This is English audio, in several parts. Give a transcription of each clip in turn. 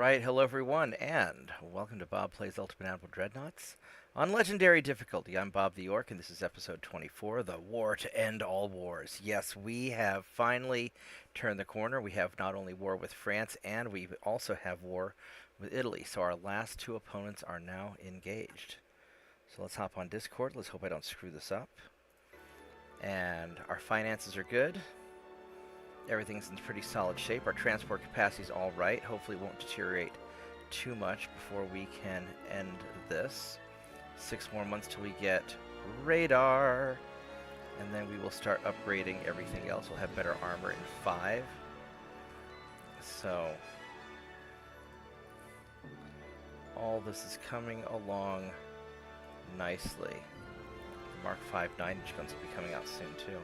Alright, hello everyone, and welcome to Bob Plays Ultimate Admiral Dreadnoughts. On Legendary Difficulty, I'm Bobtheorc, and this is episode 24, The War to End All Wars. Yes, we have finally turned the corner. We have not only war with France, and we also have war with Italy. So our last two opponents are now engaged. So let's hop on Discord. Let's hope I don't screw this up. And our finances are good. Everything's in pretty solid shape. Our transport capacity is all right. Hopefully it won't deteriorate too much before we can end this. 6 more months till we get radar. And then we will start upgrading everything else. We'll have better armor in 5. So all this is coming along nicely. The Mark 5 9-inch guns will be coming out soon too.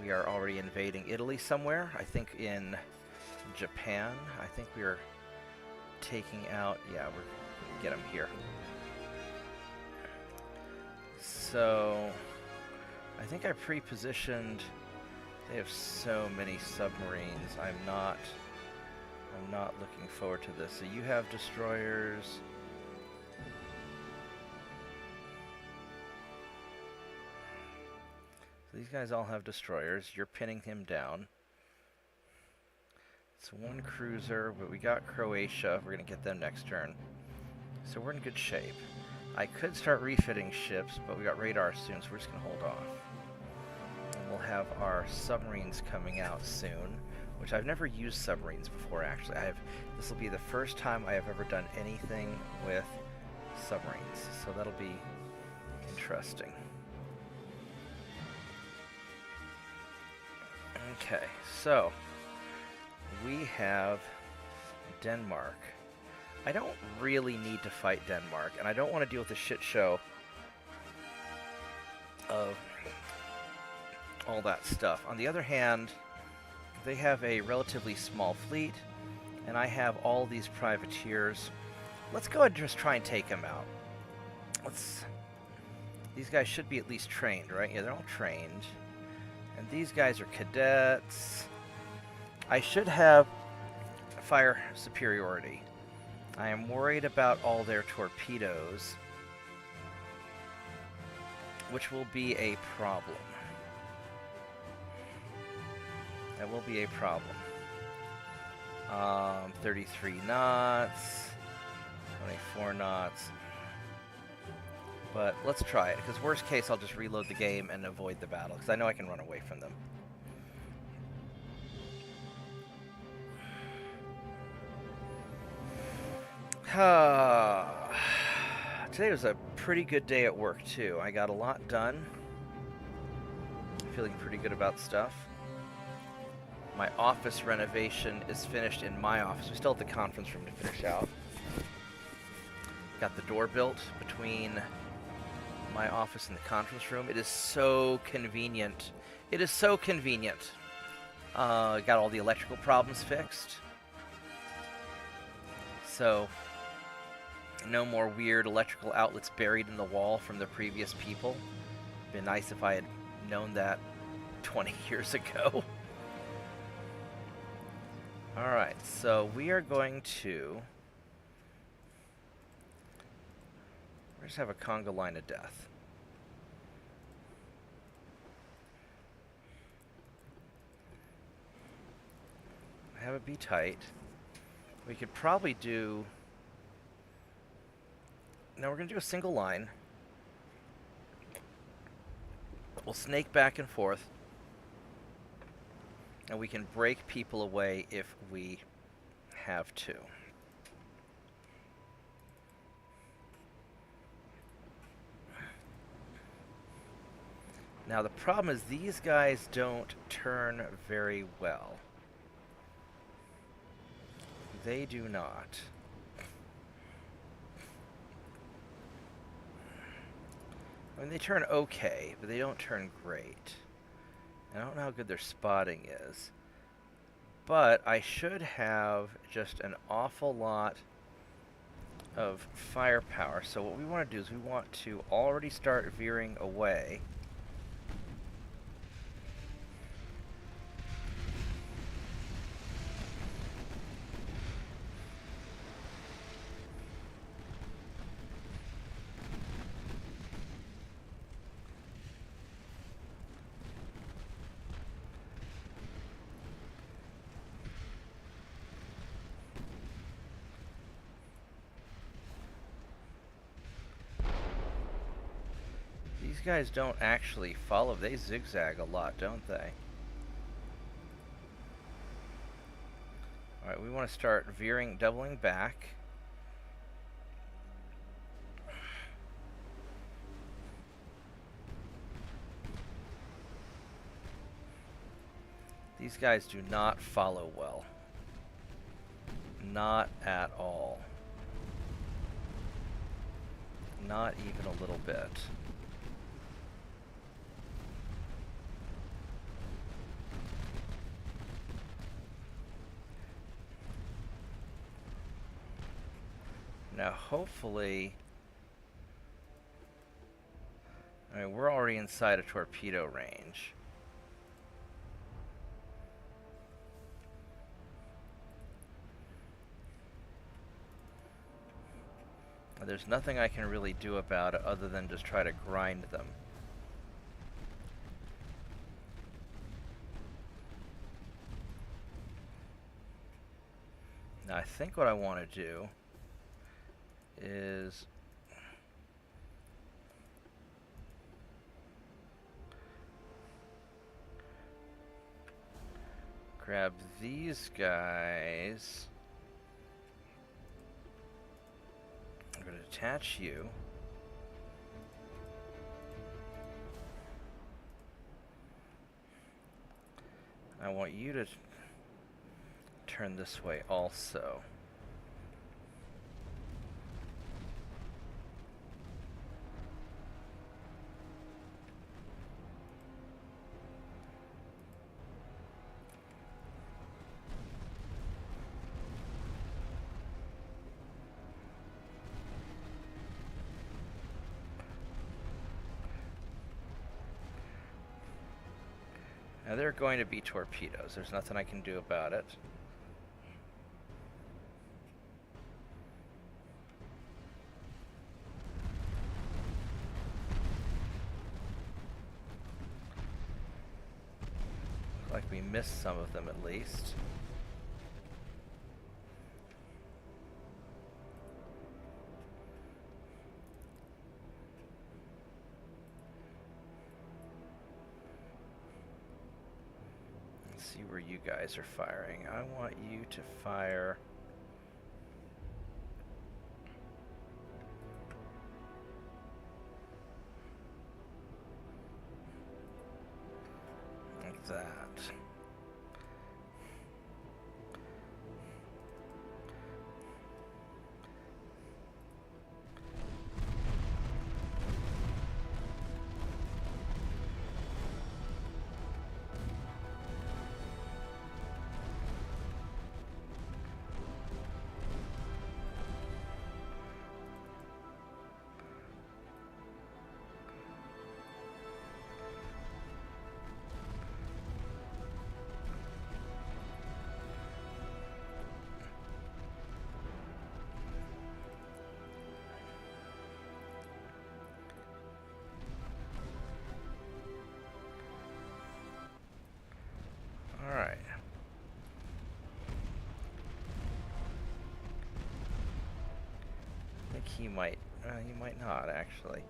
We are already invading Italy somewhere. I think in Japan. I think we are taking out... Yeah, we're going to get them here. So, I think I pre-positioned... They have so many submarines. I'm not looking forward to this. So you have destroyers... These guys all have destroyers. You're pinning him down. It's one cruiser, but we got Croatia. We're going to get them next turn. So we're in good shape. I could start refitting ships, but we got radar soon, so we're just going to hold off. And we'll have our submarines coming out soon, which I've never used submarines before, actually. This will be the first time I have ever done anything with submarines, so that'll be interesting. Okay, so we have Denmark. I don't really need to fight Denmark, and I don't want to deal with the shit show of all that stuff. On the other hand, they have a relatively small fleet, and I have all these privateers. Let's go ahead and just try and take them out. These guys should be at least trained, right? Yeah, they're all trained. And these guys are cadets. I should have fire superiority. I am worried about all their torpedoes, which will be a problem. That will be a problem. 33 knots, 24 knots. But let's try it, because worst case I'll just reload the game and avoid the battle, because I know I can run away from them. Today was a pretty good day at work too. I got a lot done. Feeling pretty good about stuff. My office renovation is finished in my office. We still have the conference room to finish out. Got the door built between my office and the conference room. It is so convenient. It is so convenient. Got all the electrical problems fixed. So, no more weird electrical outlets buried in the wall from the previous people. Been nice if I had known that 20 years ago. Alright, so we are going to... We just have a conga line of death. Have it be tight. We could probably do... No, we're going to do a single line. We'll snake back and forth. And we can break people away if we have to. Now the problem is these guys don't turn very well. They do not. I mean, they turn okay, but they don't turn great. I don't know how good their spotting is. But I should have just an awful lot of firepower. So what we want to do is we want to already start veering away. guys don't actually follow. They zigzag a lot, don't they? Alright, we want to start veering, doubling back. These guys do not follow well. Not at all. Not even a little bit. Now, hopefully... I mean, we're already inside a torpedo range. There's nothing I can really do about it other than just try to grind them. Now, I think what I want to do is grab these guys. I'm going to attach you. I want you to turn this way also. Now, there are going to be torpedoes. There's nothing I can do about it. Looks like we missed some of them at least. See where you guys are firing. I want you to fire like that. All right. I think he might not actually.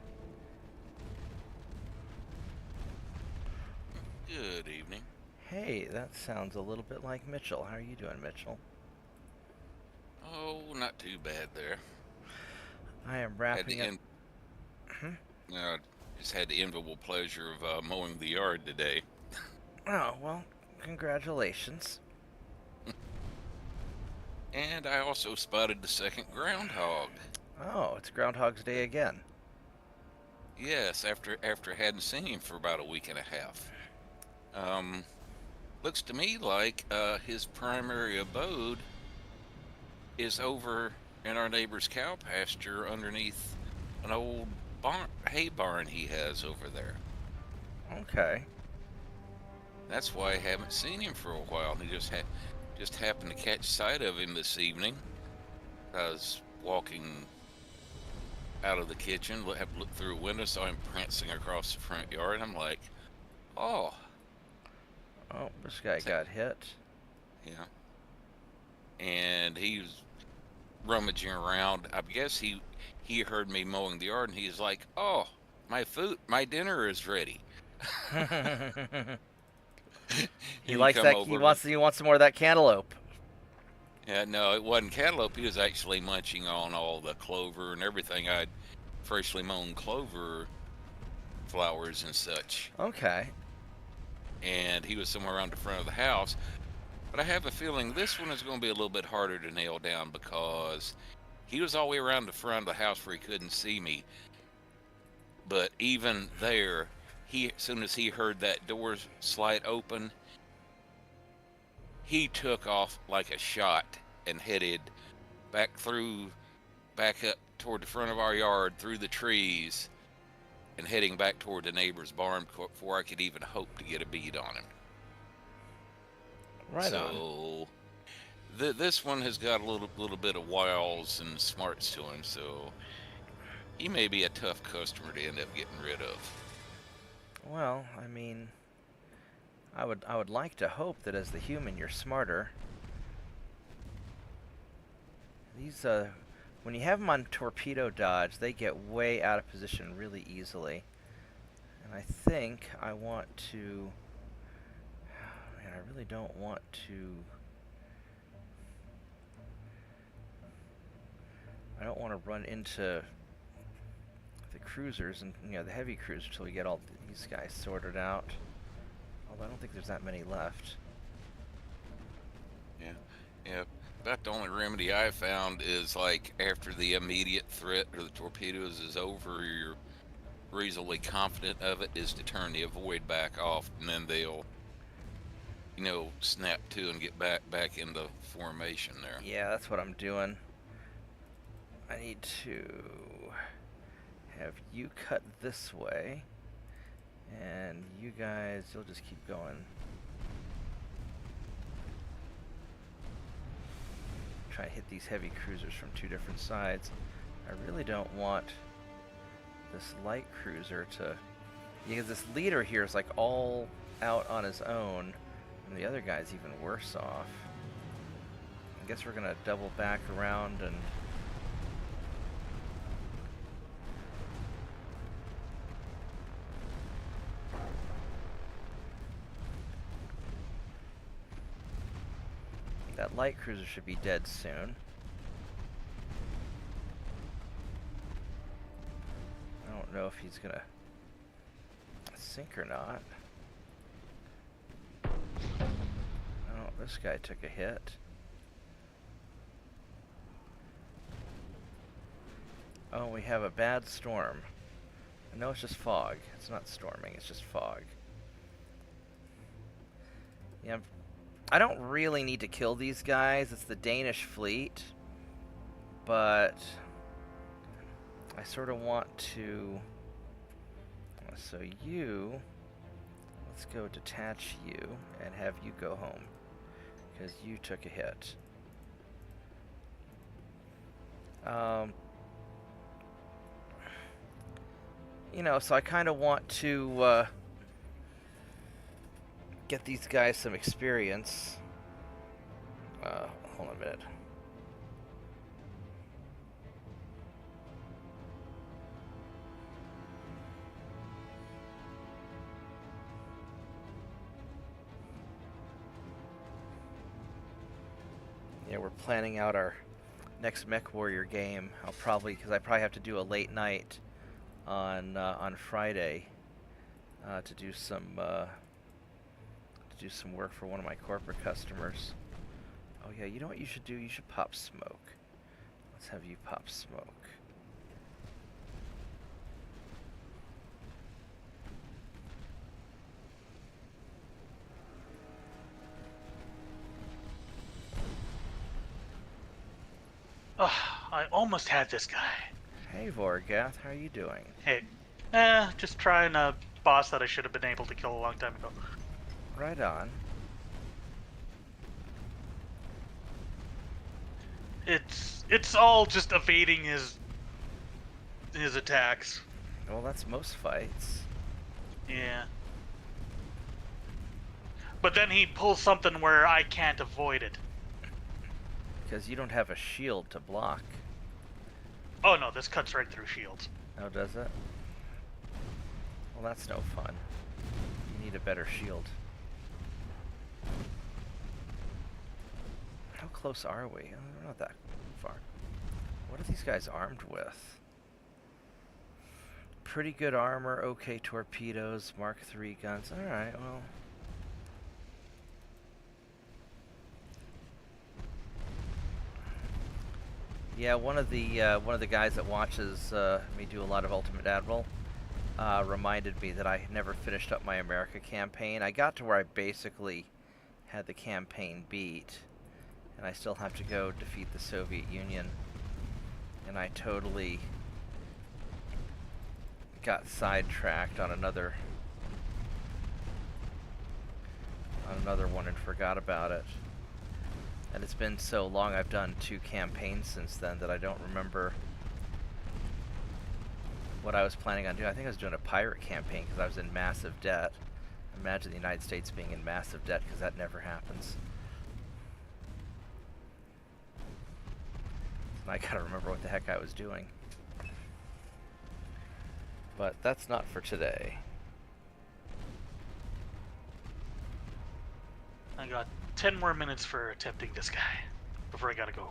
Good evening. Hey, that sounds a little bit like Mitchell. How are you doing, Mitchell? Oh, not too bad there. I am Had wrapping the up. just had the enviable pleasure of mowing the yard today. Oh, well, congratulations. And I also spotted the second groundhog. Oh, it's Groundhog's Day again. Yes, after hadn't seen him for about a week and a half. Looks to me like his primary abode is over in our neighbor's cow pasture underneath an old hay barn he has over there. Okay. That's why I haven't seen him for a while. He just happened to catch sight of him this evening. I was walking out of the kitchen, looked through a window, saw him prancing across the front yard. I'm like, oh. Oh, this guy got hit. Yeah. And he was rummaging around. I guess he heard me mowing the yard, and he's like, oh, my dinner is ready. He He likes come that. over. He wants some more of that cantaloupe. Yeah, no, it wasn't cantaloupe. He was actually munching on all the clover and everything. I'd freshly mown clover flowers and such. Okay. And he was somewhere around the front of the house. But I have a feeling this one is going to be a little bit harder to nail down because he was all the way around the front of the house where he couldn't see me. But even there, as soon as he heard that door slide open, he took off like a shot and headed back up toward the front of our yard, through the trees, and heading back toward the neighbor's barn before I could even hope to get a bead on him. Right on. So this one has got a little bit of wiles and smarts to him, so he may be a tough customer to end up getting rid of. Well, I mean, I would like to hope that as the human you're smarter. These when you have them on torpedo dodge, they get way out of position really easily. And I think I want to. Man, I really don't want to. I don't want to run into the cruisers and the heavy cruisers until we get all these guys sorted out. Although I don't think there's that many left. Yeah. About the only remedy I found is, like, after the immediate threat or the torpedoes is over, you're reasonably confident of it, is to turn the avoid back off, and then they'll, snap to and get back into formation there. Yeah, that's what I'm doing. I need to have you cut this way, and you guys, you'll just keep going. Try to hit these heavy cruisers from two different sides. I really don't want this light cruiser to, because this leader here is like all out on his own, and the other guy's even worse off. I guess we're gonna double back around and that light cruiser should be dead soon. I don't know if he's gonna sink or not. Oh, this guy took a hit. Oh, we have a bad storm. No, it's just fog. It's not storming, it's just fog. Yeah, I don't really need to kill these guys. It's the Danish fleet. But I sort of want to. So let's go detach you and have you go home, because you took a hit. So I kind of want to get these guys some experience. Hold on a minute. Yeah, we're planning out our next Mech Warrior game. Because I probably have to do a late night on Friday to do some work for one of my corporate customers. Oh yeah, you know what you should do? You should pop smoke. Let's have you pop smoke. Oh, I almost had this guy. Hey Vorgath, how are you doing? Hey, just trying a boss that I should have been able to kill a long time ago. Right on. It's all just evading his attacks. Well, that's most fights. Yeah. But then he pulls something where I can't avoid it. Because you don't have a shield to block. Oh no, this cuts right through shields. Oh, does it? Well, that's no fun. You need a better shield. How close are we? We're not that far. What are these guys armed with? Pretty good armor, okay torpedoes, Mark III guns. Alright, well. Yeah, one of the guys that watches me do a lot of Ultimate Admiral reminded me that I had never finished up my America campaign. I got to where I basically had the campaign beat, and I still have to go defeat the Soviet Union. And I totally got sidetracked on another one and forgot about it. And it's been so long, I've done 2 campaigns since then that I don't remember what I was planning on doing. I think I was doing a pirate campaign because I was in massive debt. Imagine the United States being in massive debt, because that never happens. And I gotta remember what the heck I was doing. But that's not for today. I got 10 more minutes for attempting this guy before I gotta go.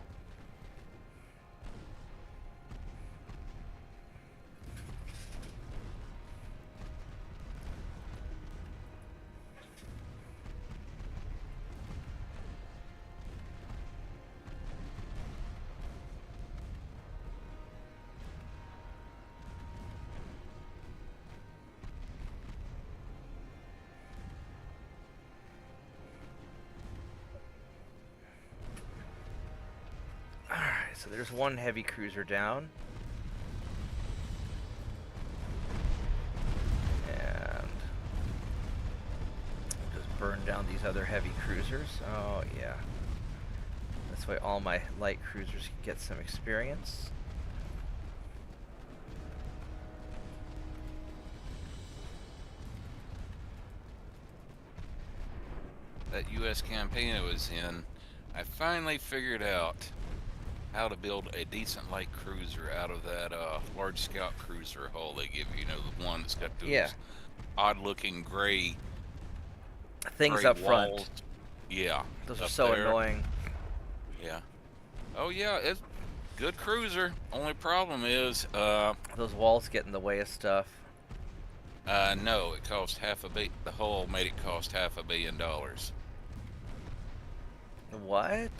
So there's one heavy cruiser down. And we'll just burn down these other heavy cruisers. Oh, yeah. That's why all my light cruisers can get some experience. That U.S. campaign I was in, I finally figured out how to build a decent light cruiser out of that large scout cruiser hull they give you. You know, the one that's got those odd-looking gray things gray up walls. front. Yeah, Those are so annoying. Yeah. Oh yeah, it's good cruiser. Only problem is those walls get in the way of stuff. no, it cost the hull made it cost $500 million. What?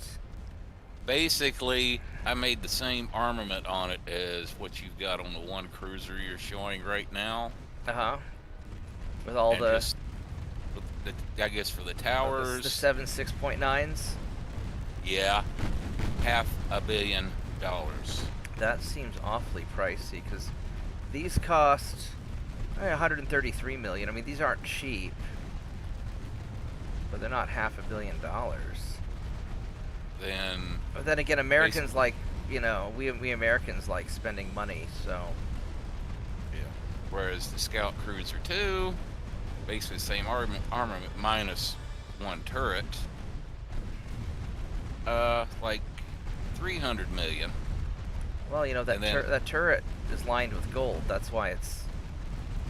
Basically, I made the same armament on it as what you've got on the one cruiser you're showing right now. Uh-huh. With all the I guess for the towers. The 7 6.9s? Yeah. $500 million. That seems awfully pricey, because these cost 133 million. I mean, these aren't cheap, but they're not $500 million. But then again, Americans like, you know, we Americans like spending money, so. Yeah. Whereas the Scout Cruiser 2, basically the same armament minus one turret, like 300 million. Well, you know, that turret is lined with gold. That's why it's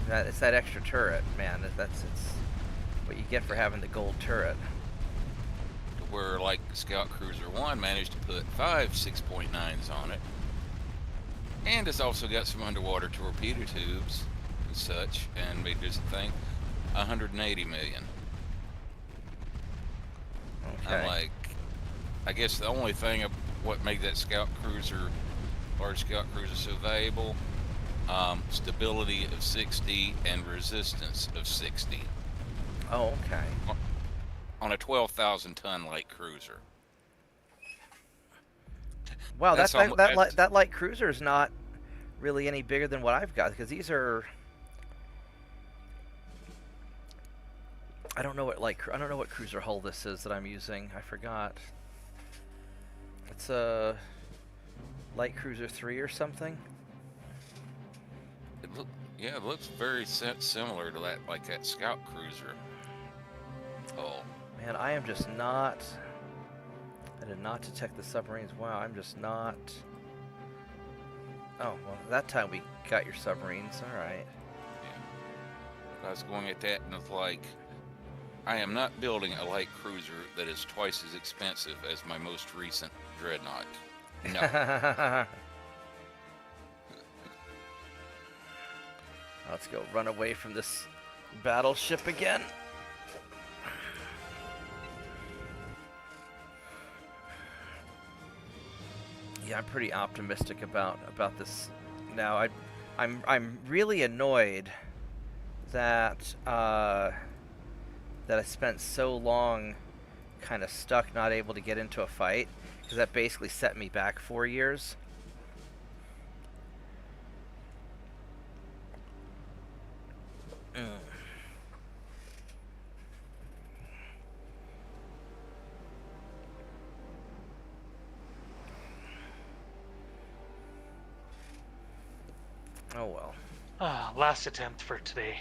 that extra turret, man. It's what you get for having the gold turret. Where like the Scout Cruiser 1 managed to put 5 6.9s on it, and it's also got some underwater torpedo tubes and such, and made this thing 180 million. Okay. I'm like, I guess the only thing of what made that large Scout Cruiser so valuable, stability of 60 and resistance of 60. Oh, okay. On a 12,000 ton light cruiser. Wow, that light cruiser is not really any bigger than what I've got, because these are. I don't know what cruiser hull this is that I'm using. I forgot. It's a light cruiser 3 or something. It looks very similar to that, like that Scout Cruiser hull. Man, I am just not. I did not detect the submarines. Wow, I'm just not. Oh, well, that time we got your submarines. All right. I was going at that and it's like, I am not building a light cruiser that is twice as expensive as my most recent Dreadnought. No. Let's go run away from this battleship again. Yeah, I'm pretty optimistic about this. Now, I'm really annoyed that that I spent so long kind of stuck, not able to get into a fight, because that basically set me back 4 years. Oh well. Last attempt for today.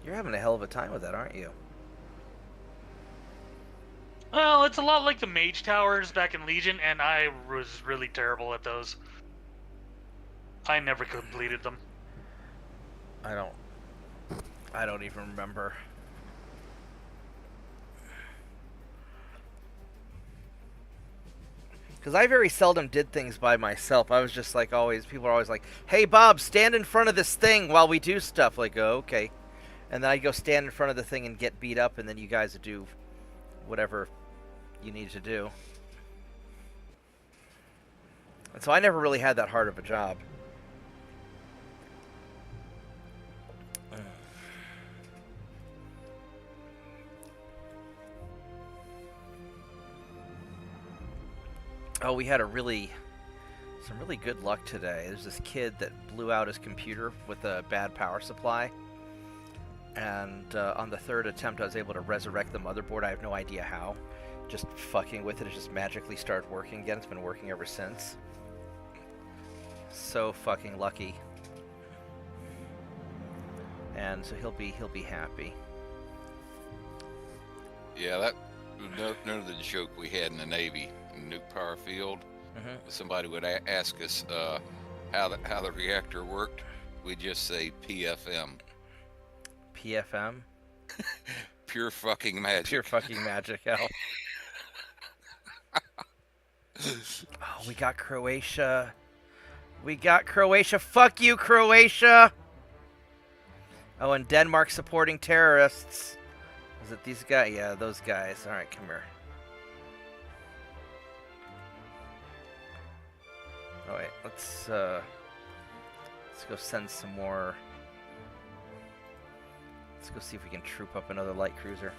You're having a hell of a time with that, aren't you? Well, it's a lot like the mage towers back in Legion, and I was really terrible at those. I never completed them. I don't even remember. Because I very seldom did things by myself. I was just like always, people are always like, hey Bob, stand in front of this thing while we do stuff. Like, oh, okay. And then I'd go stand in front of the thing and get beat up, and then you guys would do whatever you need to do. And so I never really had that hard of a job. Oh, we had some really good luck today. There's this kid that blew out his computer with a bad power supply. And on the third attempt, I was able to resurrect the motherboard. I have no idea how. Just fucking with it. It just magically started working again. It's been working ever since. So fucking lucky. And so he'll be happy. Yeah, that none of the joke we had in the Navy, in nuke power field. Mm-hmm. Somebody would ask us how the reactor worked. We'd just say PFM. PFM? Pure fucking magic. Pure fucking magic, hell. Oh, we got Croatia. We got Croatia. Fuck you, Croatia! Oh, and Denmark supporting terrorists. Is it these guys? Yeah, those guys. Alright, come here. Oh, wait. Let's go send some more. Let's go see if we can troop up another light cruiser.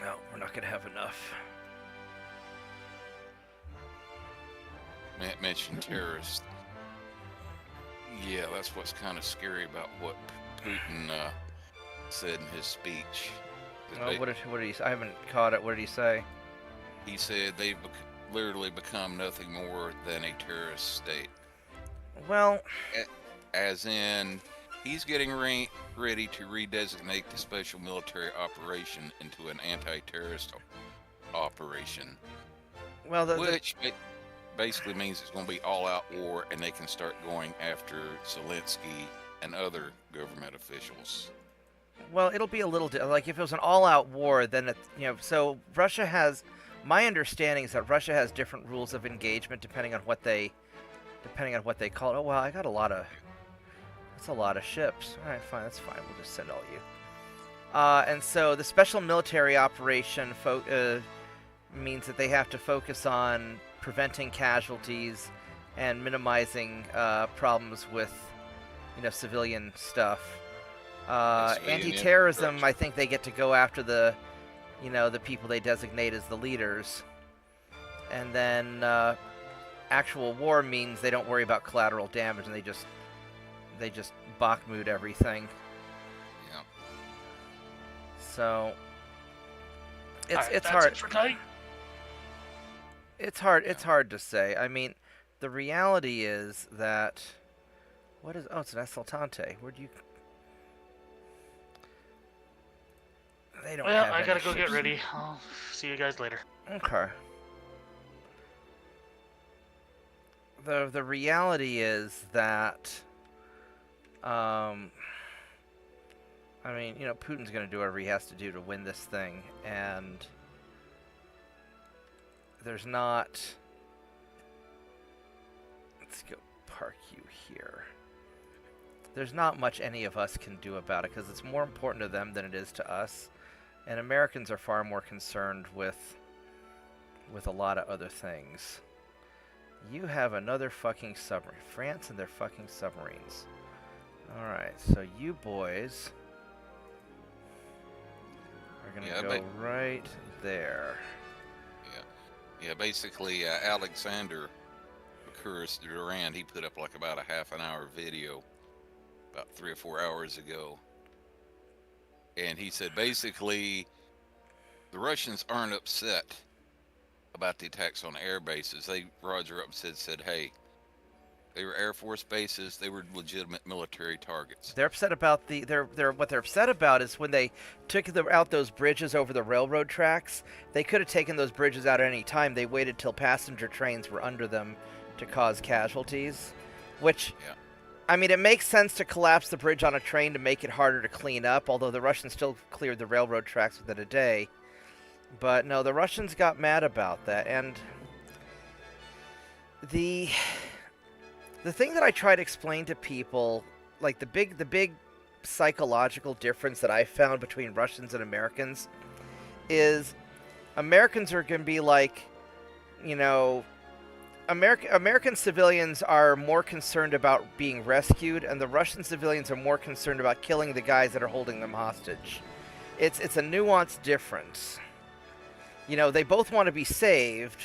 No, we're not gonna have enough. Mentioned terrorists. Yeah, that's what's kind of scary about what Putin said in his speech. Oh, what did he say? I haven't caught it. What did he say? He said they've literally become nothing more than a terrorist state. Well, as in, he's getting ready to redesignate the special military operation into an anti-terrorist operation. well, Which basically means it's going to be all-out war, and they can start going after Zelensky and other government officials. Well, it'll be a little like if it was an all-out war, then so Russia has. My understanding is that Russia has different rules of engagement depending on what they call it. Oh well, I got a lot of. That's a lot of ships. All right, fine, that's fine. We'll just send all you. And so the special military operation means that they have to focus on preventing casualties and minimizing problems with, civilian stuff. Anti-terrorism, I think they get to go after the people they designate as the leaders. And then actual war means they don't worry about collateral damage and they just Bakhmut everything. Yeah. So it's hard. It's hard to say. I mean, the reality is that it's an Esaltante. They don't Well, have I any gotta go ships. get ready. I'll see you guys later. Okay. The reality is that, I mean, you know, Putin's going to do whatever he has to do to win this thing, and there's not... Let's go park you here. There's not much any of us can do about it, because it's more important to them than it is to us, and Americans are far more concerned with a lot of other things. You have another fucking submarine. France and their fucking submarines. Alright, so you boys are gonna go right there. Yeah, basically, Alexander Curtis Durand, he put up like about a half an hour video about 3 or 4 hours ago. And he said basically the Russians aren't upset about the attacks on air bases. Roger up said, hey, they were Air Force bases. They were legitimate military targets. They're upset about what they're upset about is when they took out those bridges over the railroad tracks. They could have taken those bridges out at any time. They waited till passenger trains were under them to cause casualties, which, yeah. I mean, it makes sense to collapse the bridge on a train to make it harder to clean up, although the Russians still cleared the railroad tracks within a day. But no, the Russians got mad about that, and the thing that I try to explain to people, like the big psychological difference that I found between Russians and Americans is Americans are going to be like, you know, American civilians are more concerned about being rescued, and the Russian civilians are more concerned about killing the guys that are holding them hostage. It's a nuanced difference. You know, they both want to be saved,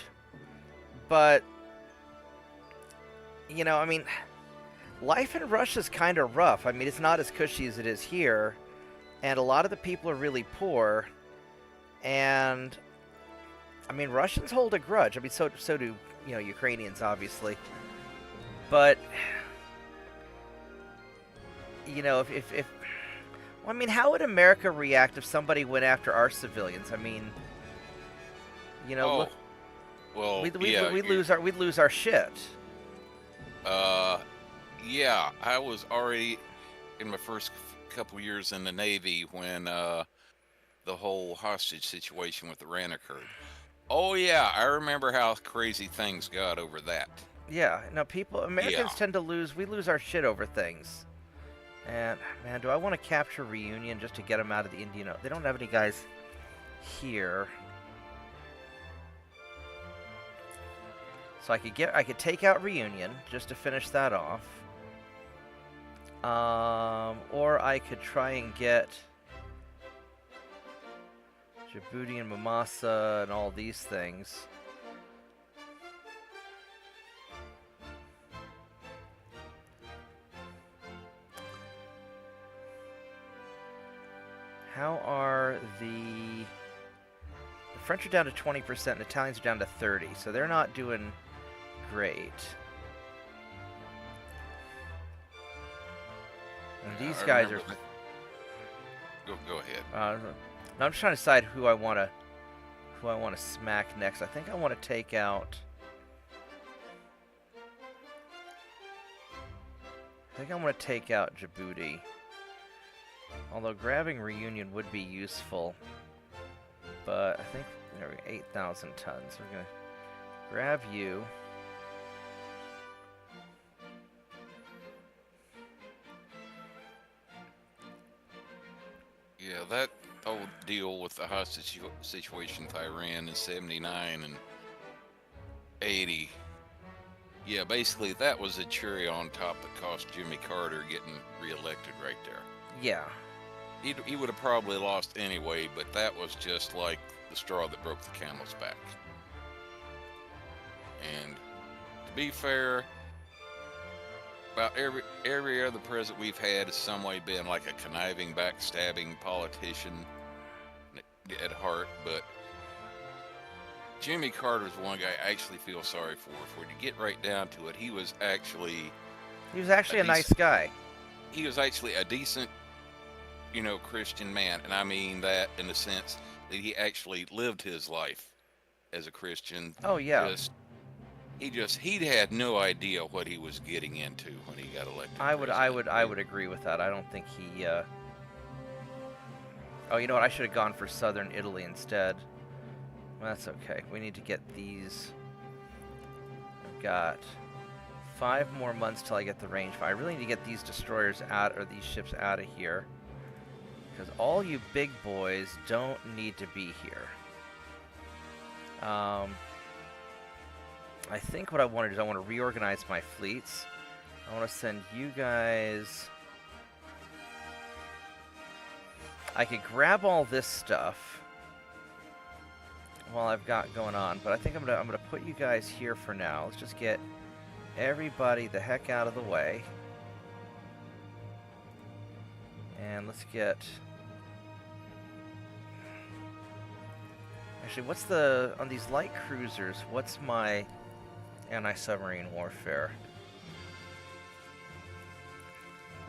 but, you know, I mean, life in Russia's kind of rough. I mean, it's not as cushy as it is here, and a lot of the people are really poor, and, I mean, Russians hold a grudge. I mean, so do, you know, Ukrainians, obviously. But, you know, if well, I mean, how would America react if somebody went after our civilians? I mean, you know, look, well, we'd yeah, lose our shit. Yeah, I was already in my first couple years in the Navy when the whole hostage situation with Iran occurred. Oh yeah, I remember how crazy things got over that. Yeah, no, Americans tend to we lose our shit over things. And, man, do I want to capture Reunion just to get them out of the Indian Ocean? They don't have any guys here. So I could take out Reunion just to finish that off. Or I could try and get Djibouti and Mamasa and all these things. How are the French are down to 20% and Italians are down to 30%, so they're not doing great. And these guys are... Go ahead. No, I'm just trying to decide who I want to smack next. I think I want to take out... Djibouti. Although grabbing Reunion would be useful. But I think there we go, 8,000 tons. We're going to grab you. Yeah, that whole deal with the hostage situation with Iran in 79 and 80. Yeah, basically that was a cherry on top that cost Jimmy Carter getting reelected right there. Yeah. He would have probably lost anyway, but that was just like the straw that broke the camel's back. And to be fair, about every other president we've had has some way been like a conniving, backstabbing politician at heart, but Jimmy Carter's one guy I actually feel sorry for. When you get right down to it, he was actually a nice guy. He was actually a decent Christian man, and I mean that in the sense that he actually lived his life as a Christian. Oh yeah. Just he had no idea what he was getting into when he got elected president. I would agree with that. I don't think he. Oh, you know what? I should have gone for Southern Italy instead. Well, that's okay. We need to get these. I've got 5 more months till I get the range. I really need to get these destroyers out, or these ships out of here, because all you big boys don't need to be here. I think what I want to do is I want to reorganize my fleets. I want to send you guys. I could grab all this stuff while I've got going on, but I think I'm gonna put you guys here for now. Let's just get everybody the heck out of the way, and let's get. Actually, what's the on these light cruisers? What's my anti-submarine warfare?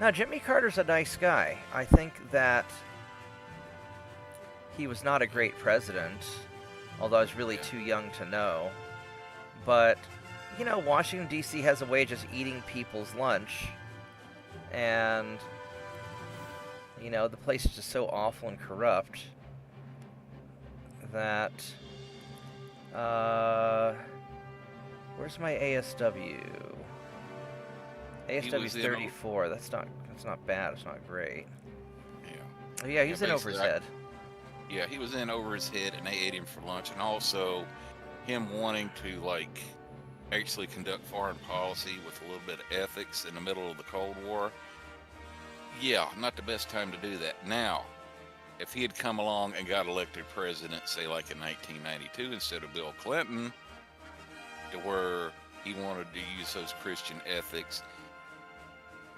Now, Jimmy Carter's a nice guy. I think that he was not a great president, although I was really too young to know. But, Washington, D.C. has a way of just eating people's lunch. And, the place is just so awful and corrupt that... where's my ASW? ASW's 34. That's not bad. It's not great. Yeah. Oh yeah, he's in over his head. Yeah, he was in over his head, and they ate him for lunch. And also, him wanting to actually conduct foreign policy with a little bit of ethics in the middle of the Cold War. Yeah, not the best time to do that. Now, if he had come along and got elected president, say like in 1992 instead of Bill Clinton, to where he wanted to use those Christian ethics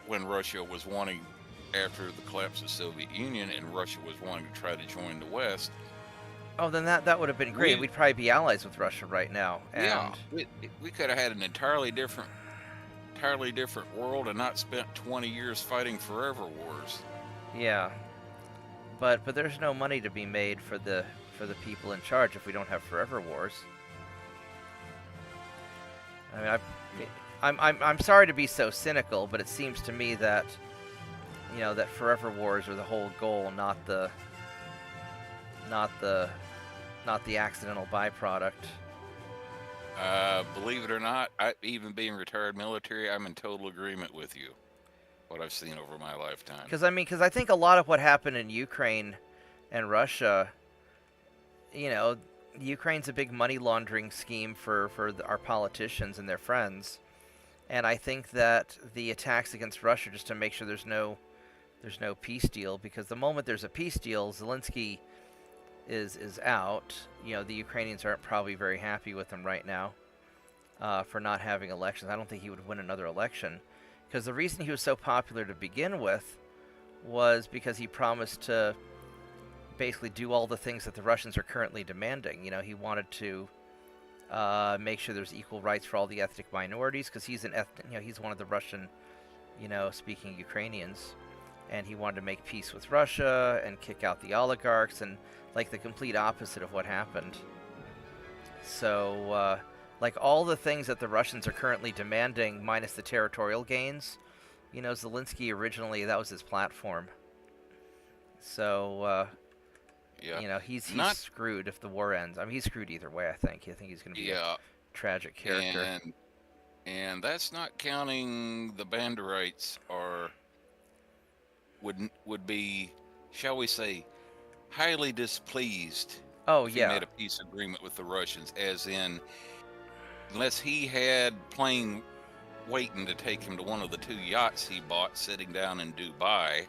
when Russia was wanting, after the collapse of the Soviet Union, and Russia was wanting to try to join the West. Oh, then that would have been great. We'd probably be allies with Russia right now. And yeah, we could have had an entirely different world and not spent 20 years fighting forever wars. Yeah, but there's no money to be made for the people in charge if we don't have forever wars. I mean, I'm sorry to be so cynical, but it seems to me that that forever wars are the whole goal, not the accidental byproduct. Believe it or not, even being retired military, I'm in total agreement with you. What I've seen over my lifetime. Because I think a lot of what happened in Ukraine and Russia, Ukraine's a big money laundering scheme for our politicians and their friends, and I think that the attacks against Russia just to make sure there's no peace deal, because the moment there's a peace deal, Zelensky is out. The Ukrainians aren't probably very happy with him right now for not having elections. I don't think he would win another election, because the reason he was so popular to begin with was because he promised to basically do all the things that the Russians are currently demanding. He wanted to make sure there's equal rights for all the ethnic minorities, because he's he's one of the Russian, speaking Ukrainians, and he wanted to make peace with Russia and kick out the oligarchs, and the complete opposite of what happened. So, all the things that the Russians are currently demanding, minus the territorial gains, Zelensky originally, that was his platform. So, yeah. He's screwed if the war ends. I mean, he's screwed either way, I think. I think he's going to be a tragic character. And that's not counting the Banderites would be, shall we say, highly displeased. Oh, if yeah. He made a peace agreement with the Russians, as in, unless he had plane waiting to take him to one of the 2 yachts he bought sitting down in Dubai.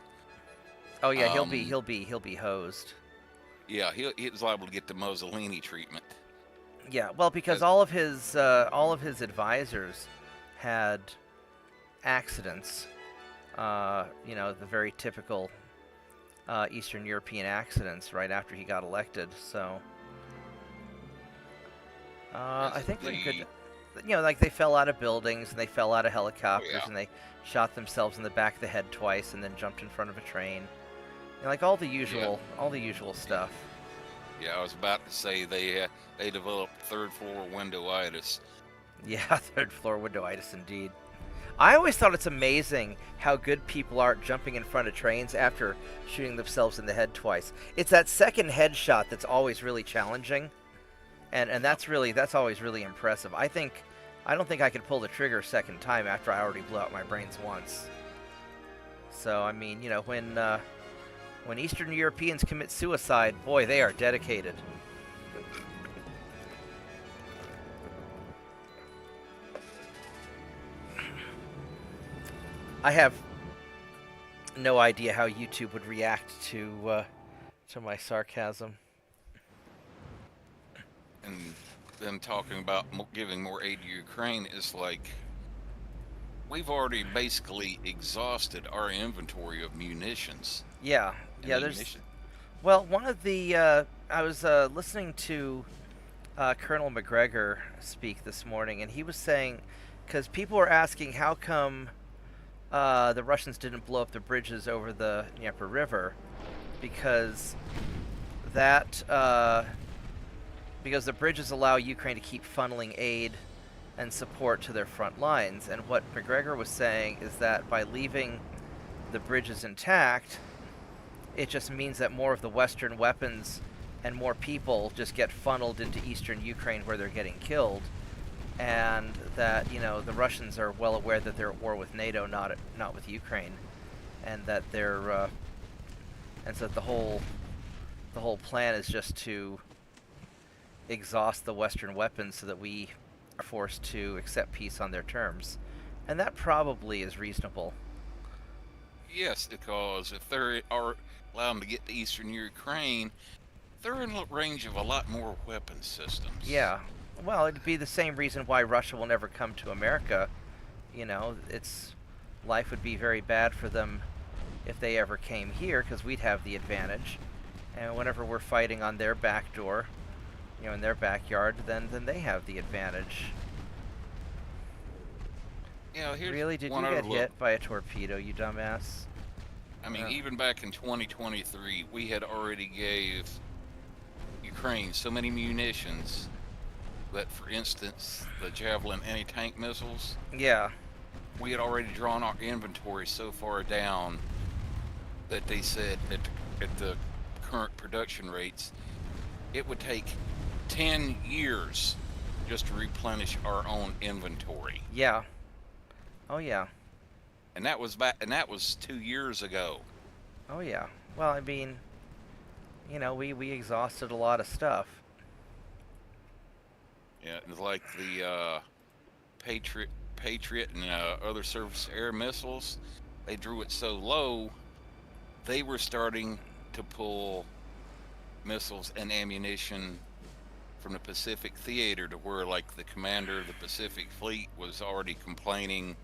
Oh yeah, he'll be hosed. Yeah, he was liable to get the Mussolini treatment. Yeah, well, because all of his advisors had accidents. The very typical Eastern European accidents right after he got elected. So I think we could, they fell out of buildings and they fell out of helicopters and they shot themselves in the back of the head twice and then jumped in front of a train. Like all the usual stuff. Yeah, I was about to say they developed third floor windowitis. Yeah, third floor windowitis indeed. I always thought it's amazing how good people are at jumping in front of trains after shooting themselves in the head twice. It's that second headshot that's always really challenging, and that's always really impressive. I don't think I could pull the trigger a second time after I already blew out my brains once. So I mean, when Eastern Europeans commit suicide, boy, they are dedicated. I have no idea how YouTube would react to my sarcasm. And them talking about giving more aid to Ukraine is like, we've already basically exhausted our inventory of munitions. Yeah, there's... Well, one of the... I was listening to Colonel McGregor speak this morning, and he was saying... Because people were asking how come the Russians didn't blow up the bridges over the Dnieper River, because the bridges allow Ukraine to keep funneling aid and support to their front lines. And what McGregor was saying is that by leaving the bridges intact, it just means that more of the Western weapons and more people just get funneled into eastern Ukraine where they're getting killed. And that, the Russians are well aware that they're at war with NATO, not with Ukraine, and that they're and so the whole plan is just to exhaust the Western weapons so that we are forced to accept peace on their terms, and that probably is reasonable. Yes, because if they are allowed to get to eastern Ukraine, they're in range of a lot more weapon systems. Yeah. Well, it'd be the same reason why Russia will never come to America. Life would be very bad for them if they ever came here, because we'd have the advantage. And whenever we're fighting on their back door, in their backyard, then they have the advantage. Really? Did you get hit by a torpedo, you dumbass? I mean, even back in 2023, we had already gave Ukraine so many munitions that, for instance, the Javelin anti-tank missiles, yeah, we had already drawn our inventory so far down that they said at the current production rates, it would take 10 years just to replenish our own inventory. Yeah. Oh yeah. And that was 2 years ago. Oh yeah. Well, I mean, we exhausted a lot of stuff. Yeah, it's like the Patriot and other surface air missiles. They drew it so low, they were starting to pull missiles and ammunition from the Pacific theater, to where, like, the commander of the Pacific Fleet was already complaining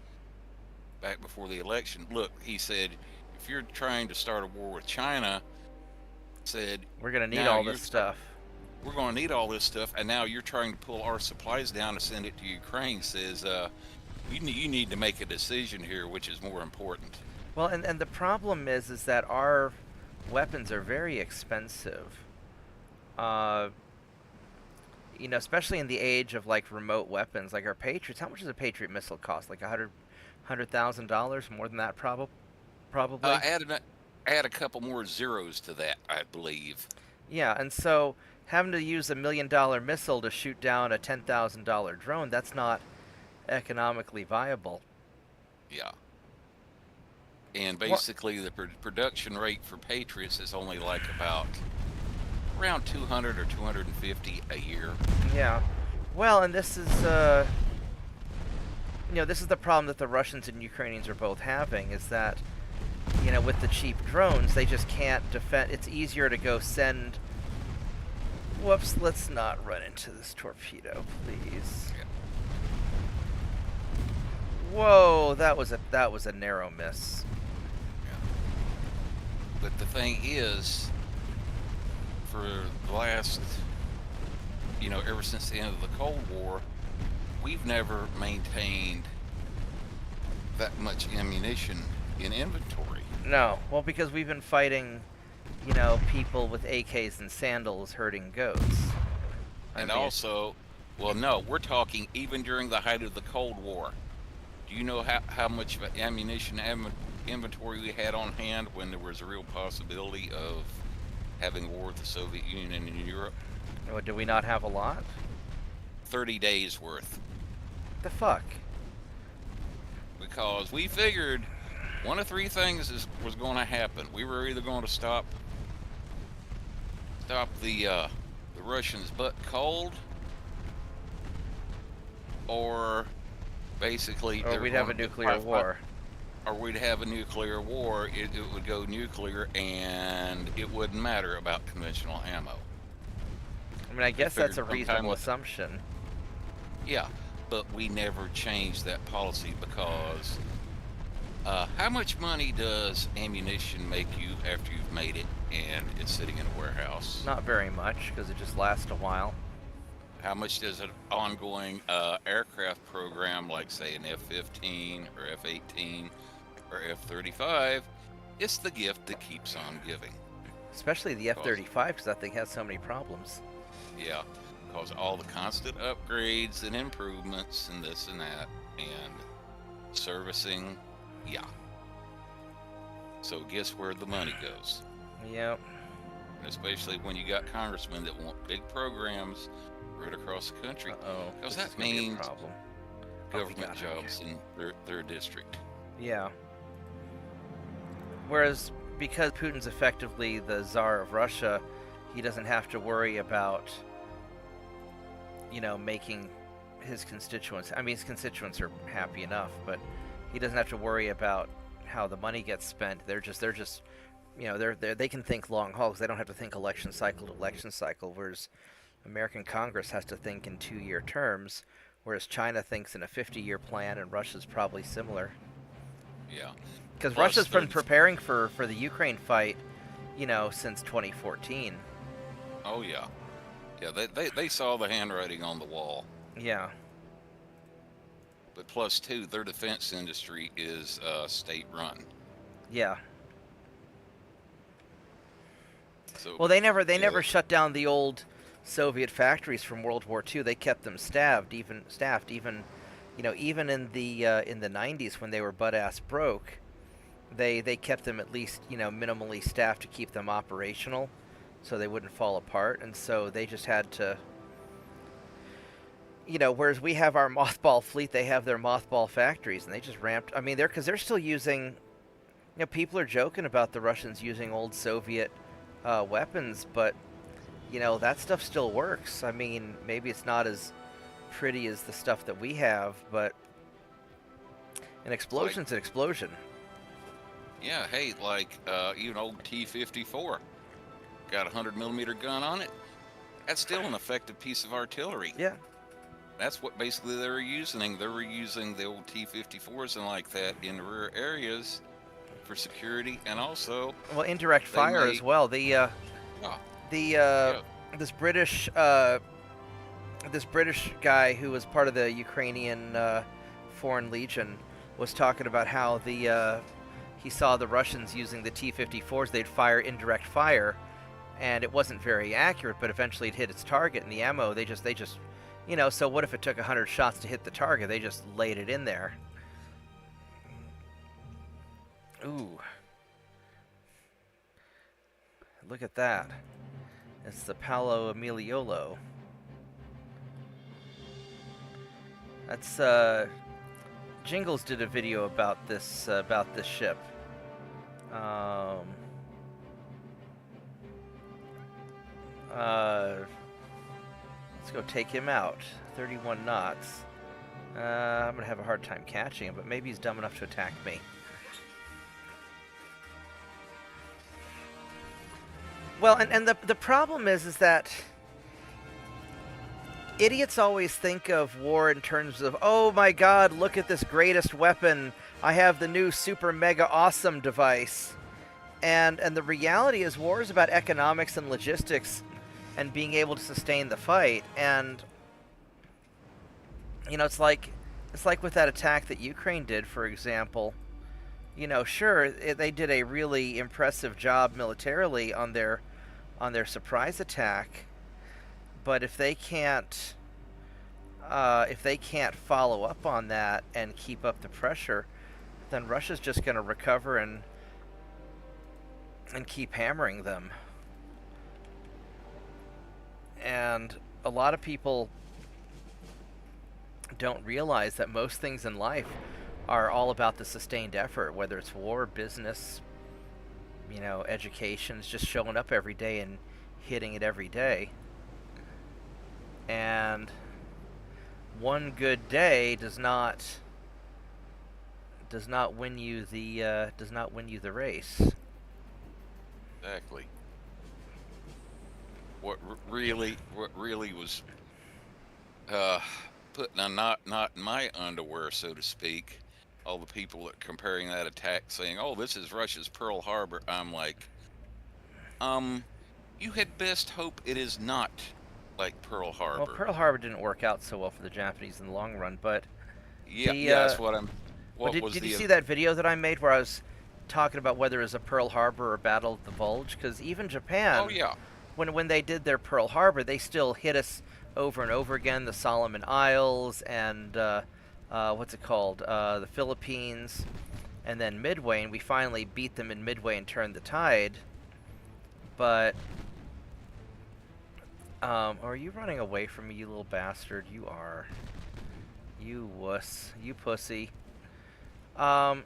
back before the election. Look, he said, if you're trying to start a war with China, we're going to need all this stuff. We're going to need all this stuff, and now you're trying to pull our supplies down to send it to Ukraine. Says, you need to make a decision here, which is more important. Well, and the problem is that our weapons are very expensive. Especially in the age of, like, remote weapons, like our Patriots. How much does a Patriot missile cost? Like $100,000? More than that, probably. Add a couple more zeros to that, I believe. Yeah, and so having to use $1 million missile to shoot down a $10,000 drone, that's not economically viable. Yeah. And basically the production rate for Patriots is only like about around 200 or 250 a year. Yeah. Well, and this is this is the problem that the Russians and Ukrainians are both having, is that with the cheap drones, they just can't defend. It's easier to go send... Whoops, let's not run into this torpedo, please. Yeah. Whoa, that was a narrow miss. Yeah. But the thing is, for the last, ever since the end of the Cold War, we've never maintained that much ammunition in inventory. No, well, because we've been fighting you know, people with AKs and sandals herding goats. I And mean, also, well, no, we're talking even during the height of the Cold War. Do you know how much ammunition inventory we had on hand when there was a real possibility of having war with the Soviet Union in Europe? do we not have a lot? 30 days worth. The fuck? Because we figured one of three things was going to happen. We were either going to stop the Russians butt cold, or basically Or we'd have a nuclear war. Or we'd have a nuclear war. It would go nuclear, and it wouldn't matter about conventional ammo. I mean, I guess that's a figured sometime reasonable with- assumption. Yeah, but we never changed that policy because how much money does ammunition make you after you've made it and it's sitting in a warehouse? Not very much, because it just lasts a while. How much does an ongoing aircraft program, like say an F-15 or F-18 or F-35, it's the gift that keeps on giving. Especially the F-35, because that thing has so many problems. Yeah, because all the constant upgrades and improvements and this and that and servicing, yeah. So guess where the money goes? Yep. And especially when you got congressmen that want big programs right across the country. Uh-oh. Because this that is gonna be a means problem. government God, jobs in their district. Yeah. Whereas, because Putin's effectively the Tsar of Russia, he doesn't have to worry about, you know, making his constituents... I mean, his constituents are happy enough, but he doesn't have to worry about how the money gets spent. They're just you know, they can think long haul, because they don't have to think election cycle to election cycle, whereas American Congress has to think in 2-year terms, whereas China thinks in a 50-year plan, and Russia's probably similar. Yeah. Because Plus, Russia's been there's- preparing for the Ukraine fight, you know, since 2014. Oh yeah. Yeah, they saw the handwriting on the wall. Yeah. But plus two, their defense industry is state run. Yeah. So Well, they never yeah, shut down the old Soviet factories from World War II. They kept them staffed, even you know, even in the 90s when they were butt ass broke. They kept them at least, you know, minimally staffed to keep them operational, so they wouldn't fall apart. And so they just had to, you know, whereas we have our mothball fleet, they have their mothball factories, and they just ramped. I mean, they're still using. You know, people are joking about the Russians using old Soviet weapons, but you know, that stuff still works. I mean, maybe it's not as pretty as the stuff that we have, but an explosion's an explosion. yeah. Hey, like even old T-54 got a 100mm gun on it. That's still an effective piece of artillery. Yeah. That's what basically they were using. They were using the old T-54s and like that in rear areas for security, and also Well, indirect they fire may- as well. yeah, This British guy who was part of the Ukrainian Foreign Legion was talking about how he saw the Russians using the T-54s. They'd fire indirect fire, and it wasn't very accurate, but eventually it hit its target, and the ammo they just you know, so what if it took 100 shots to hit the target? They just laid it in there. Ooh. Look at that. It's the Paolo Emiliolo. That's Jingles did a video about this ship. Let's go take him out. 31 knots. I'm gonna have a hard time catching him, but maybe he's dumb enough to attack me. Well, and the problem is that idiots always think of war in terms of, oh my god, look at this greatest weapon. I have the new super mega awesome device. And the reality is war is about economics and logistics and being able to sustain the fight. And you know, it's like with that attack that Ukraine did, for example. sure, they did a really impressive job militarily on their surprise attack, but if they can't follow up on that and keep up the pressure, then Russia's just going to recover and keep hammering them. And a lot of people don't realize that most things in life are all about the sustained effort, whether it's war, business, education. It's just showing up every day and hitting it every day. And one good day does not win you the race. Exactly. What really was putting a knot in my underwear, so to speak. All the people that comparing that attack, saying, "Oh, this is Russia's Pearl Harbor." I'm like, you had best hope it is not like Pearl Harbor. Well, Pearl Harbor didn't work out so well for the Japanese in the long run, but yeah, that's what I'm. Did you see that video that I made where I was talking about whether it was a Pearl Harbor or Battle of the Bulge? Because even Japan, Oh yeah, when they did their Pearl Harbor, they still hit us over and over again. The Solomon Isles and what's it called? The Philippines, and then Midway, and we finally beat them in Midway and turned the tide. But are you running away from me, you little bastard? You are. You wuss. You pussy. But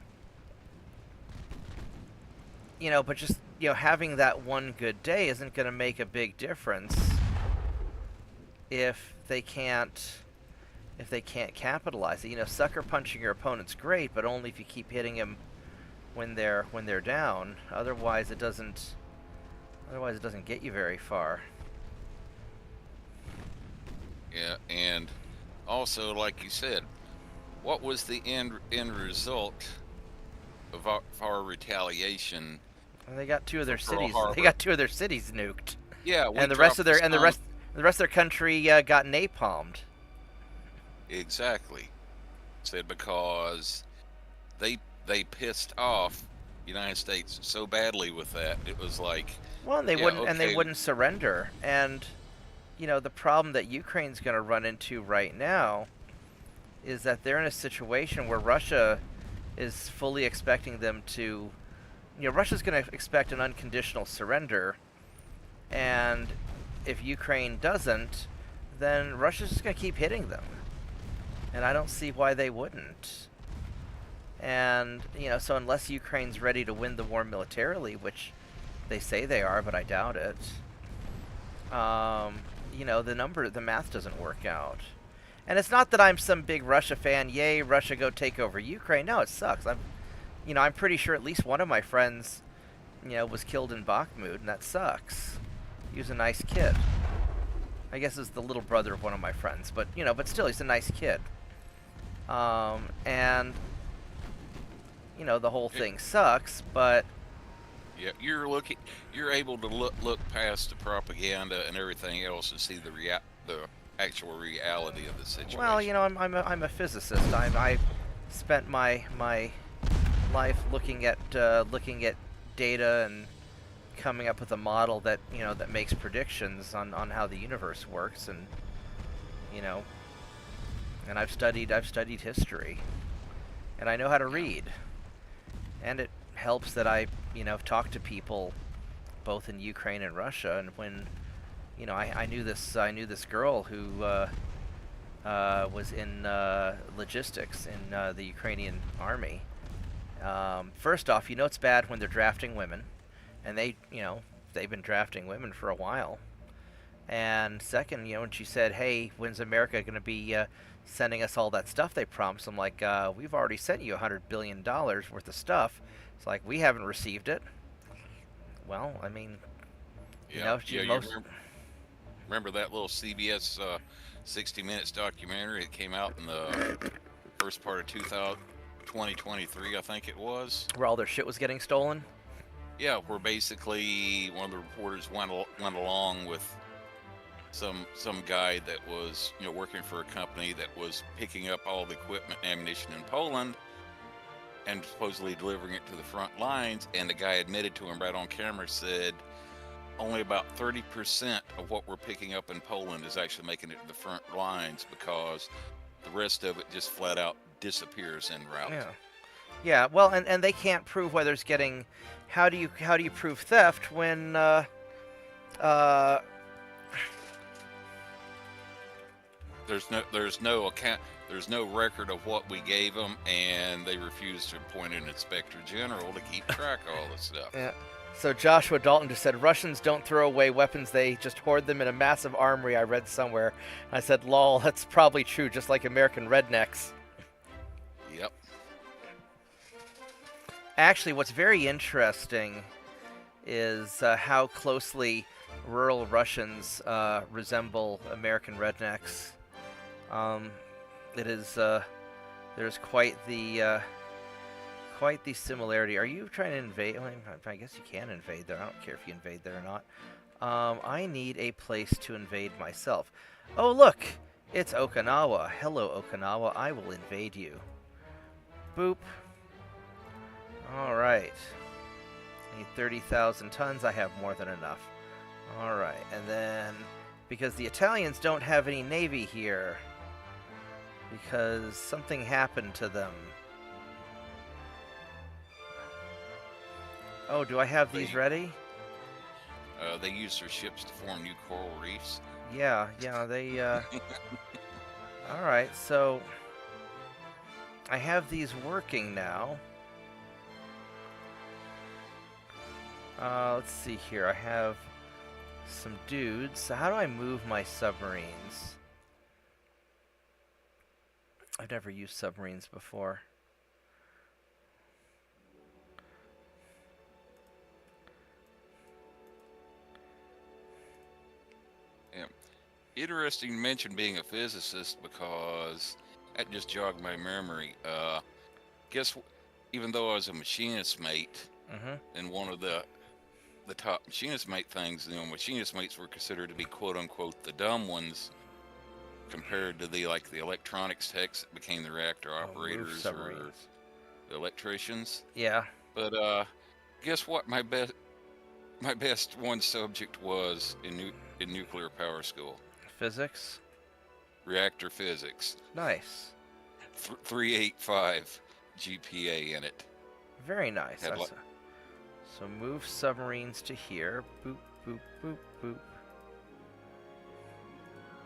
just, having that one good day isn't going to make a big difference if they can't capitalize it. Sucker punching your opponent's great, but only if you keep hitting him when they're down. Otherwise it doesn't get you very far. yeah, and also, like you said, what was the end result of our retaliation? And they got two of their For Pearl cities. Harbor. They got two of their cities nuked, Yeah, we and the rest of dropped their country got napalmed. Exactly. Said because they pissed off the United States so badly with that. It was like, Well, and they yeah, wouldn't and they okay. wouldn't surrender. And the problem that Ukraine's going to run into right now is that they're in a situation where Russia is fully expecting them to. Russia's going to expect an unconditional surrender, and if Ukraine doesn't, then Russia's just going to keep hitting them. And I don't see why they wouldn't. And, so unless Ukraine's ready to win the war militarily, which they say they are, but I doubt it, the math doesn't work out. And it's not that I'm some big Russia fan, yay, Russia go take over Ukraine. No, it sucks. I'm pretty sure at least one of my friends, was killed in Bakhmut, and that sucks. He was a nice kid. I guess it's the little brother of one of my friends, but still, he's a nice kid. And the whole thing sucks, but Yeah, you're able to look past the propaganda and everything else and see the actual reality of the situation. well, I'm a physicist. I spent my life looking at data and coming up with a model that that makes predictions on how the universe works, and and I've studied history, and I know how to read, and it helps that I talk to people both in Ukraine and Russia, and when I knew this girl who was in logistics in the Ukrainian army. First off, it's bad when they're drafting women, and they've been drafting women for a while. And second, when she said, "Hey, when's America going to be sending us all that stuff they promised?" I'm like, "We've already sent you $100 billion worth of stuff." It's like, we haven't received it. Well, I mean, yeah, remember that little CBS 60 Minutes documentary? It came out in the first part of 2023, I think it was. Where all their shit was getting stolen? Yeah, where basically one of the reporters went along with some guy that was working for a company that was picking up all the equipment and ammunition in Poland, and supposedly delivering it to the front lines. And the guy admitted to him right on camera, said only about 30% of what we're picking up in Poland is actually making it to the front lines, because the rest of it just flat out disappears en route. Yeah. Yeah. Well, and they can't prove whether it's getting. How do you prove theft when There's no account. There's no record of what we gave them, and they refuse to appoint an inspector general to keep track of all this stuff. Yeah. So Joshua Dalton just said, Russians don't throw away weapons, they just hoard them in a massive armory, I read somewhere. I said, lol, that's probably true, just like American rednecks. Yep. Actually, what's very interesting is how closely rural Russians resemble American rednecks. It is, there's quite the similarity. Are you trying to invade? Well, I guess you can invade there. I don't care if you invade there or not. I need a place to invade myself. Oh, look! It's Okinawa. Hello, Okinawa. I will invade you. Boop. Alright. I need 30,000 tons. I have more than enough. Alright, and then, because the Italians don't have any navy here, because something happened to them. Oh, do I have these ready? They use their ships to form new coral reefs. Yeah, they, Alright, so I have these working now. Let's see here. I have some dudes. So how do I move my submarines? I've never used submarines before. Yeah. Interesting to mention being a physicist, because that just jogged my memory. Even though I was a machinist mate, and one of the top machinist mate things, machinist mates were considered to be quote unquote the dumb ones, compared to the electronics techs that became the reactor operators or the electricians. Yeah. But guess what? My best one subject was in nuclear power school. Physics. Reactor physics. Nice. 385 GPA in it. Very nice. So move submarines to here. Boop, boop, boop, boop.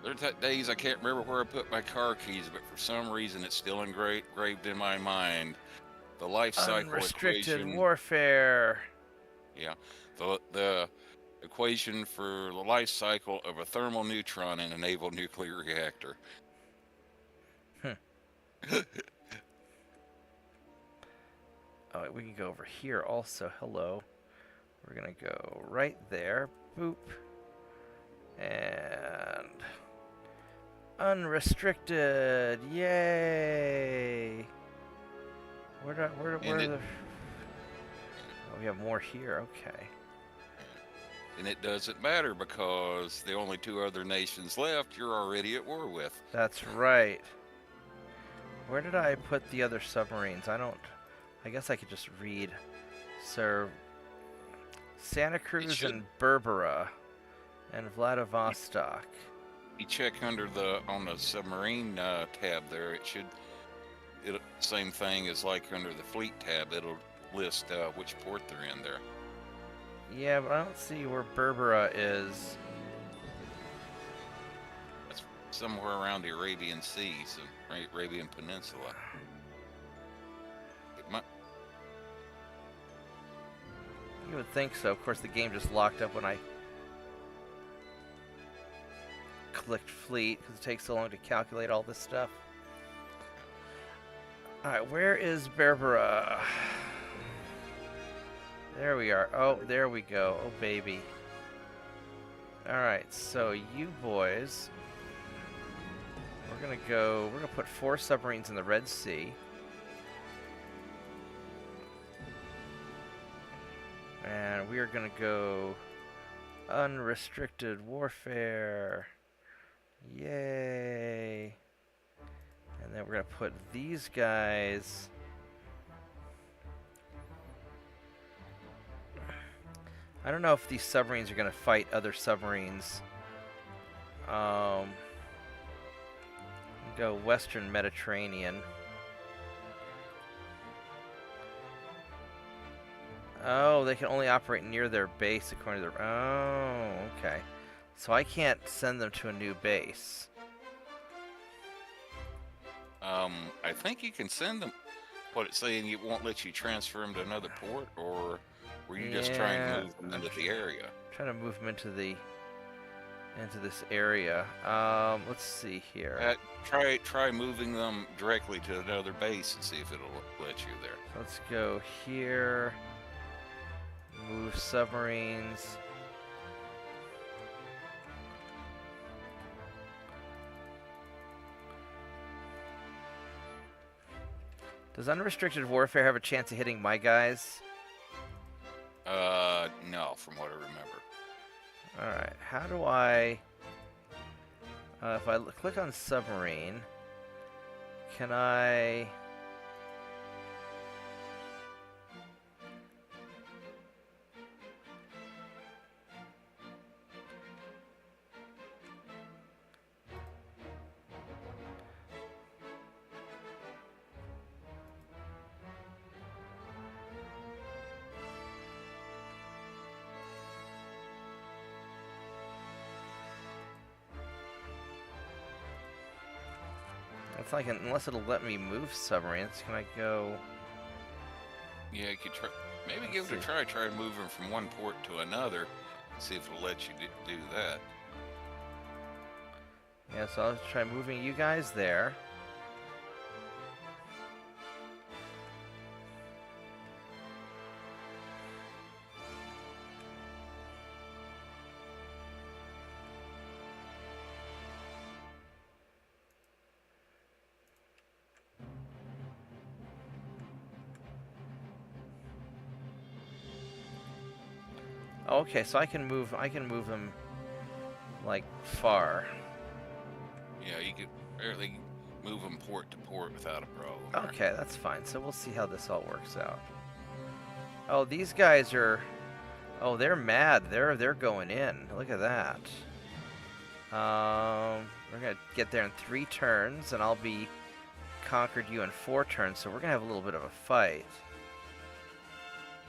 There's days I can't remember where I put my car keys, but for some reason it's still engraved in my mind. The life cycle Unrestricted equation. warfare. Yeah. The equation for the life cycle of a thermal neutron in a naval nuclear reactor. Oh, we can go over here also. Hello. We're going to go right there. Boop. And unrestricted. Yay. Where are the... Oh, we have more here. Okay. And it doesn't matter, because the only two other nations left you're already at war with. That's right. Where did I put the other submarines? I guess I could just read. Sir, Santa Cruz and Berbera and Vladivostok. You check on the submarine tab there. Same thing as under the fleet tab. It'll list which port they're in there. Yeah, but I don't see where Berbera is. That's somewhere around the Arabian Sea, so Arabian Peninsula. You would think so. Of course, the game just locked up when I clicked fleet, because it takes so long to calculate all this stuff. Alright, where is Berbera? There we are. Oh, there we go. Oh, baby. Alright, so you boys, we're gonna put 4 submarines in the Red Sea. And we are going to go unrestricted warfare. Yay. And then we're going to put these guys I don't know if these submarines are going to fight other submarines. Go Western Mediterranean. Oh, they can only operate near their base according to their... Oh, okay. So I can't send them to a new base. I think you can send them. What it's saying, it won't let you transfer them to another port, or were you just trying to move them into the area? Trying to move them into this area. Let's see here. Try moving them directly to another base and see if it'll let you there. Let's go here. Move submarines. Does unrestricted warfare have a chance of hitting my guys? No, from what I remember. Alright, how do I... if I click on submarine, can I... It's like, unless it'll let me move submarines, can I go... Yeah, you could try. Maybe give it a try. Try to move them from one port to another. See if it'll let you do that. Yeah, so I'll try moving you guys there. Okay, so I can move them like far. Yeah, you could barely move them port to port without a problem. Okay, that's fine. So we'll see how this all works out. Oh, these guys are... Oh, they're mad. They're going in. Look at that. We're going to get there in 3 turns, and I'll be conquered you in 4 turns, so we're going to have a little bit of a fight.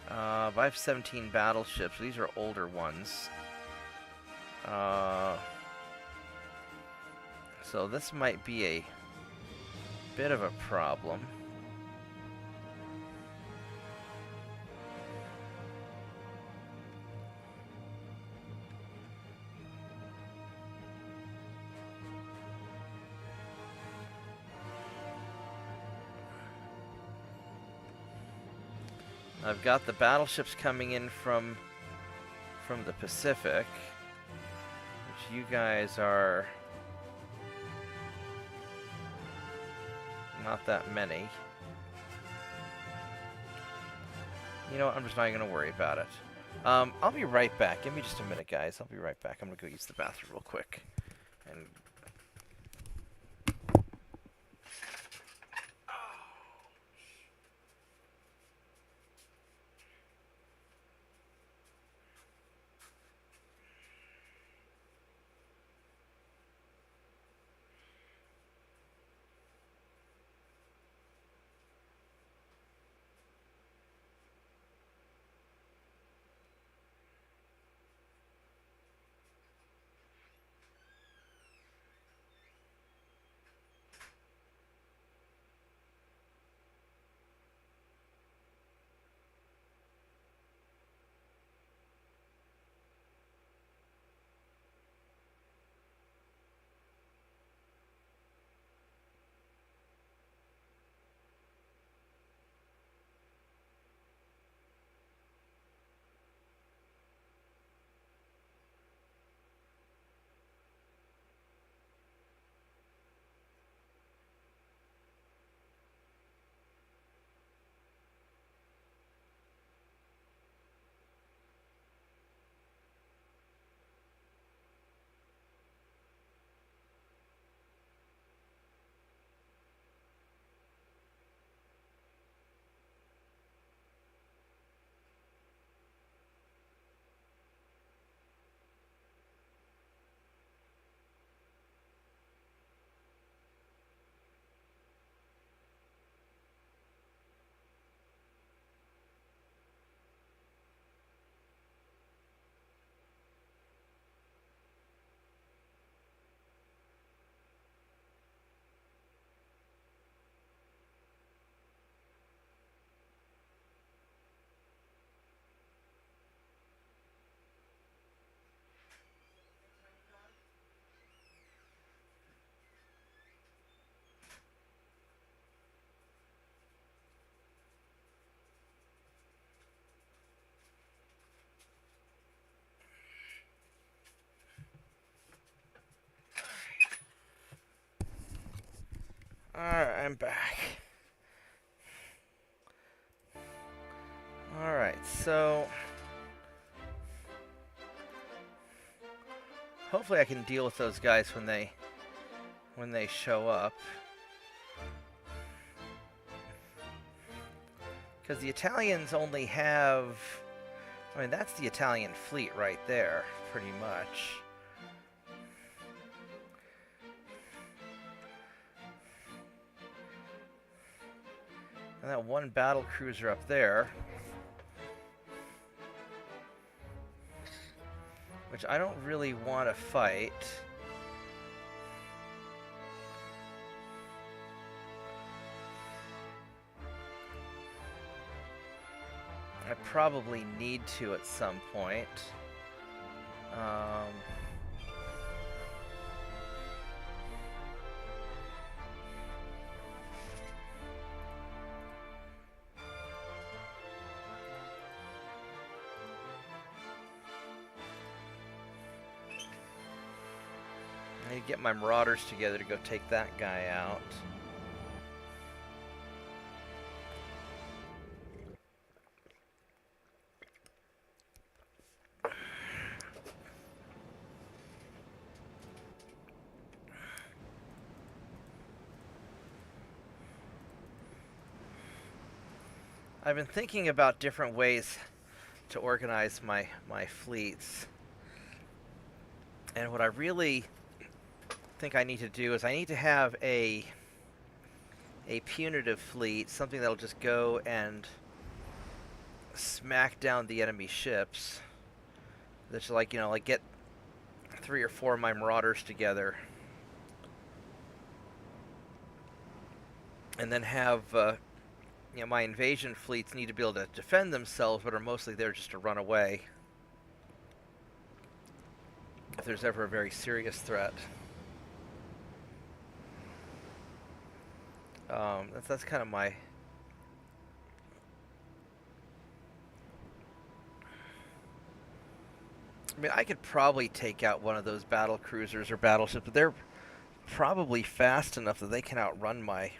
But I have 17 battleships. These are older ones. So this might be a bit of a problem. I've got the battleships coming in from the Pacific, which you guys are not that many. You know what? I'm just not going to worry about it. I'll be right back. Give me just a minute, guys. I'll be right back. I'm going to go use the bathroom real quick. And Alright, I'm back. Alright, so hopefully I can deal with those guys when they show up. Because the Italians only have... I mean, that's the Italian fleet right there, pretty much. And that one battle cruiser up there, which I don't really want to fight. I probably need to at some point. I need to get my marauders together to go take that guy out. I've been thinking about different ways to organize my fleets. And what I really think I need to do is I need to have a punitive fleet, something that'll just go and smack down the enemy ships. That's like, like get 3 or 4 of my marauders together. And then have, my invasion fleets need to be able to defend themselves, but are mostly there just to run away if there's ever a very serious threat. That's kind of my... I mean, I could probably take out one of those battle cruisers or battleships, but they're probably fast enough that they can outrun my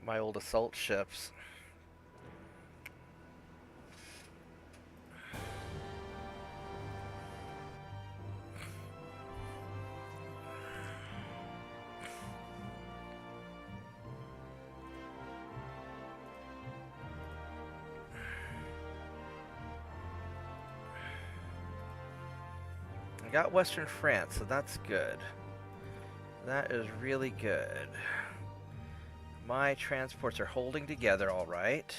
old assault ships. I got Western France, so that's good. That is really good. My transports are holding together all right.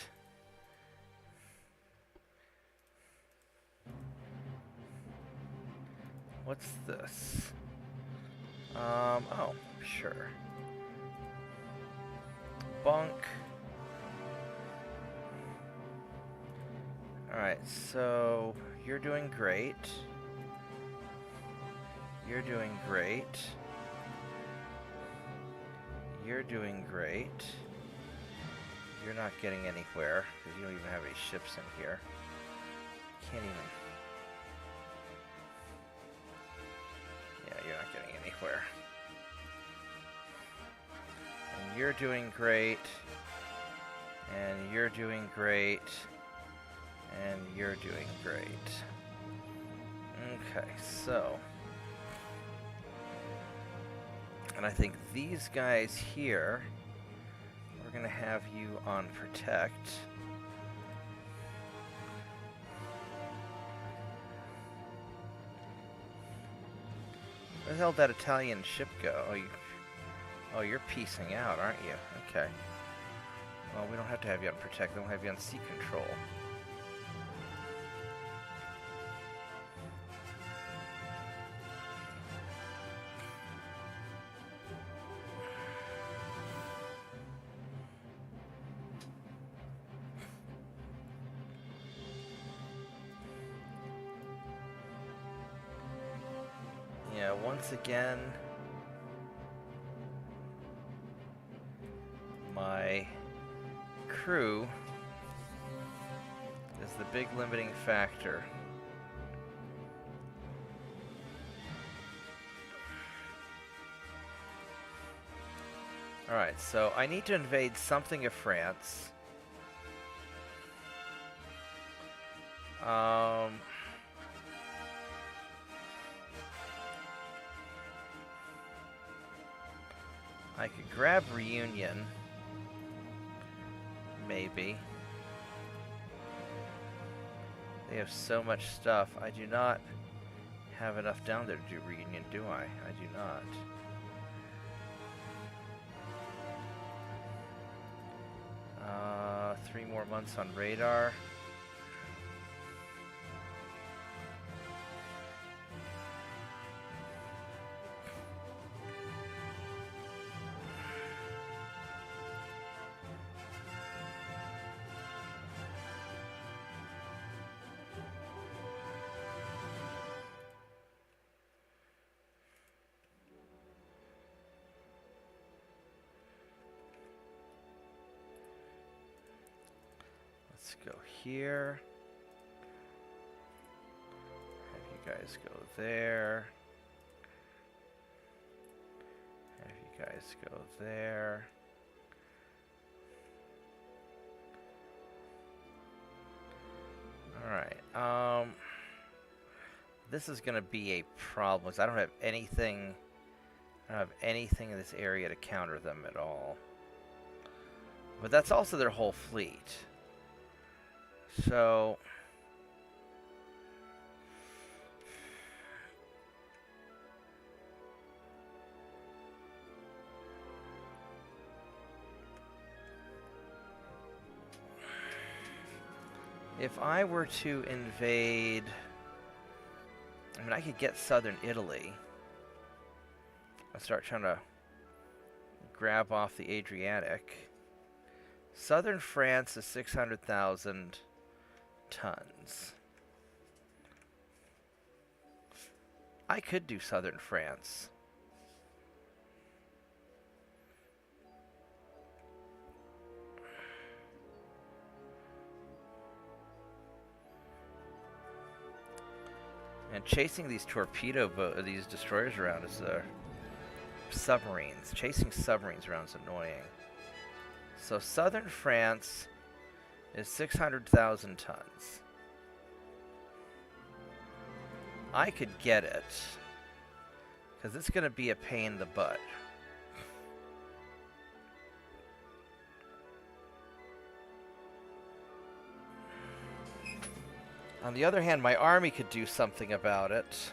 What's this? Oh, sure. Bunk. Alright, so you're doing great. You're doing great. You're doing great. You're not getting anywhere, because you don't even have any ships in here. Can't even... Yeah, you're not getting anywhere. And you're doing great. And you're doing great. And you're doing great. Okay, so... And I think these guys here, we're going to have you on protect. Where the hell did that Italian ship go? Oh, you're piecing out, aren't you? Okay. Well, we don't have to have you on protect. We'll have you on sea control. Yeah, once again, my crew is the big limiting factor. Alright, so I need to invade something of France. I could grab Reunion. Maybe. They have so much stuff. I do not have enough down there to do Reunion, do I? I do not. 3 more months on radar. Let's go here. Have you guys go there. Have you guys go there. Alright, this is gonna be a problem because I don't have anything in this area to counter them at all. But that's also their whole fleet. So if I were to invade, I mean, I could get southern Italy. I'll start trying to grab off the Adriatic. Southern France is 600,000 tons. I could do southern France. And chasing these these destroyers around is submarines. Chasing submarines around is annoying. So southern France is 600,000 tons. I could get it, because it's going to be a pain in the butt. On the other hand, my army could do something about it.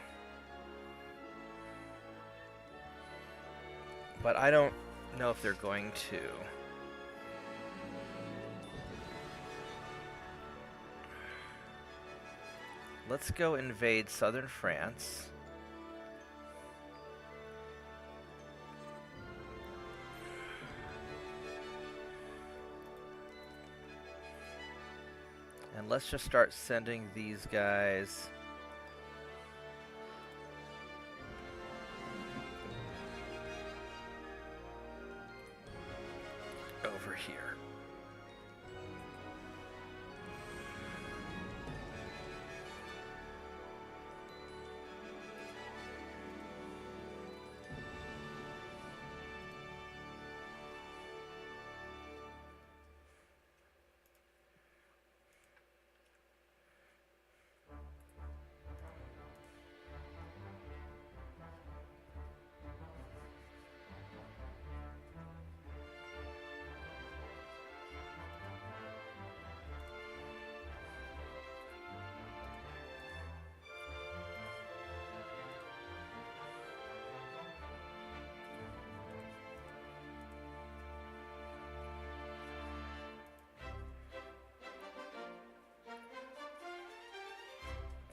But I don't know if they're going to. Let's go invade southern France. And let's just start sending these guys over here.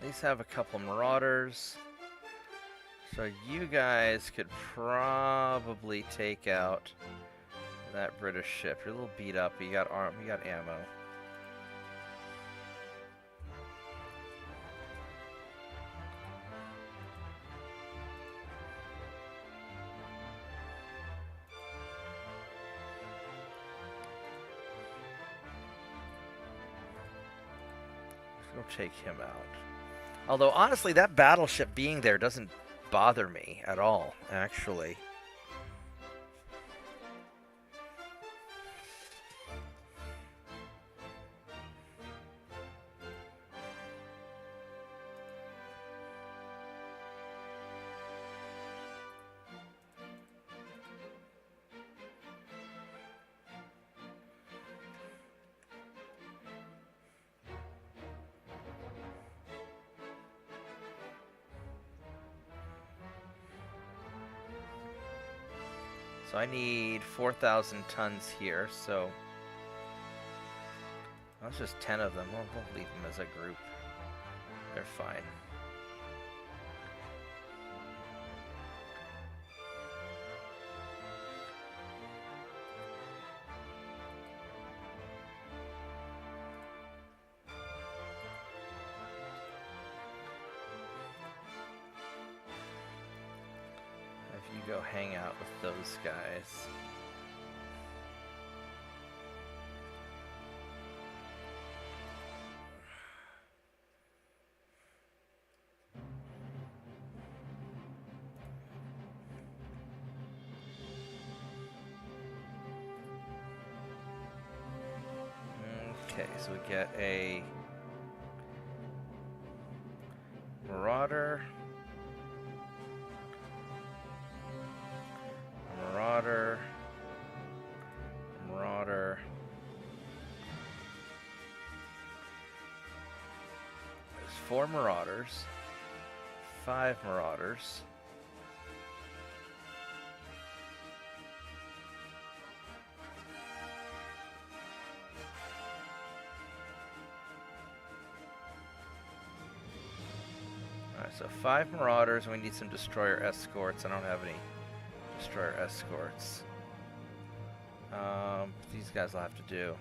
These have a couple Marauders. So you guys could probably take out that British ship. You're a little beat up, but you got you got ammo. We'll take him out. Although, honestly, that battleship being there doesn't bother me at all, actually. So I need 4,000 tons here, so that's just 10 of them. We'll leave them as a group. They're fine. If you go hang out with those guys. Okay, so we get a Marauder, Marauder, Marauder. There's 4 Marauders, 5 Marauders. So 5 Marauders, and we need some Destroyer Escorts. I don't have any Destroyer Escorts. These guys will have to do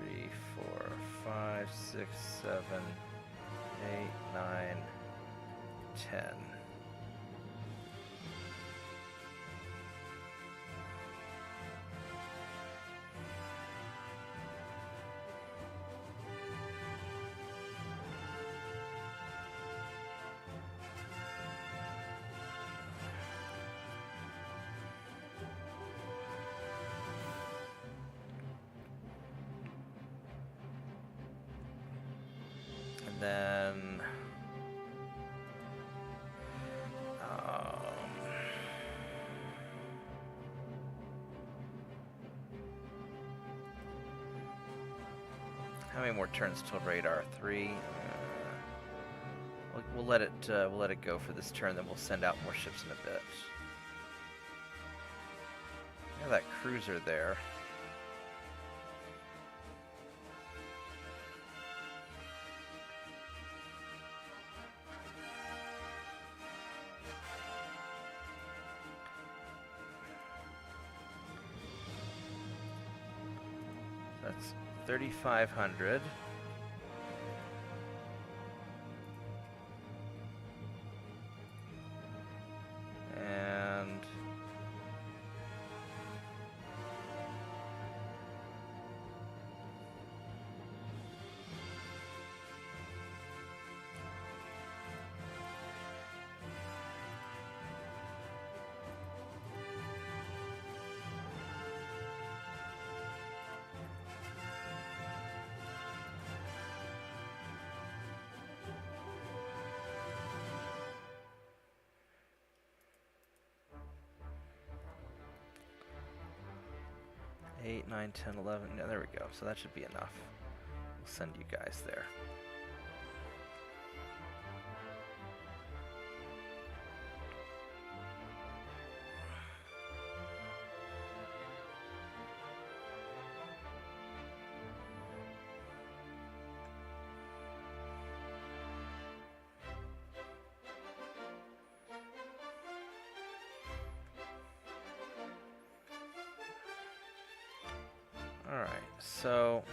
3, 4, 5, 6, 7, 8, 9, 10. And then how many more turns till radar? 3. We'll let it go for this turn. Then we'll send out more ships in a bit. Yeah, that cruiser there. That's 3,500. And eight, 9, 10, 11. Yeah, there we go. So that should be enough. We'll send you guys there. Alright, so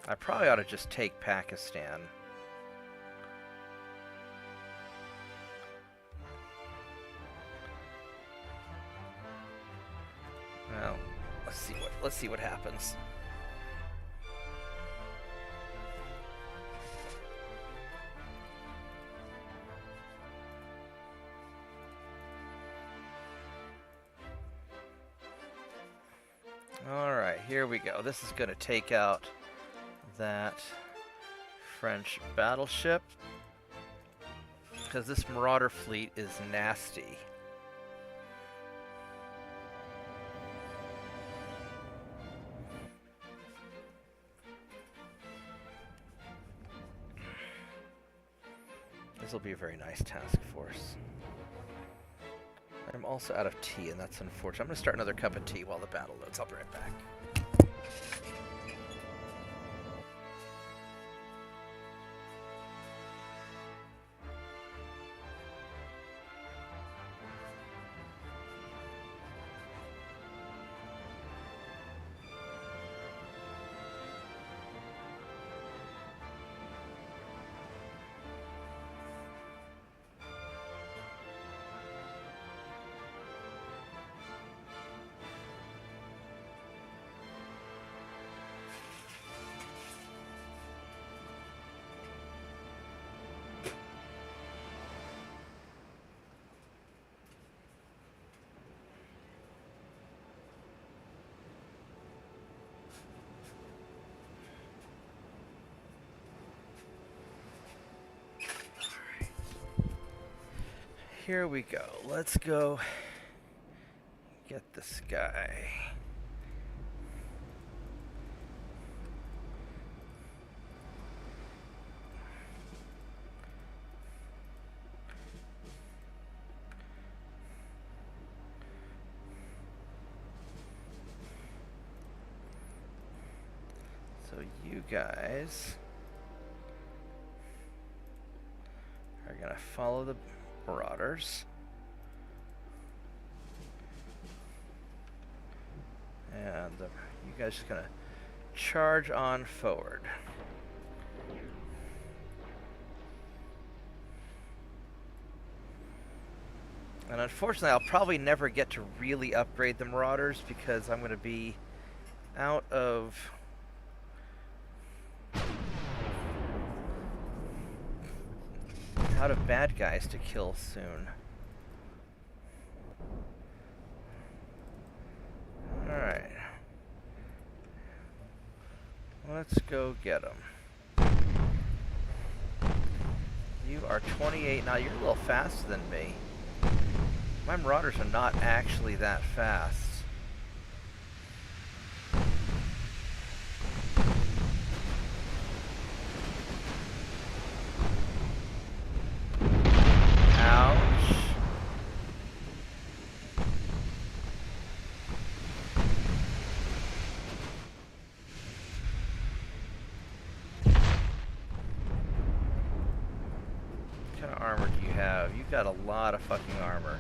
I probably ought to just take Pakistan. Well, let's see what happens. Alright, here we go. This is going to take out that French battleship, because this Marauder fleet is nasty. This will be a very nice task force. I'm also out of tea, and that's unfortunate. I'm going to start another cup of tea while the battle loads. I'll be right back. Here we go. Let's go get this guy. So you guys are gonna follow the Marauders. And you guys just gonna charge on forward. And unfortunately, I'll probably never get to really upgrade the Marauders because I'm gonna be out of bad guys to kill soon. Alright. Let's go get them. You are 28. Now, you're a little faster than me. My Marauders are not actually that fast. Armor do you have? You've got a lot of fucking armor.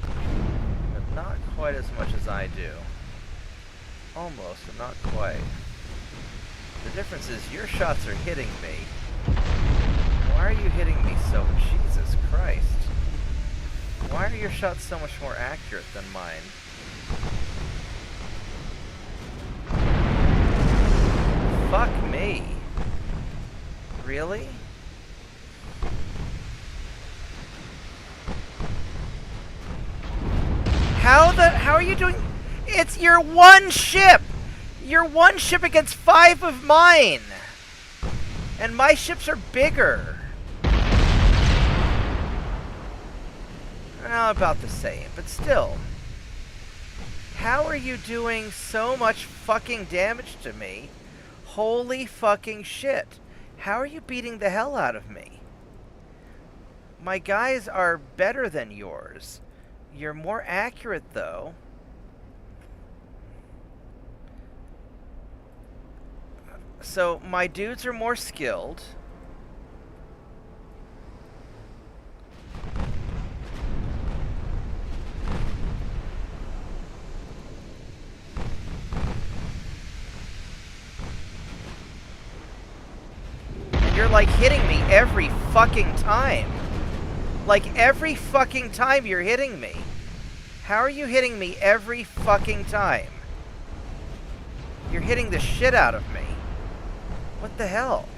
But not quite as much as I do. Almost, but not quite. The difference is your shots are hitting me. Why are you hitting me so much? Jesus Christ. Why are your shots so much more accurate than mine? Fuck me. Really? How are you doing? It's your one ship! Your one ship against 5 of mine! And my ships are bigger. Well, about the same, but still. How are you doing so much fucking damage to me? Holy fucking shit. How are you beating the hell out of me? My guys are better than yours. You're more accurate, though. So, my dudes are more skilled. You're like hitting me every fucking time. Like every fucking time you're hitting me. How are you hitting me every fucking time? You're hitting the shit out of me. What the hell?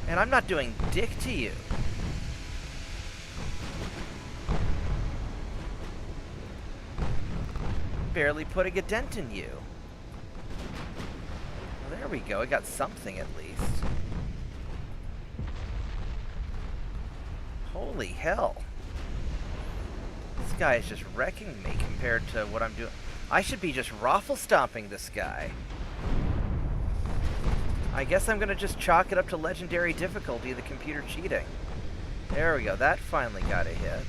And I'm not doing dick to you. Barely putting a dent in you. Well, there we go. I got something at least. Holy hell. This guy is just wrecking me compared to what I'm doing. I should be just raffle stomping this guy. I guess I'm gonna just chalk it up to legendary difficulty, the computer cheating. There we go. That finally got a hit.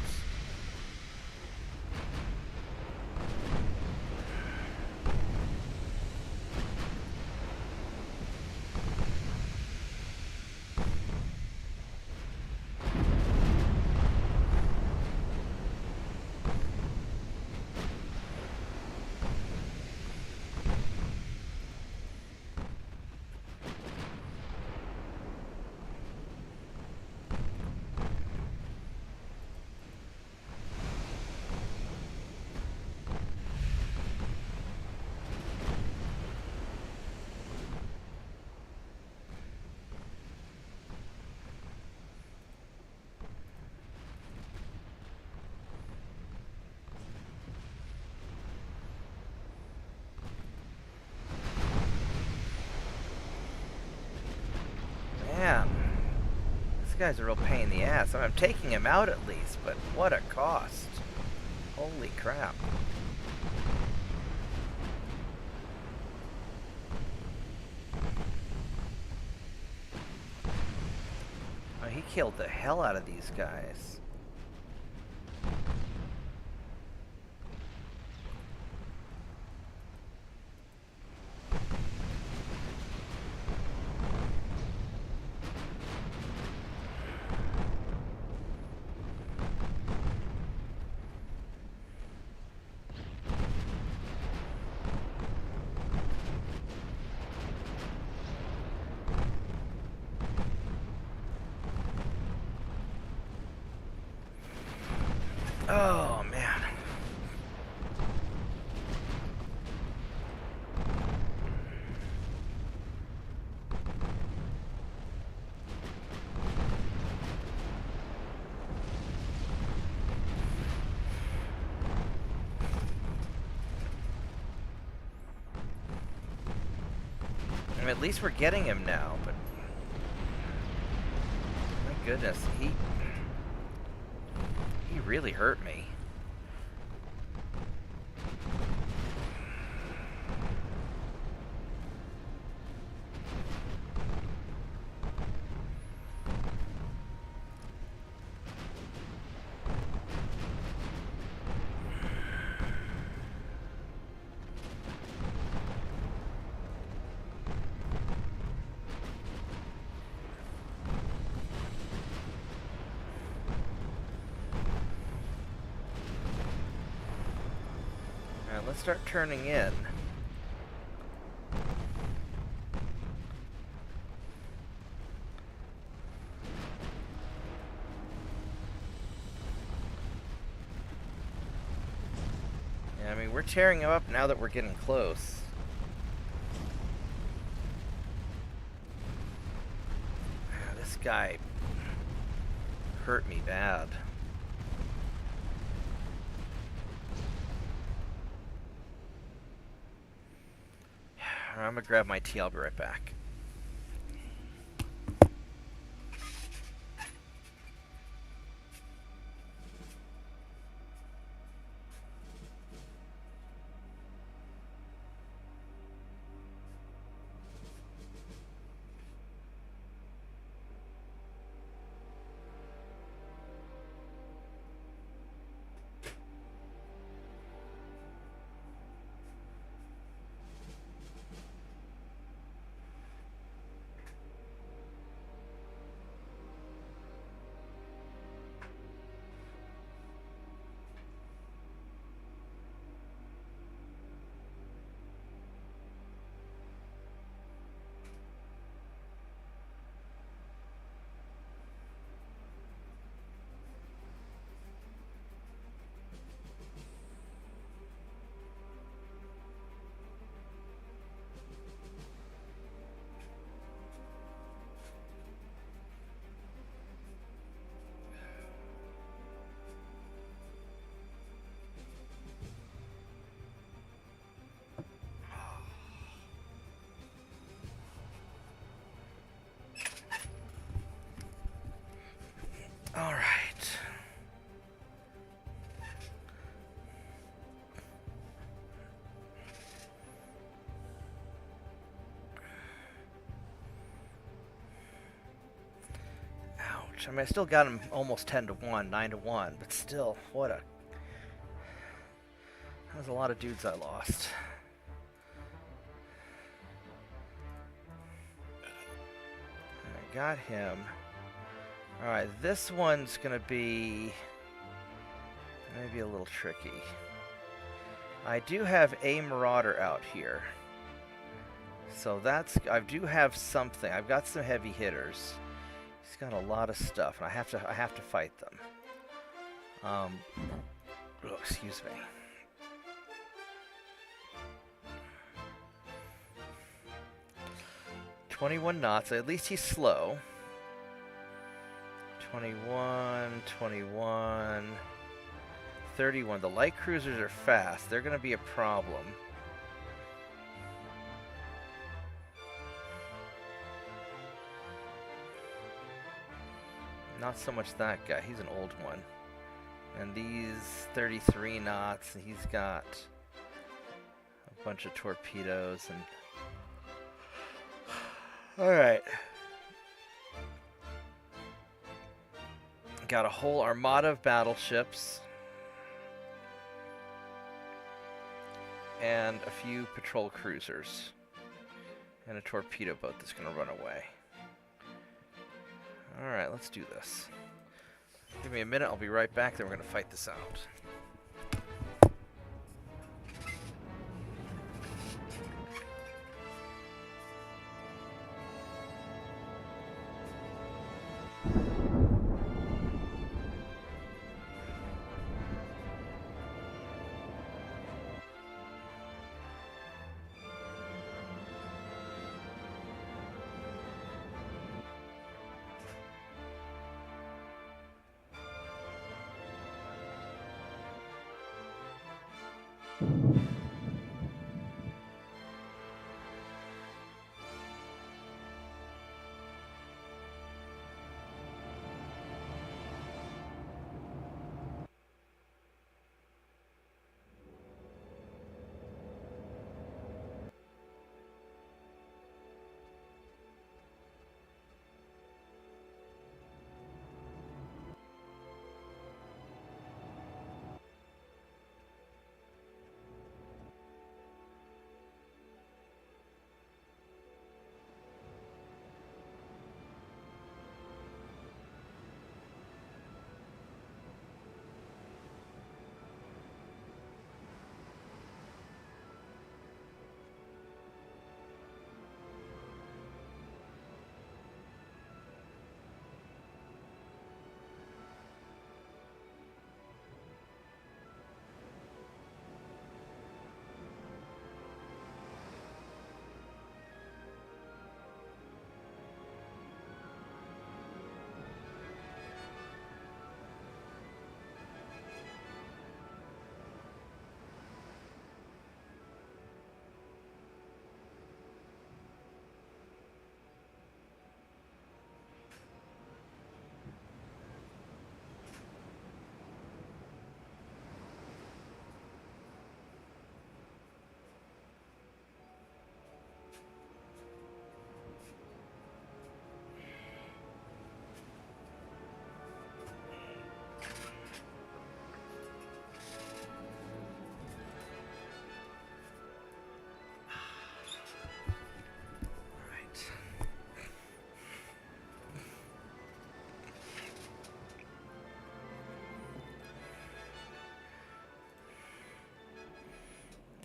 Man, this guy's a real pain in the ass. I'm taking him out at least, but what a cost. Holy crap. Oh, he killed the hell out of these guys. Oh, man. I mean, at least we're getting him now, but my goodness, he really hurt me. Alright, let's start turning in. Yeah, I mean, we're tearing him up now that we're getting close. This guy hurt me bad. I'm gonna grab my tea. I'll be right back. I mean, I still got him almost 10 to 1, 9 to 1, but still, what a... That was a lot of dudes I lost. I got him. Alright, this one's gonna be maybe a little tricky. I do have a Marauder out here. So that's... I do have something. I've got some heavy hitters. He's got a lot of stuff, and I have to fight them. Oh, excuse me. $21 knots. At least he's slow. 21, 21, 31. The light cruisers are fast. They're going to be a problem. Not so much that guy. He's an old one. And these 33 knots. And he's got a bunch of torpedoes. And all right. Got a whole armada of battleships. And a few patrol cruisers. And a torpedo boat that's going to run away. Alright, let's do this. Give me a minute, I'll be right back, then we're going to fight this out.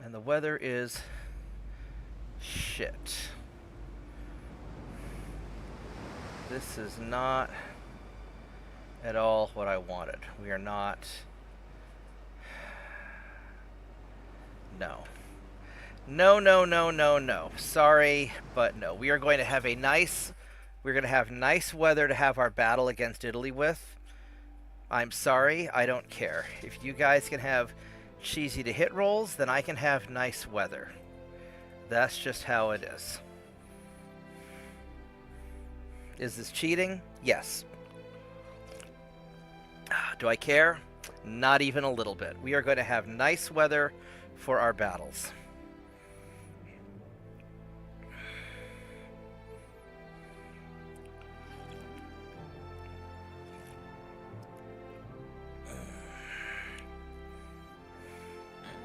And the weather is shit. This is not at all what I wanted. We are not... No. No, no, no, no, no. Sorry, but no. We are going to have a nice... We're going to have nice weather to have our battle against Italy with. I'm sorry, I don't care. If you guys can have cheesy to hit rolls, then I can have nice weather. That's just how it is. Is this cheating? Yes. Do I care? Not even a little bit. We are going to have nice weather for our battles.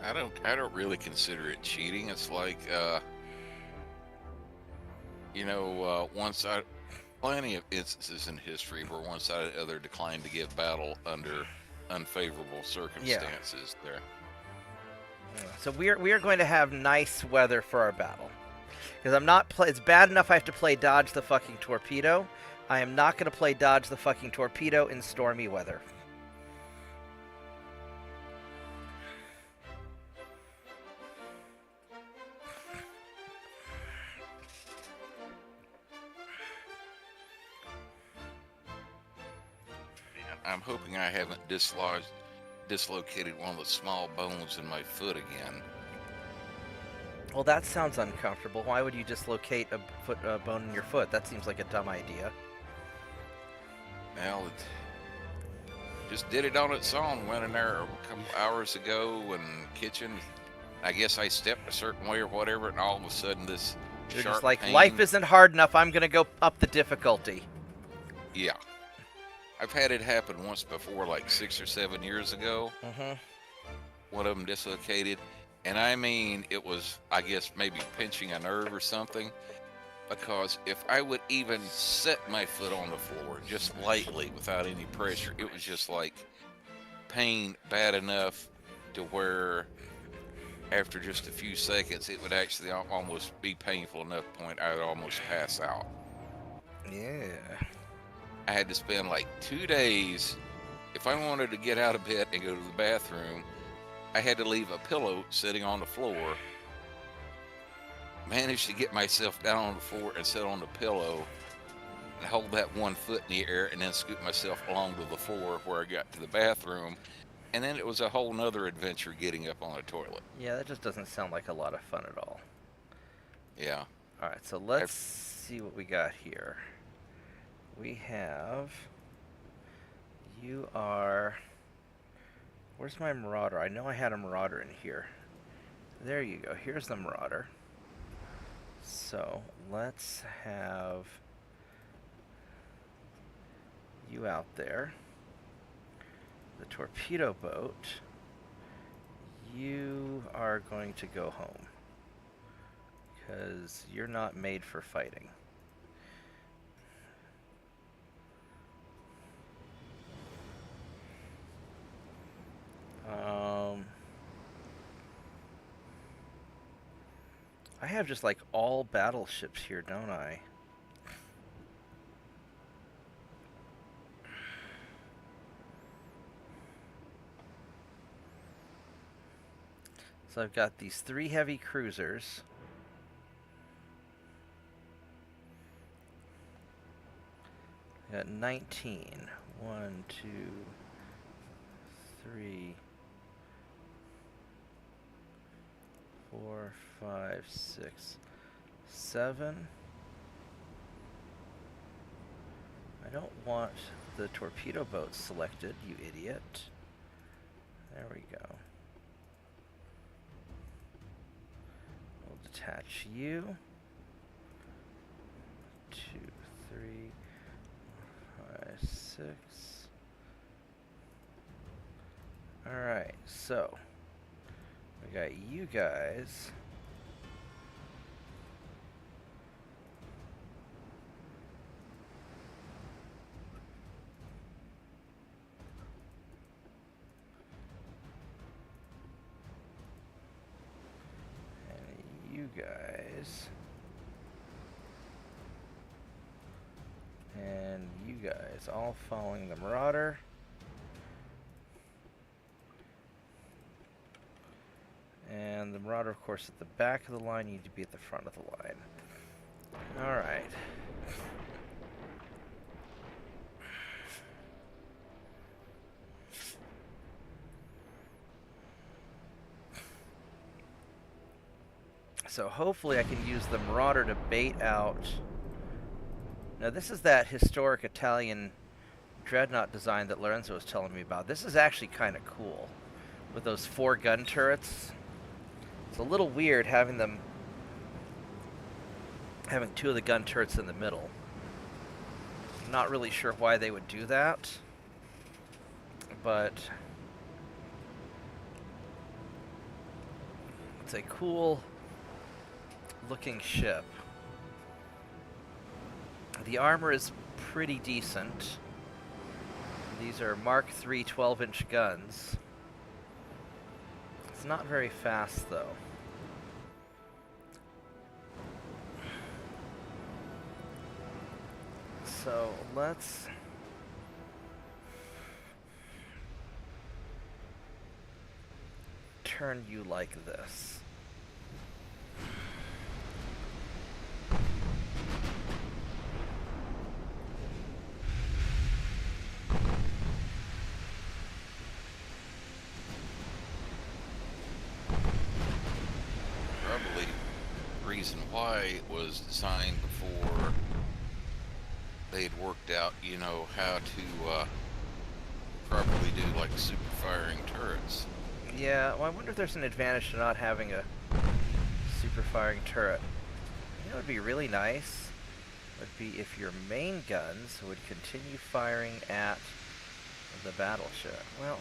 I don't really consider it cheating. It's like, one side, plenty of instances in history where one side or the other declined to give battle under unfavorable circumstances. There. So we are going to have nice weather for our battle. Because I'm not it's bad enough I have to play dodge the fucking torpedo. I am not going to play dodge the fucking torpedo in stormy weather. I'm hoping I haven't dislocated one of the small bones in my foot again. Well, that sounds uncomfortable. Why would you dislocate a bone in your foot? That seems like a dumb idea. Well, it just did it on its own. Went in there a couple hours ago in the kitchen. I guess I stepped a certain way or whatever, and all of a sudden this You're sharp just like, pain. life isn't hard enough. I'm going to go up the difficulty. Yeah. I've had it happen once before, like 6 or 7 years ago. Mm-hmm. One of them dislocated. And I mean, it was, I guess, maybe pinching a nerve or something. Because if I would even set my foot on the floor, just lightly, without any pressure, it was just like pain bad enough to where after just a few seconds, it would actually almost be painful enough point I would almost pass out. Yeah. I had to spend like 2 days. If I wanted to get out of bed and go to the bathroom, I had to leave a pillow sitting on the floor. Managed to get myself down on the floor and sit on the pillow and hold that one foot in the air and then scoot myself along to the floor where I got to the bathroom. And then it was a whole nother adventure getting up on the toilet. Yeah, that just doesn't sound like a lot of fun at all. Yeah. Alright, so let's see what we got here. We have... You are... Where's my Marauder? I know I had a Marauder in here. There you go. Here's the Marauder. So, let's have you out there. The torpedo boat. You are going to go home. Because you're not made for fighting. I have just like all battleships here, don't I? So I've got these 3 heavy cruisers. I got 19. 1, 2, 3, 4, 5, 6, 7. I don't want the torpedo boat selected, you idiot. There we go. We'll detach you. 2, 3, 5, 6. Alright, so we got you guys. And you guys. And you guys, all following the Marauder. And the Marauder, of course, at the back of the line. You need to be at the front of the line. Alright. So hopefully I can use the Marauder to bait out... Now this is that historic Italian dreadnought design that Lorenzo was telling me about. This is actually kind of cool. With those 4 gun turrets. It's a little weird having 2 of the gun turrets in the middle. I'm not really sure why they would do that, but It's a cool looking ship. The armor is pretty decent. These are Mark III 12-inch guns. It's not very fast, though. So let's turn you like this. Probably the reason why it was designed before they'd worked out, you know, how to properly do like super firing turrets. Yeah, well, I wonder if there's an advantage to not having a super firing turret. You know what would be really nice? Would be if your main guns would continue firing at the battleship. Well,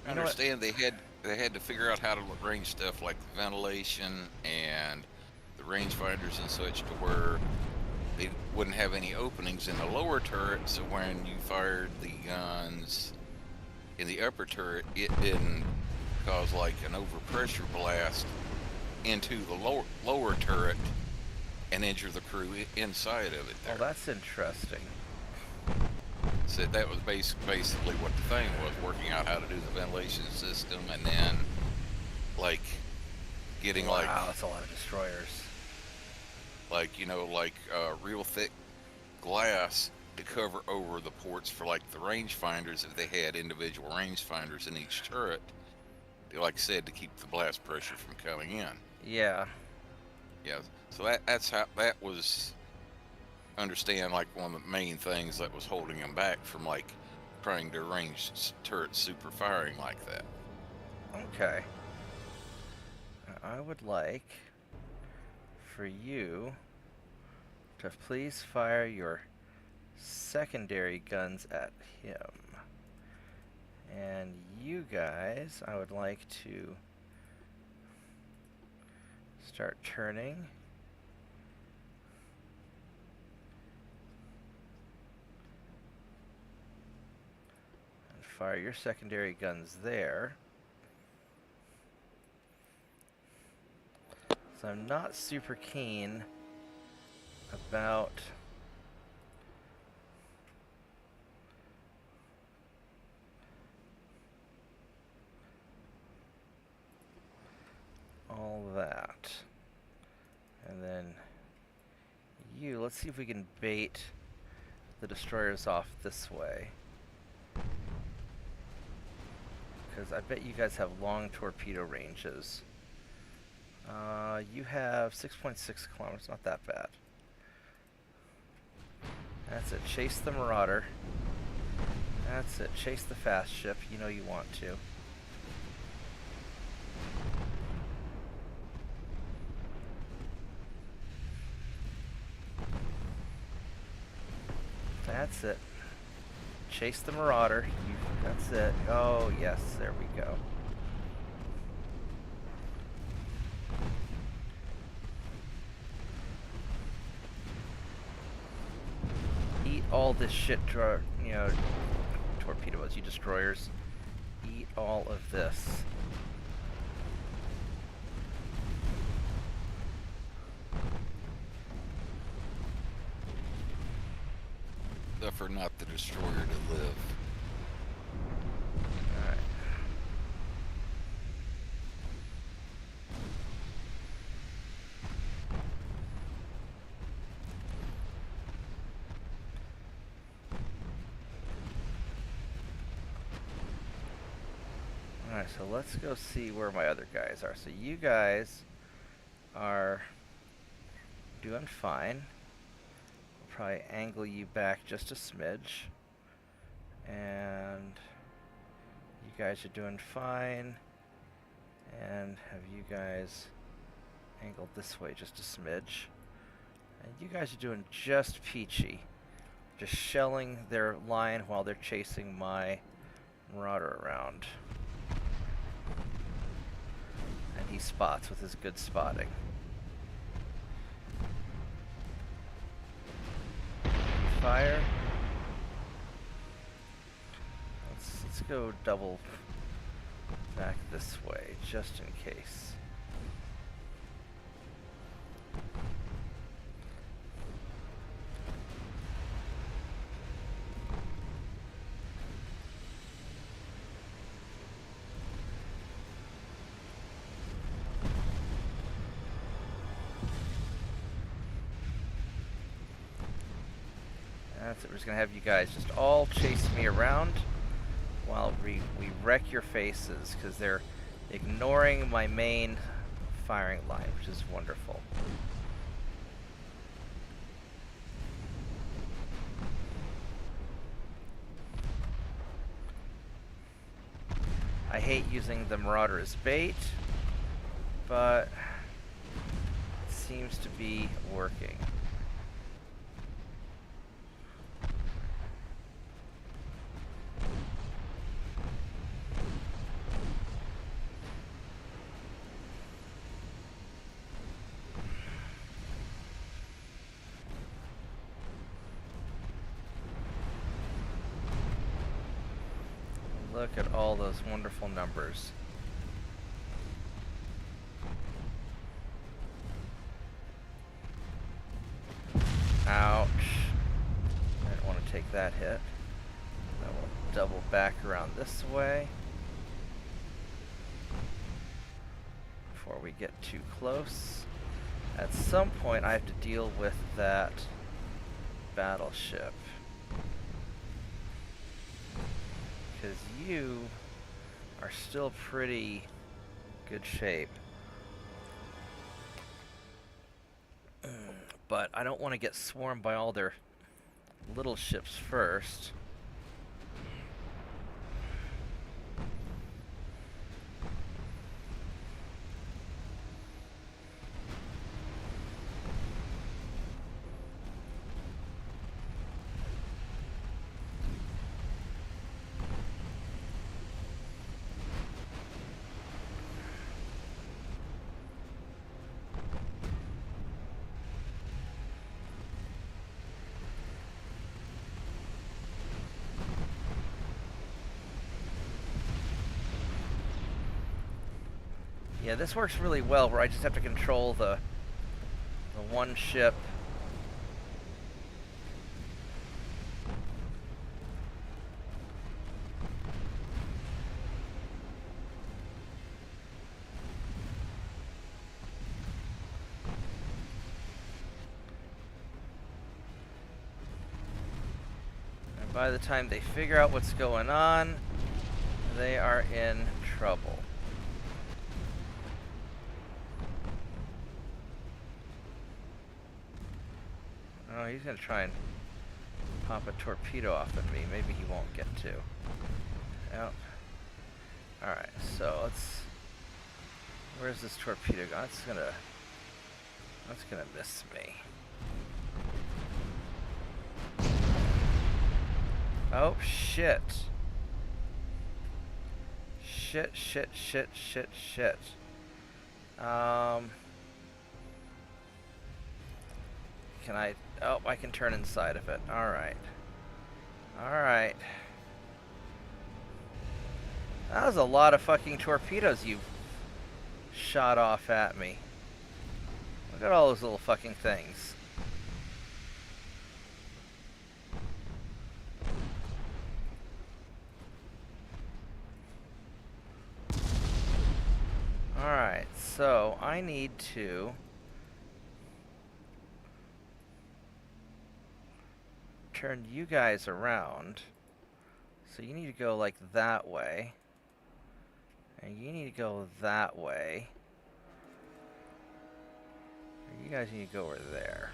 I understand they had to figure out how to arrange stuff like ventilation and the rangefinders and such to where they wouldn't have any openings in the lower turret, so when you fired the guns in the upper turret, it didn't cause like an overpressure blast into the lower turret and injure the crew inside of it there. well, that's interesting. So that was basically what the thing was, working out how to do the ventilation system, and then like getting Wow, that's a lot of destroyers. like you know, like real thick glass to cover over the ports for like the rangefinders if they had individual rangefinders in each turret. Like I said, to keep the blast pressure from coming in. Yeah. Yeah. So that's how that was. Understand like one of the main things that was holding them back from like trying to arrange turrets super firing like that. Okay. I would like for you to please fire your secondary guns at him. And you guys, I would like to start turning. And fire your secondary guns there. So I'm not super keen about all that. And then you, let's see if we can bait the destroyers off this way. Because I bet you guys have long torpedo ranges. You have 6.6 kilometers, not that bad. That's it, chase the Marauder. That's it, chase the fast ship, you know you want to. That's it. Chase the Marauder. That's it. Oh, yes, there we go. Eat all this shit, you know, torpedoes, you destroyers. Eat all of this. Suffer not the destroyer to live. Alright. Alright, so let's go see where my other guys are. So you guys are doing fine. I'll probably angle you back just a smidge. And you guys are doing fine. And have you guys angled this way just a smidge. And you guys are doing just peachy. Just shelling their line while they're chasing my Marauder around. he spots with his good spotting. Fire. Let's go double back this way, just in case. That's it. We're just gonna have you guys just all chase me around while we wreck your faces, because they're ignoring my main firing line, which is wonderful. I hate using the Marauder as bait, but it seems to be working. Look at all those wonderful numbers. Ouch. I didn't want to take that hit. I will double back around this way before we get too close. At some point I have to deal with that battleship, because you are still pretty good shape. But I don't want to get swarmed by all their little ships first. Yeah, this works really well where I just have to control the one ship. And by the time they figure out what's going on, they are in trouble. Oh, he's gonna try and pop a torpedo off at me. Maybe he won't get to. Yep. Alright, so let's... Where's this torpedo going? That's gonna miss me. Oh, shit. Shit. Can I... Oh, I can turn inside of it. Alright. Alright. That was a lot of fucking torpedoes you shot off at me. Look at all those little fucking things. Alright, so I need to... turn you guys around. So you need to go like that way. And you need to go that way. And you guys need to go over there.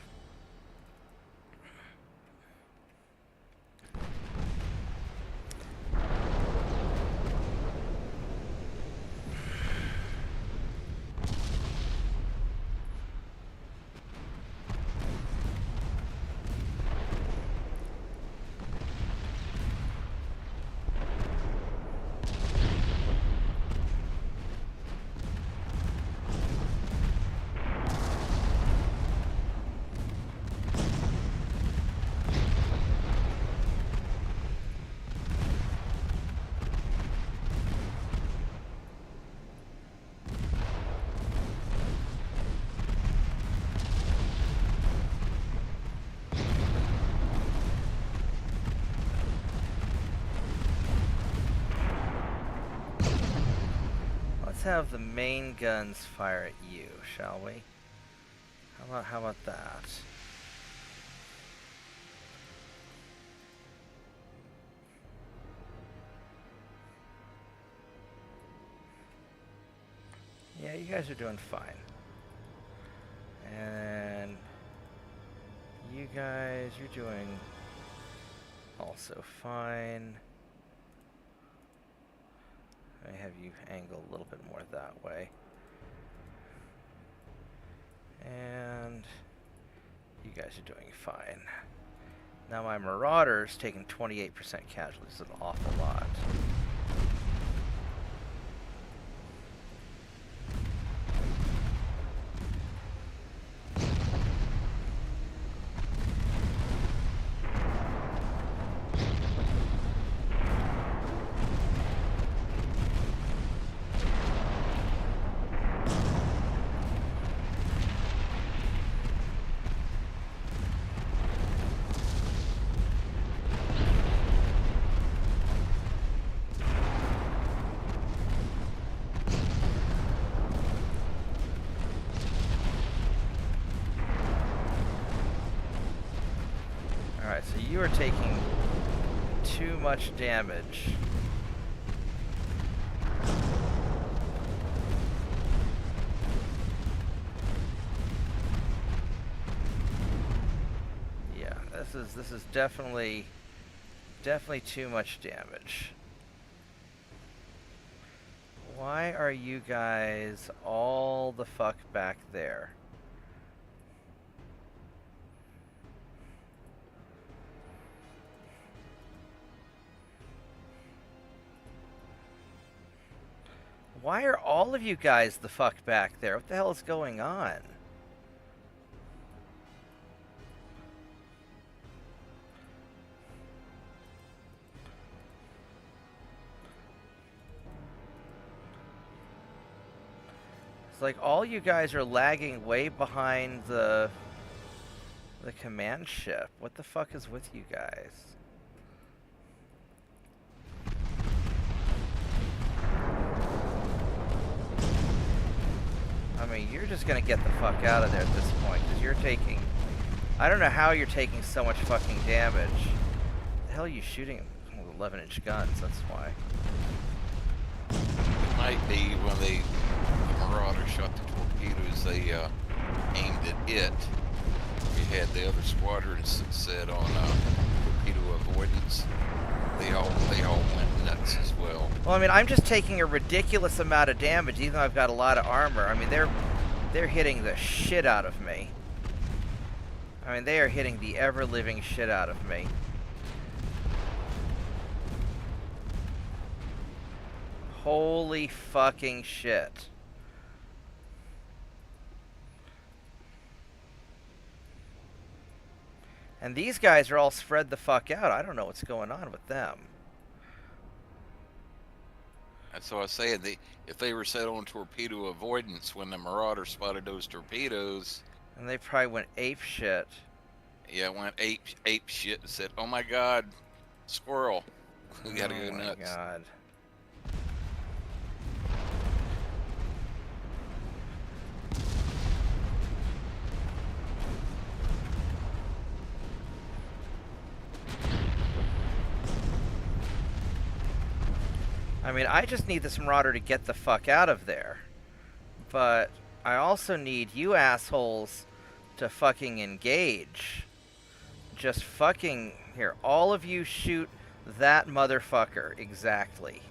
Let's have the main guns fire at you, shall we? How about that? Yeah, you guys are doing fine. And you guys, you're doing also fine. I have you angle a little bit more that way. And you guys are doing fine. Now my Marauder's taking 28% casualties, an awful lot. Alright, so you are taking too much damage. Yeah, this is definitely too much damage. Why are you guys all the fuck back there? Why are all of you guys the fuck back there? What the hell is going on? It's like all you guys are lagging way behind the command ship. What the fuck is with you guys? I mean, you're just gonna get the fuck out of there at this point, because you're taking... I don't know how you're taking so much fucking damage. The hell are you shooting with 11-inch guns? That's why. It might be when the Marauder shot the torpedoes, they aimed at it. We had the other squadrons set on torpedo avoidance. They all went nuts as well. Well, I mean, I'm just taking a ridiculous amount of damage, even though I've got a lot of armor. I mean, they're hitting the shit out of me. I mean, they are hitting the ever-living shit out of me. Holy fucking shit. And these guys are all spread the fuck out. I don't know what's going on with them. That's what I was saying. If they were set on torpedo avoidance when the Marauder spotted those torpedoes... And they probably went ape shit. Yeah, went ape shit and said, "Oh my god, squirrel. We gotta go nuts." Oh my god. I mean, I just need this Marauder to get the fuck out of there. But I also need you assholes to fucking engage. Just fucking... Here, all of you shoot that motherfucker. Exactly.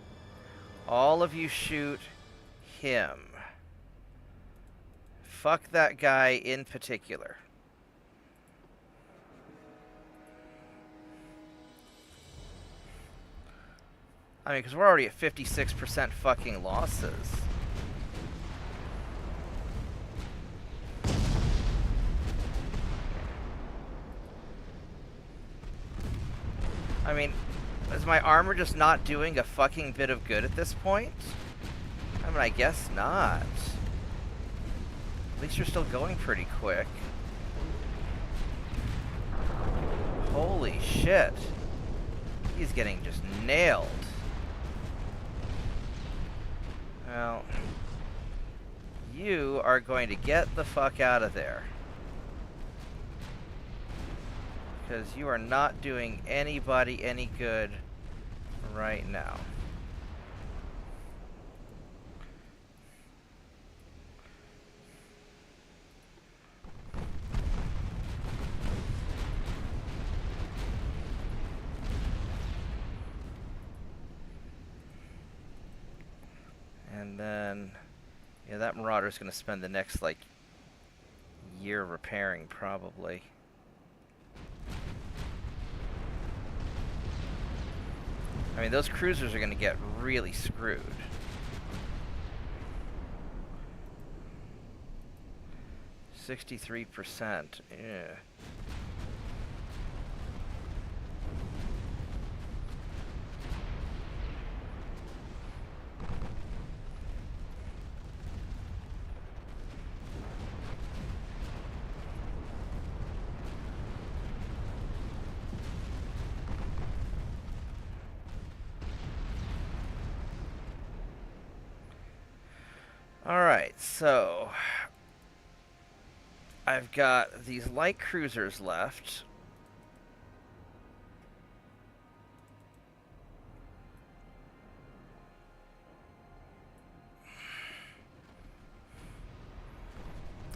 All of you shoot him. Fuck that guy in particular. I mean, because we're already at 56% fucking losses. I mean, is my armor just not doing a fucking bit of good at this point? I mean, I guess not. At least you're still going pretty quick. Holy shit. He's getting just nailed. Well, You are going to get the fuck out of there. Because you are not doing anybody any good right now. And then, yeah, that Marauder's going to spend the next, like, year repairing, probably. I mean, those cruisers are going to get really screwed. %63%. Yeah. Alright, so I've got these light cruisers left.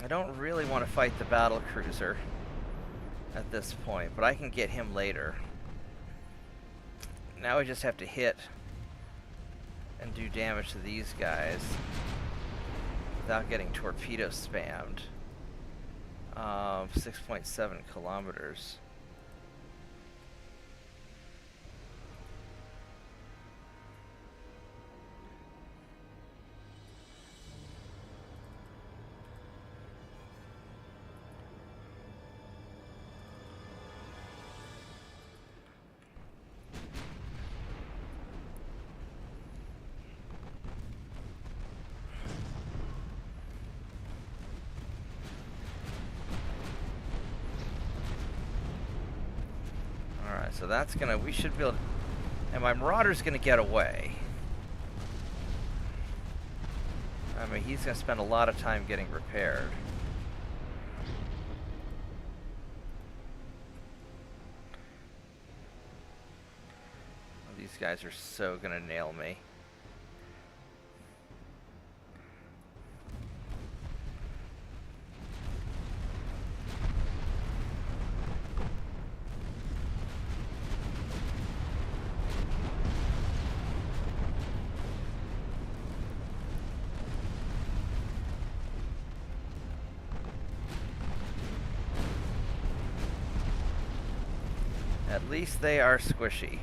I don't really want to fight the battle cruiser at this point, but I can get him later. Now we just have to hit and do damage to these guys without getting torpedo spammed. 6.7 kilometers. So that's gonna, we should be able to, and my Marauder's gonna get away. I mean, he's gonna spend a lot of time getting repaired. These guys are so gonna nail me. At least they are squishy.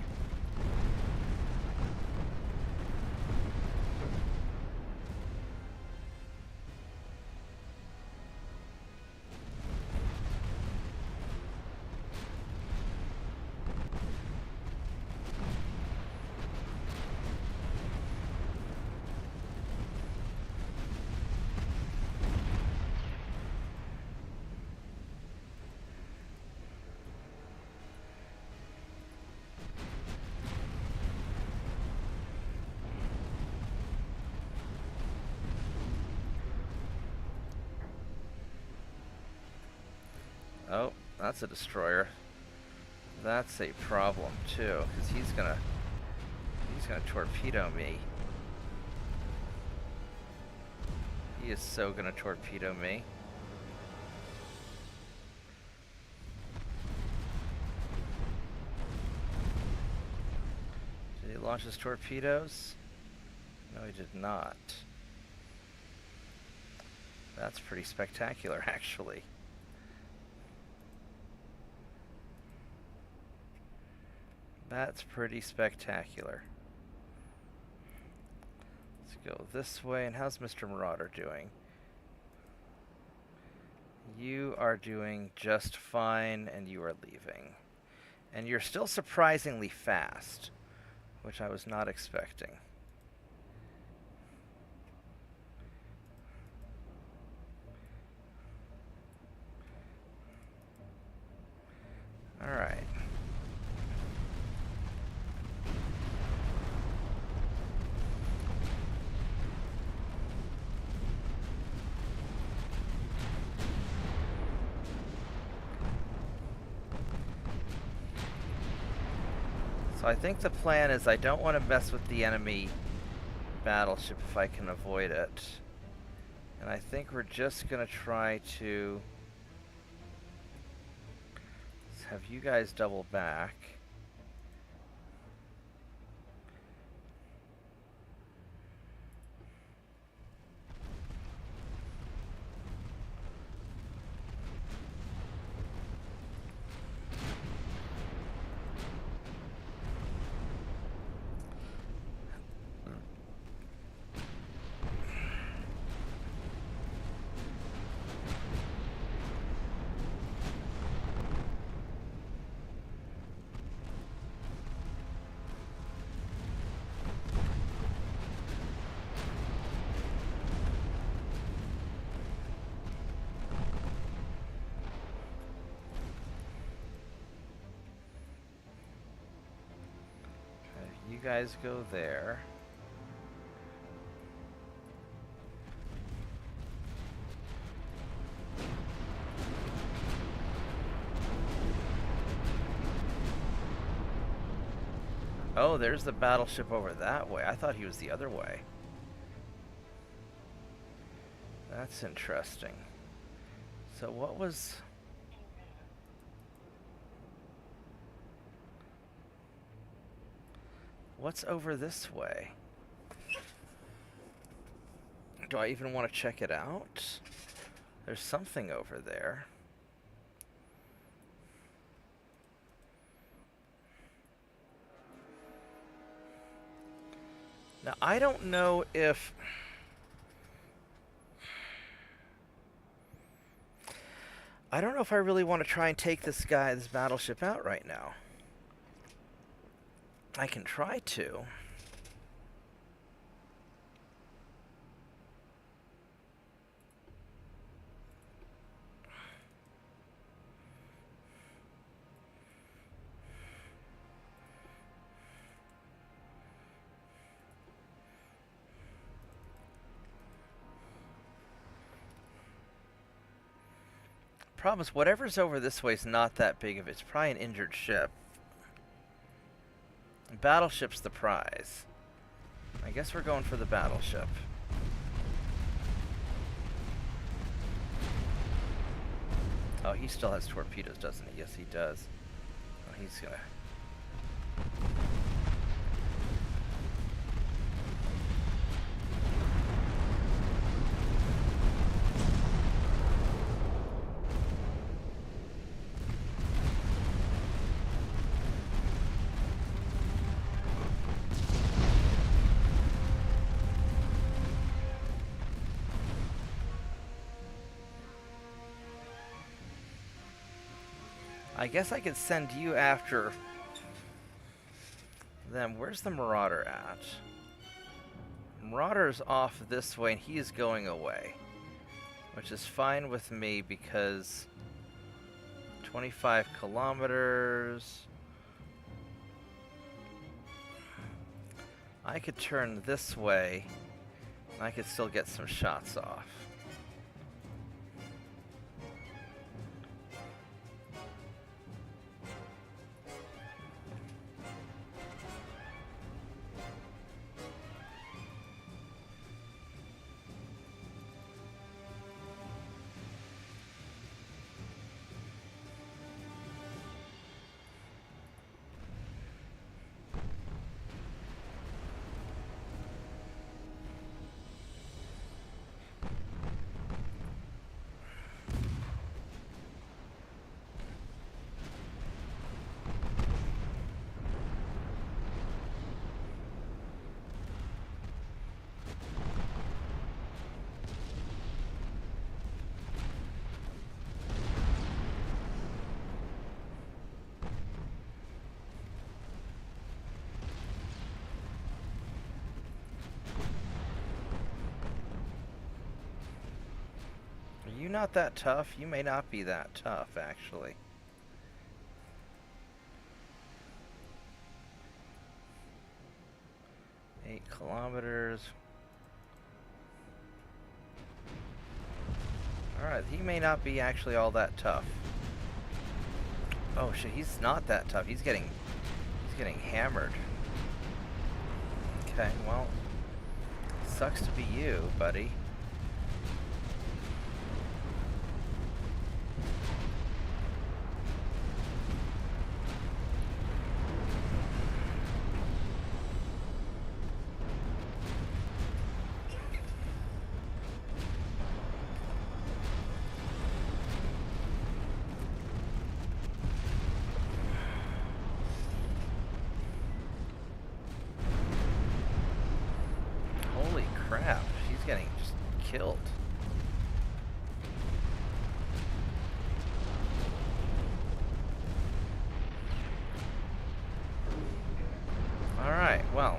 Oh, that's a destroyer. That's a problem too, because he's gonna torpedo me. He is so gonna torpedo me. Did he launch his torpedoes? No, he did not. That's pretty spectacular, actually. That's pretty spectacular. Let's go this way. And how's Mr. Marauder doing? You are doing just fine, and you are leaving. And you're still surprisingly fast, which I was not expecting. All right. So I think the plan is I don't want to mess with the enemy battleship if I can avoid it. And I think we're just going to try to have you guys double back. You guys go there. Oh, there's the battleship over that way. I thought he was the other way. That's interesting. So what was... What's over this way? Do I even want to check it out? There's something over there. Now, I don't know if... I don't know if I really want to try and take this battleship out right now. I can try to. Problem is, whatever's over this way is not that big of it. It's probably an injured ship. Battleship's the prize. I guess we're going for the battleship. Oh, he still has torpedoes, doesn't he? Yes, he does. Oh, he's gonna... I guess I could send you after them. Where's the Marauder at? Marauder's off this way and he's going away. Which is fine with me because 25 kilometers. I could turn this way and I could still get some shots off. Are you not that tough? You may not be that tough, actually. Eight kilometers. Alright, he may not be actually all that tough. Oh shit, he's not that tough. He's getting getting hammered. Okay, well, sucks to be you, buddy. Holy crap, she's getting just killed. Alright, well.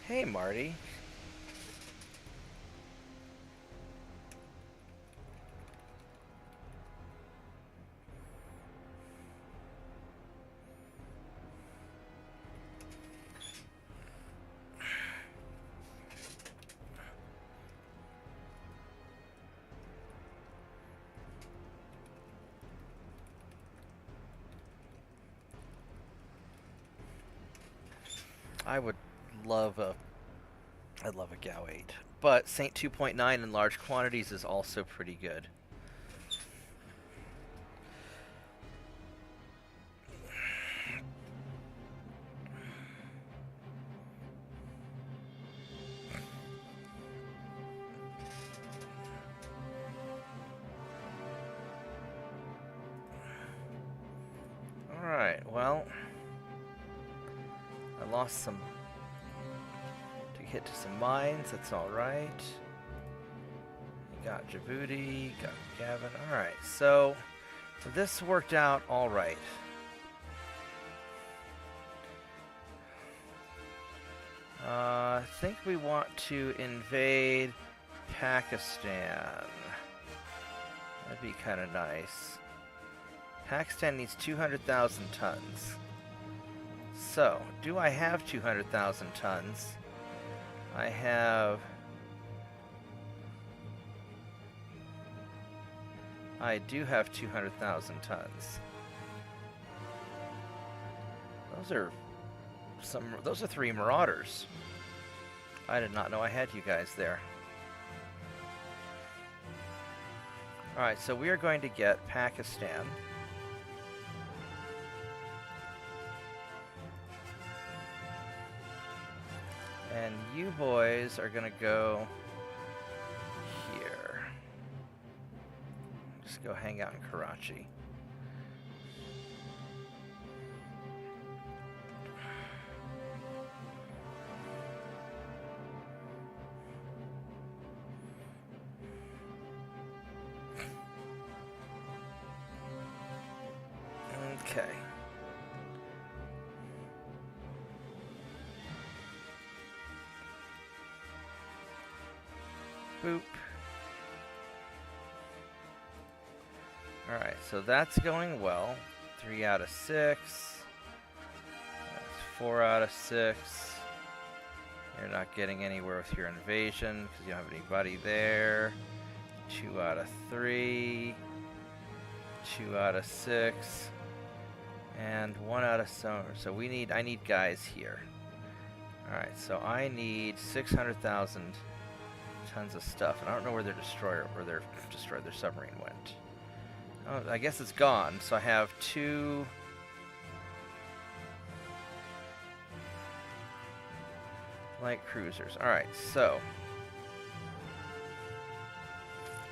Hey, Marty. I'd love a Gao 8. But Saint 2.9 in large quantities is also pretty good. Alright, well, I lost some to hit to some mines, that's alright. You got Djibouti, got Gavin, alright, so this worked out alright. I think we want to invade Pakistan. That'd be kind of nice. Pakistan needs 200,000 tons. So, do I have 200,000 tons? I have... I do have 200,000 tons. Those are 3 Marauders. I did not know I had you guys there. Alright, so we are going to get Pakistan. And you boys are gonna go here. Just go hang out in Karachi. Okay. Boop. Alright, so that's going well. 3 out of 6. That's 4 out of 6. You're not getting anywhere with your invasion because you don't have anybody there. 2 out of 3. 2 out of 6. And 1 out of 7. So I need guys here. Alright, so I need 600,000 tons of stuff. And I don't know where their their submarine went. Oh, I guess it's gone. So I have 2 light cruisers. Alright, so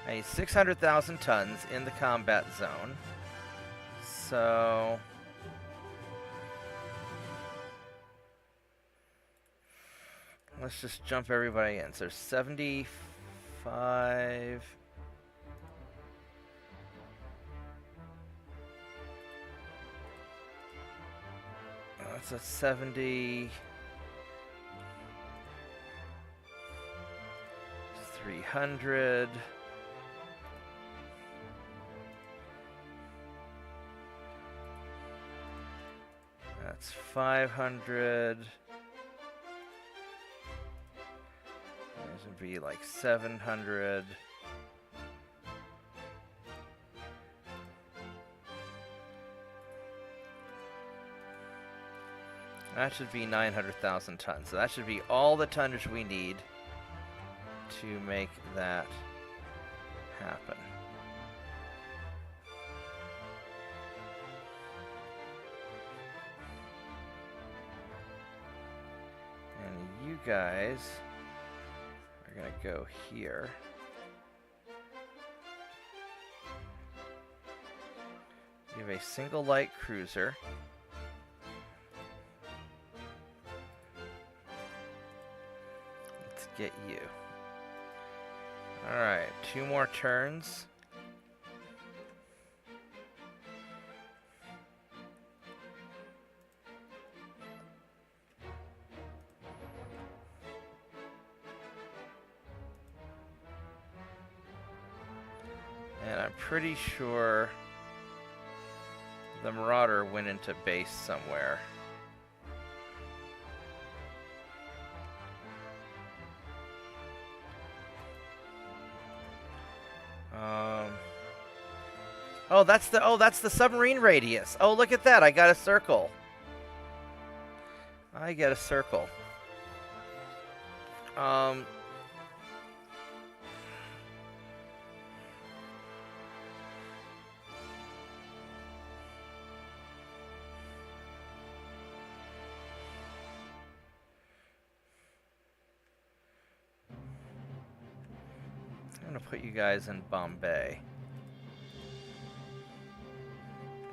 I need 600,000 tons in the combat zone. So let's just jump everybody in. So 75. That's a 70. 300. That's 500. Those would be like 700. That should be 900,000 tons. So that should be all the tonnage we need to make that happen. And you guys are going to go here. You have a single light cruiser. Let's get you. Alright, 2 more turns. And I'm pretty sure the Marauder went into base somewhere. Oh, that's the submarine radius. Oh, look at that. I got a circle. I get a circle. I'm gonna put you guys in Bombay.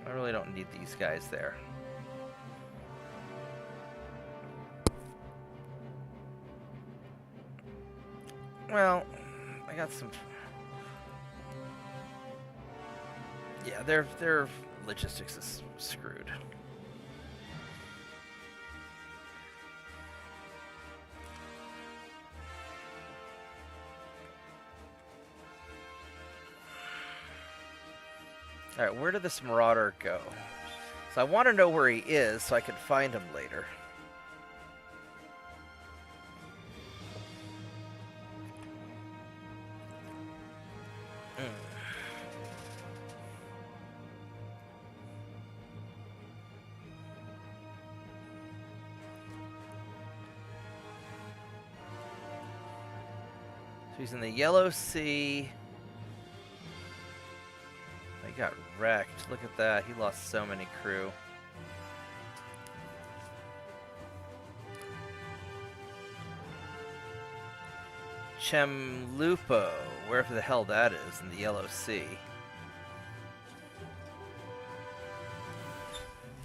I really don't need these guys there. Well, I got some. Yeah, their logistics is screwed. Alright, where did this Marauder go? So I want to know where he is so I can find him later. So he's in the Yellow Sea. He got wrecked. Look at that. He lost so many crew. Chemlupo, wherever the hell that is in the Yellow Sea.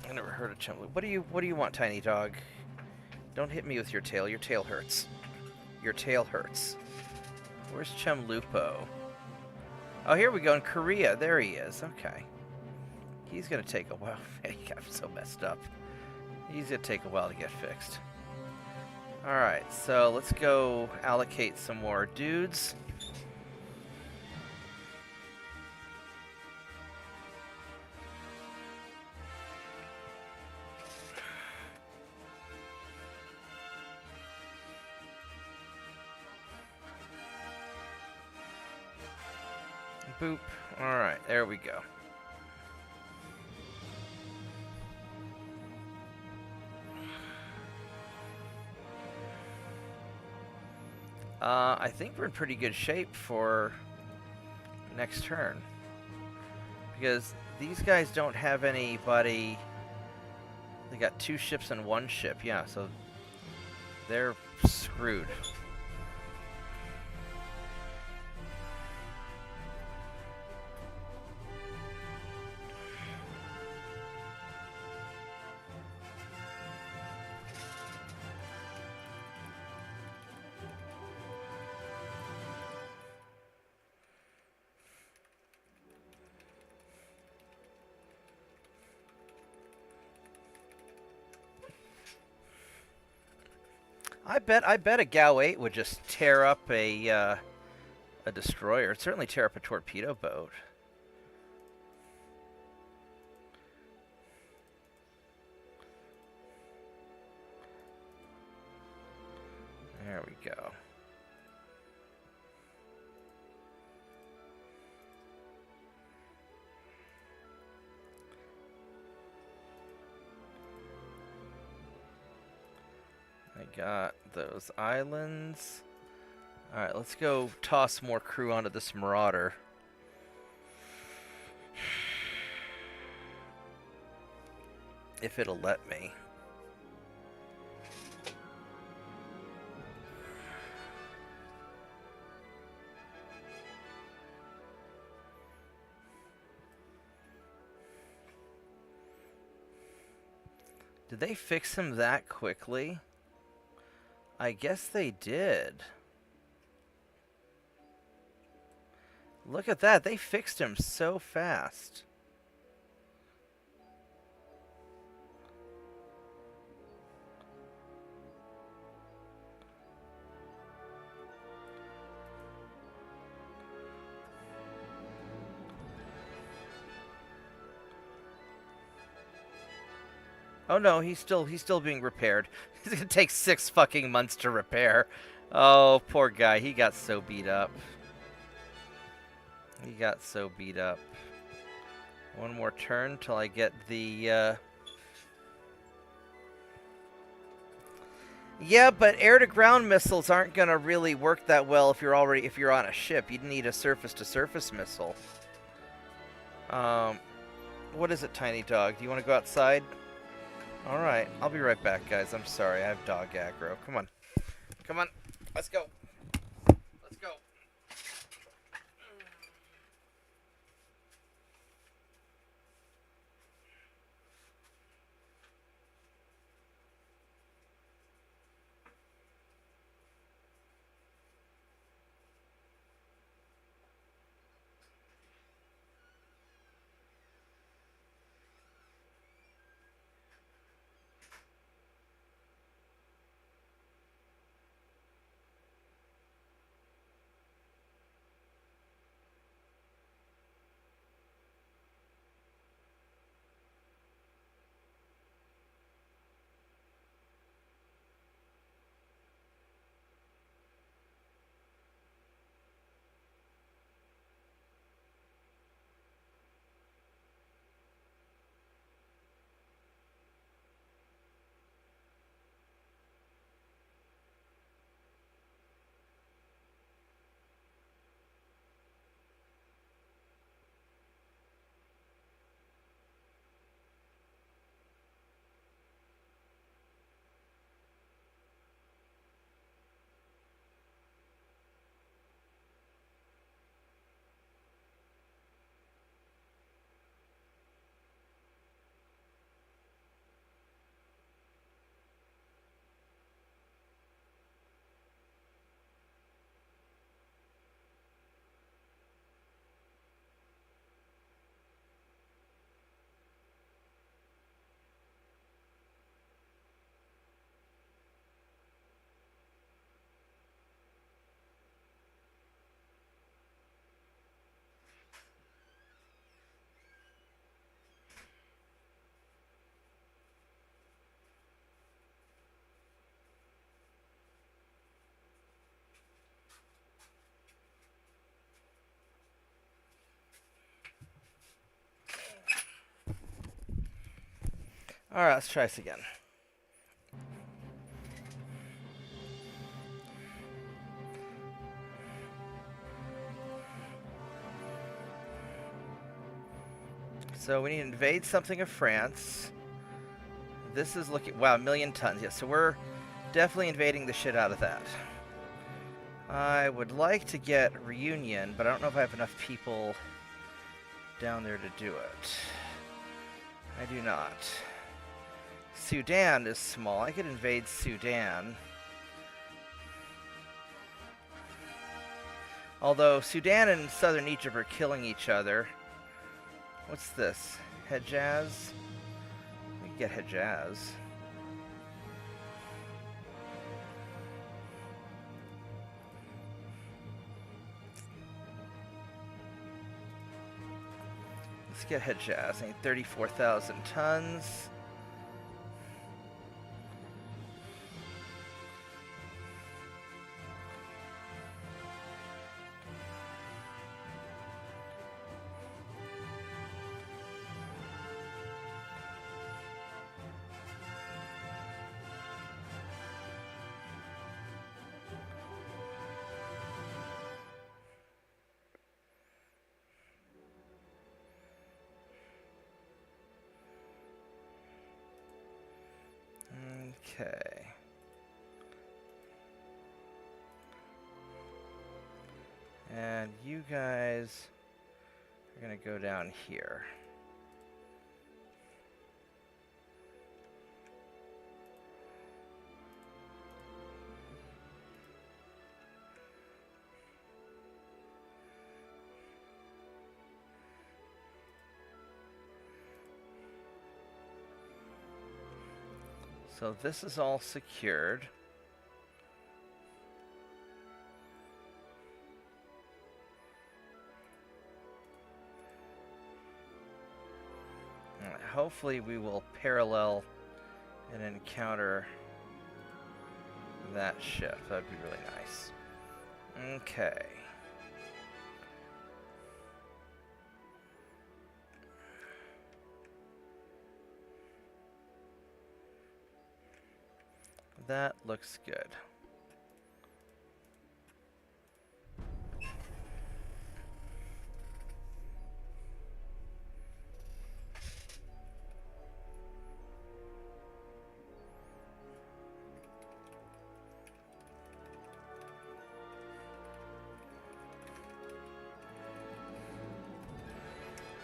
I never heard of Chemlupo. What do you want, tiny dog? Don't hit me with your tail. Your tail hurts. Your tail hurts. Where's Chemlupo? Oh, here we go in Korea. There he is. Okay. He's going to take a while. He got so messed up. He's going to take a while to get fixed. Alright, so let's go allocate some more dudes. Boop. Alright, there we go. I think we're in pretty good shape for next turn. Because these guys don't have anybody. They got 2 ships and 1 ship. Yeah, so they're screwed. I bet a Gao 8 would just tear up a destroyer. It'd certainly tear up a torpedo boat. There we go. got those islands. Alright, let's go toss more crew onto this Marauder. If it'll let me. Did they fix him that quickly? I guess they did. Look at that. They fixed him so fast. Oh no, he's still being repaired. It's gonna take 6 fucking months to repair. Oh, poor guy. He got so beat up. He got so beat up. One more turn till I get the Yeah, but air-to-ground missiles aren't gonna really work that well if you're on a ship. You'd need a surface-to-surface missile. What is it, Tiny Dog? Do you want to go outside? Alright, I'll be right back, guys. I'm sorry, I have dog aggro. Come on. Come on. Let's go. Let's go. Alright, let's try this again. So we need to invade something of France. This is looking... Wow, 1 million tons. Yes, so we're definitely invading the shit out of that. I would like to get Reunion, but I don't know if I have enough people down there to do it. I do not. Sudan is small. I could invade Sudan. Although Sudan and southern Egypt are killing each other. What's this? Hejaz? We can get Hejaz. Let's get Hejaz. I need 34,000 tons. Okay. And you guys are going to go down here. So this is all secured. And hopefully we will parallel and encounter that ship. That would be really nice. Okay. That looks good.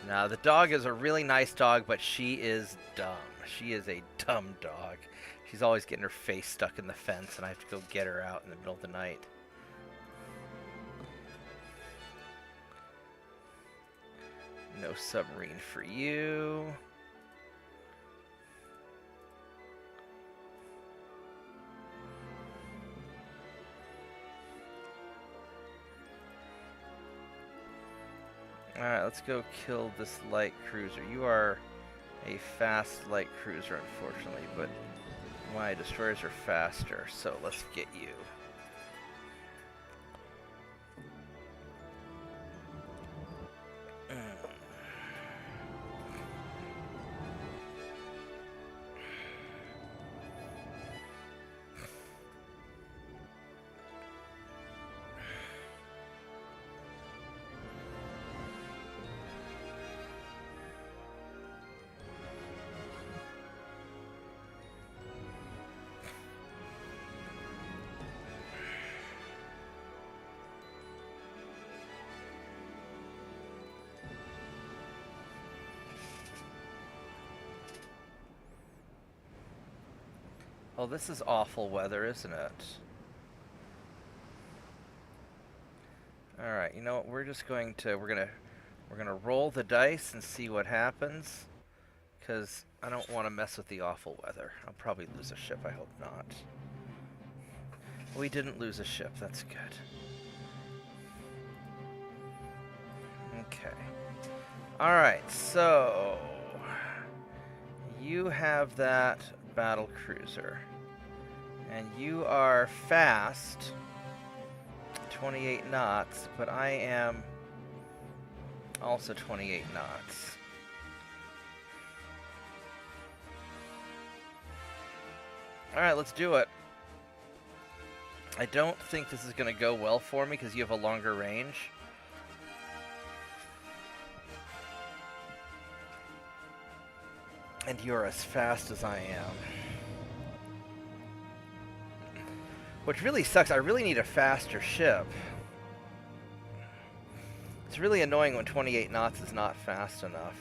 Now, the dog is a really nice dog, but she is dumb. She is a dumb dog. She's always getting her face stuck in the fence, and I have to go get her out in the middle of the night. No submarine for you. Alright, let's go kill this light cruiser. You are a fast light cruiser, unfortunately, but my destroyers are faster, so let's get you. Oh, this is awful weather, isn't it? Alright, you know what, we're just going to, we're gonna roll the dice and see what happens. Because I don't want to mess with the awful weather. I'll probably lose a ship, I hope not. We didn't lose a ship, that's good. Okay. Alright, so you have that battle cruiser. And you are fast, 28 knots, but I am also 28 knots. Alright, let's do it. I don't think this is going to go well for me because you have a longer range. And you're as fast as I am. Which really sucks. I really need a faster ship. It's really annoying when 28 knots is not fast enough.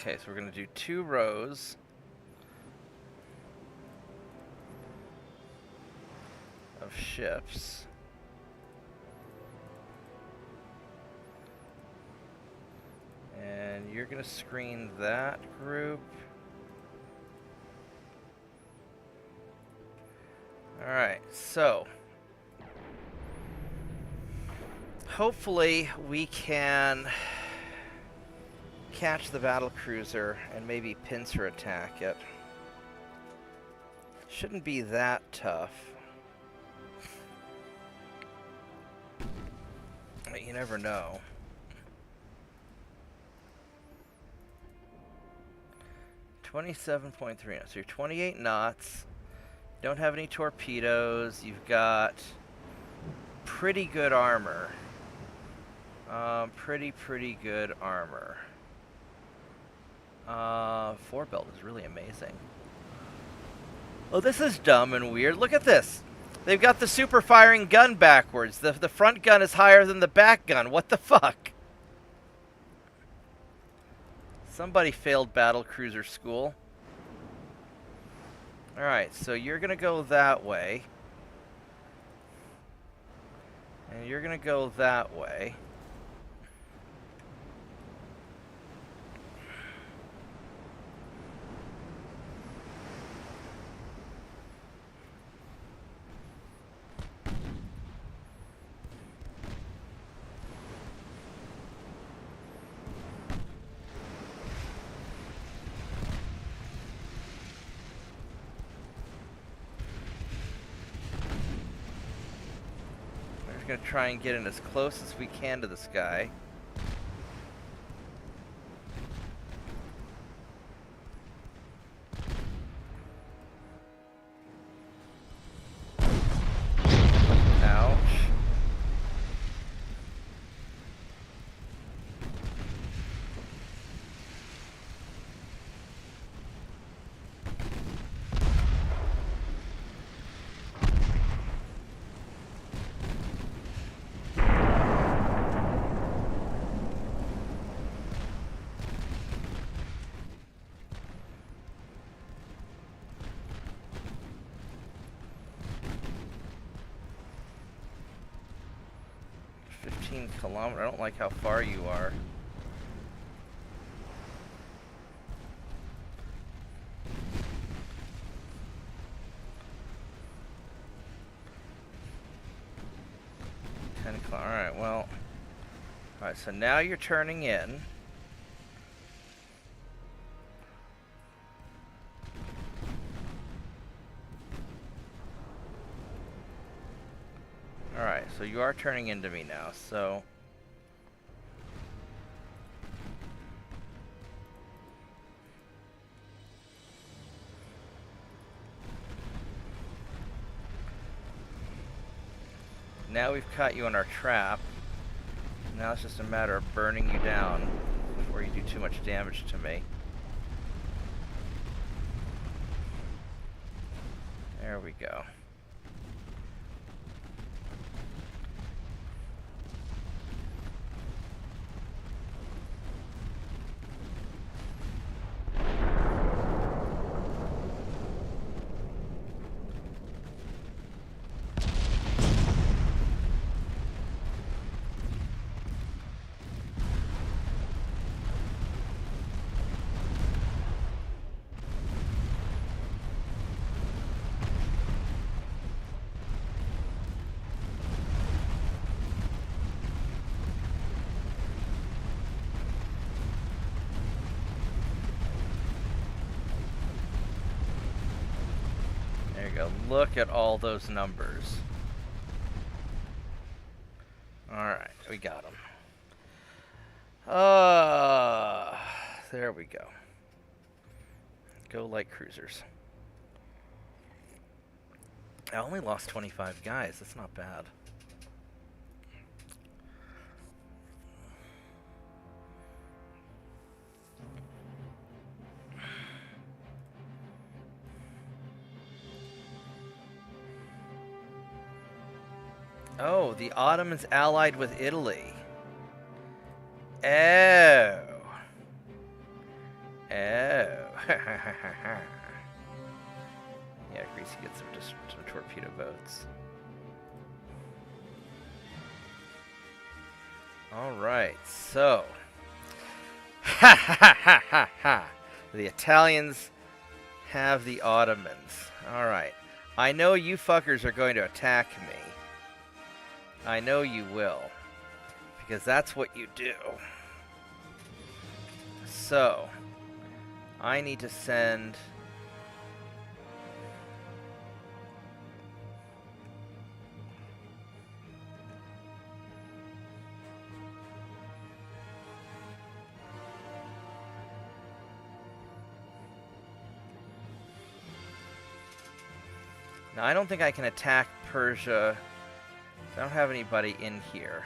Okay, so we're going to do 2 rows of ships. And you're going to screen that group. Alright, so hopefully we can catch the battle cruiser and maybe pincer attack it. Shouldn't be that tough. You never know. .3, so you're 28 knots. Don't have any torpedoes. You've got pretty good armor. Pretty good armor. 4-belt is really amazing. Oh, this is dumb and weird. Look at this. They've got the super firing gun backwards. The front gun is higher than the back gun. What the fuck? Somebody failed battle cruiser school. Alright, so you're gonna go that way. And you're gonna go that way. We're gonna try and get in as close as we can to this guy. Ouch. Kilometer. I don't like how far you are. Alright, well. Alright, so now you're turning in. Alright, so you are turning into me now, so... Now we've caught you in our trap. Now it's just a matter of burning you down before you do too much damage to me. There we go. Look at all those numbers. Alright, we got them. There we go. Go like cruisers. I only lost 25 guys. That's not bad. Oh, the Ottomans allied with Italy. Oh. Oh. Yeah, Greasy gets some torpedo boats. Alright, so. Ha ha ha ha ha. The Italians have the Ottomans. Alright. I know you fuckers are going to attack me. I know you will. Because that's what you do. So, I need to send... Now, I don't think I can attack Persia. I don't have anybody in here.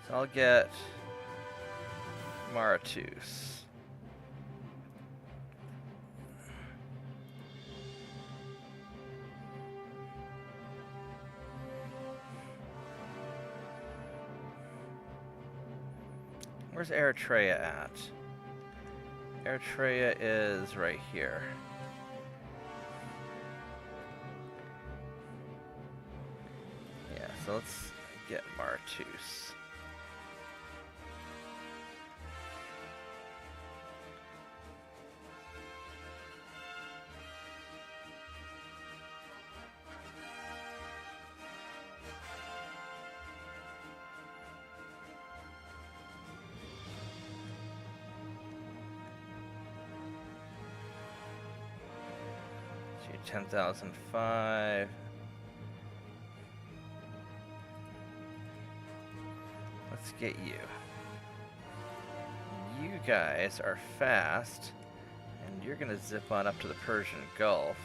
So I'll get Maratus. Where's Eritrea at? Eritrea is right here. Yeah, so let's get Maratus. So 10,005. Let's get you. You guys are fast, and you're gonna zip on up to the Persian Gulf.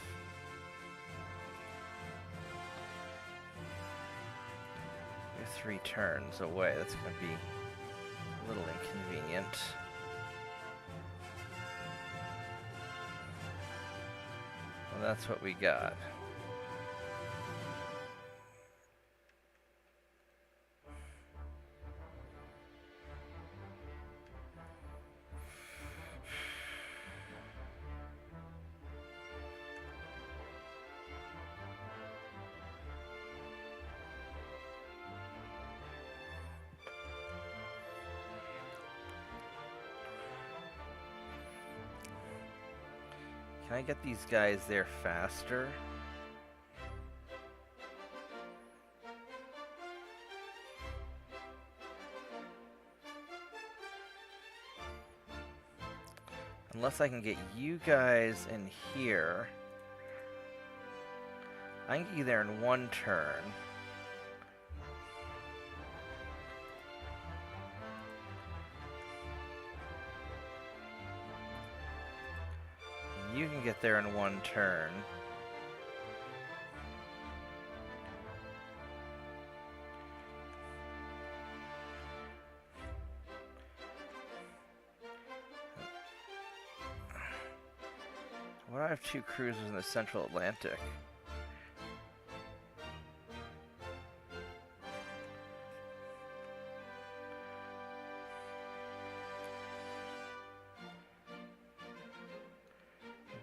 You're 3 turns away. That's gonna be a little inconvenient. Well, that's what we got. Can I get these guys there faster? Unless I can get you guys in here. I can get you there in 1 turn. You can get there in 1 turn. Why do I have 2 cruisers in the Central Atlantic?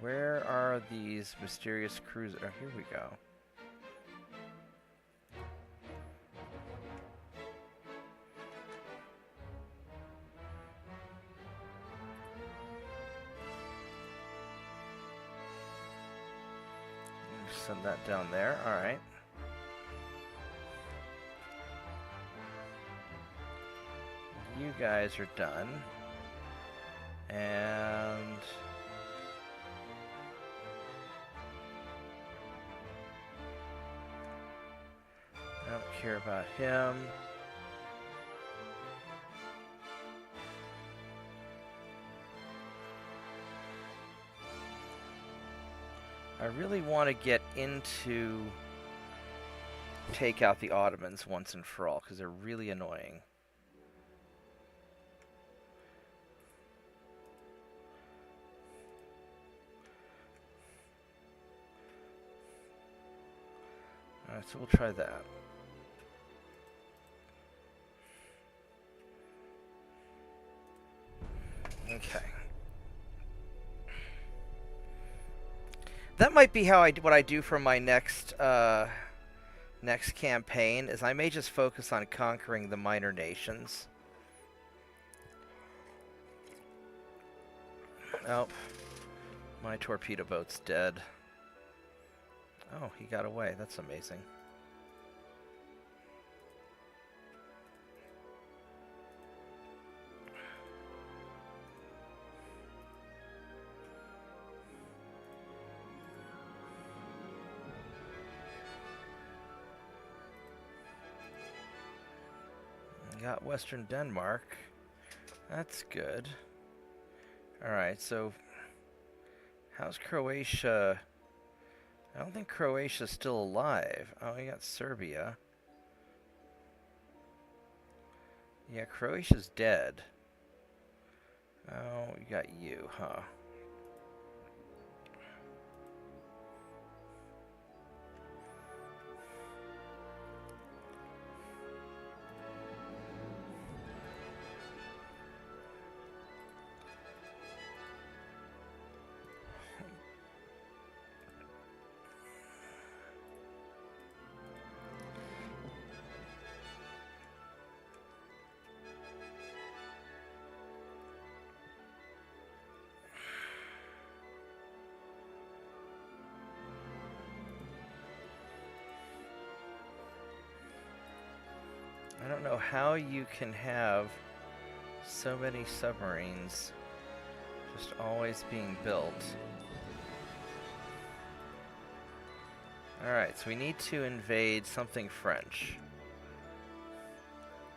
Where are these mysterious cruisers? Oh, here we go. Send that down there. All right. You guys are done. And I don't care about him. I really want to get into take out the Ottomans once and for all, because they're really annoying. Alright, so we'll try that. Okay. That might be how what I do for my next next campaign, is I may just focus on conquering the minor nations. Oh, my torpedo boat's dead. Oh, he got away. That's amazing. Got Western Denmark. That's good. Alright, so how's Croatia? I don't think Croatia's still alive. Oh, we got Serbia. Yeah, Croatia's dead. Oh, we got you, huh? I don't know how you can have so many submarines just always being built. Alright, so we need to invade something French.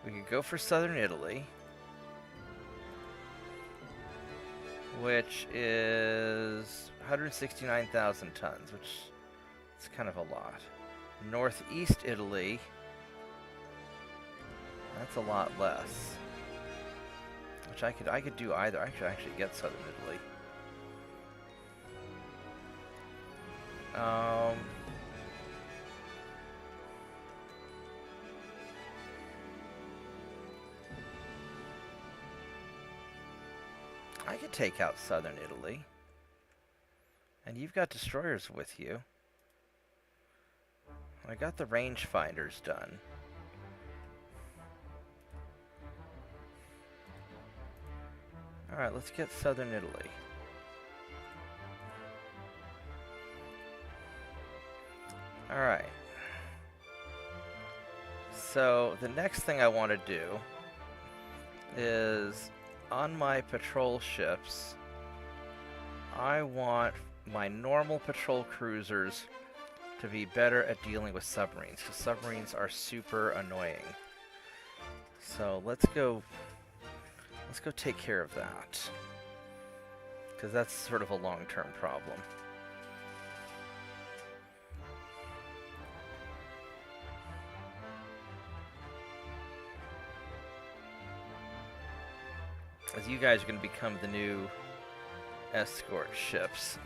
We could go for southern Italy, which is 169,000 tons, which is kind of a lot. Northeast Italy, that's a lot less. Which I could do either. I could actually get southern Italy. I could take out southern Italy. And you've got destroyers with you. I got the rangefinders done. Alright, let's get southern Italy. Alright. So, the next thing I want to do is, on my patrol ships, I want my normal patrol cruisers to be better at dealing with submarines, because submarines are super annoying. So, let's go take care of that, because that's sort of a long-term problem. As you guys are going to become the new escort ships.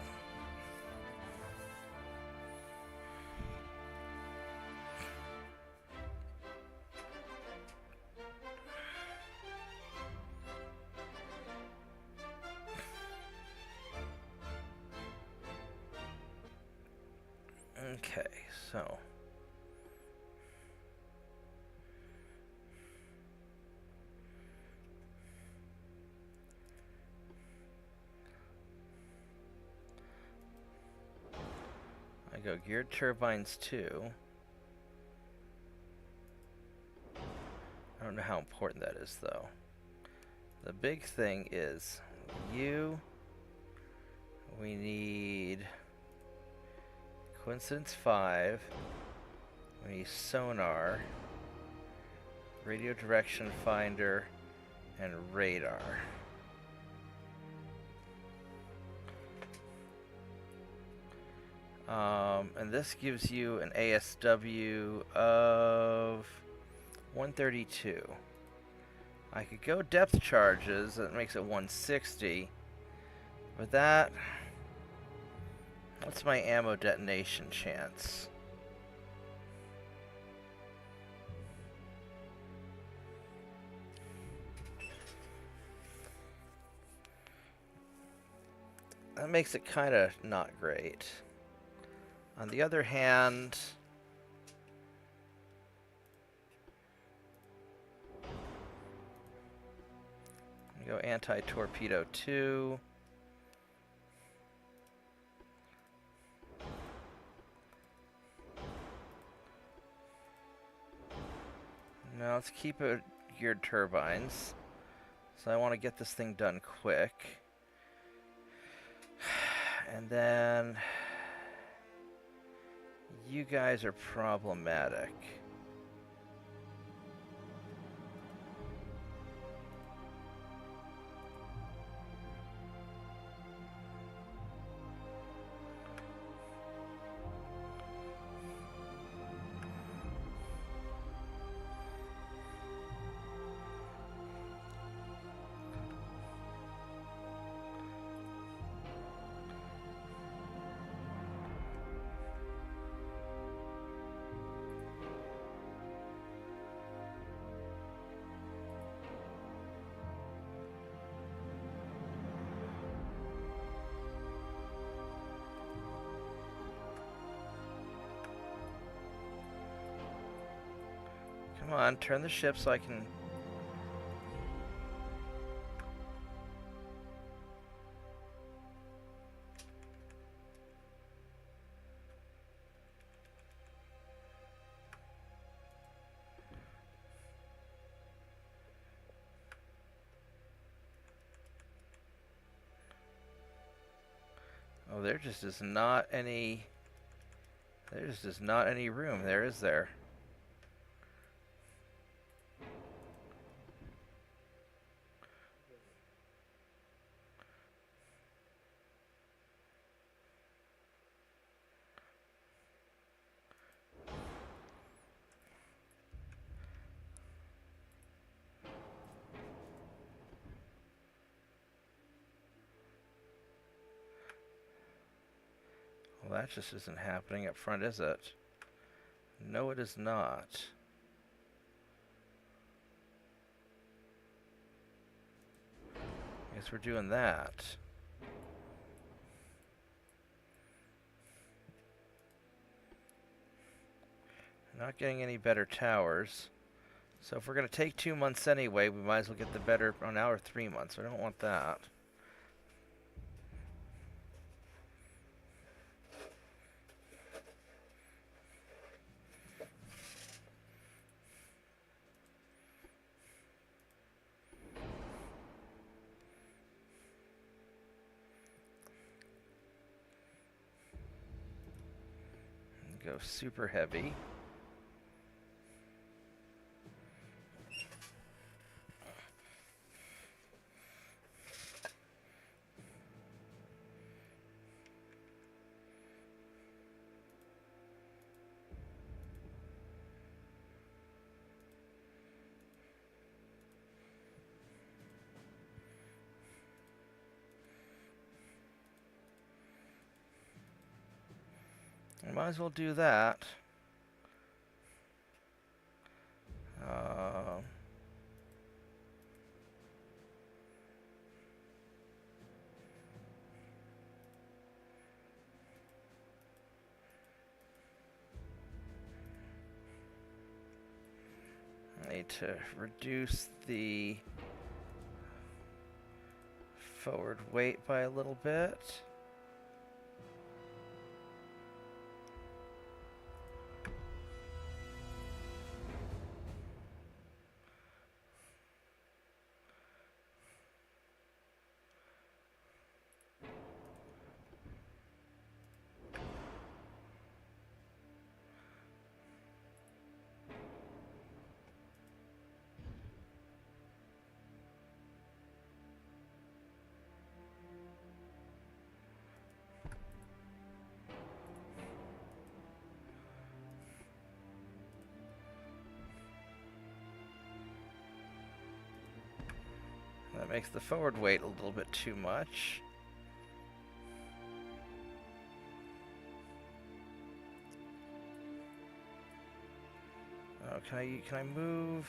Okay, so I go geared turbines too. I don't know how important that is though. The big thing is we need coincidence 5, we need sonar, radio direction finder, and radar. And this gives you an ASW of 132. I could go depth charges, that makes it 160, but what's my ammo detonation chance? That makes it kind of not great. On the other hand, go anti-torpedo 2. Now let's keep it geared turbines. So I want to get this thing done quick. And then you guys are problematic. on, turn the ship so I can... Oh, there just is not any... There just is not any room there, is there? Well, that just isn't happening up front, is it? No, it is not. Guess we're doing that. Not getting any better towers. So if we're going to take 2 months anyway, we might as well get the better... Oh, now we're 3 months. I don't want that. Go super heavy. I might as well do that. I need to reduce the forward weight by a little bit. That makes the forward weight a little bit too much. Oh, can I move?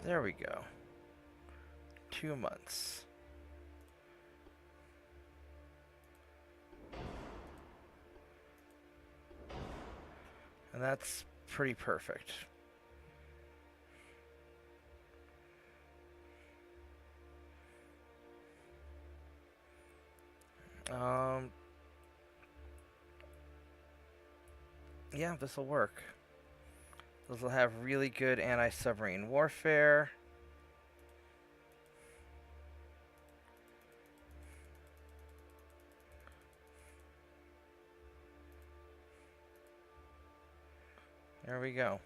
There we go. 2 months. And that's pretty perfect. Yeah, this will work. Those will have really good anti-submarine warfare. There we go.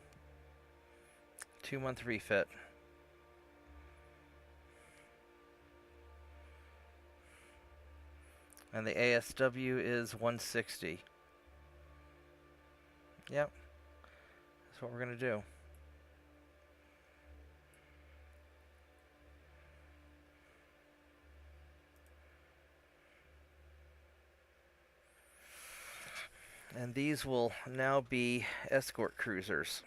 2-month refit. And the ASW is 160. Yep. That's what we're going to do. And these will now be escort cruisers.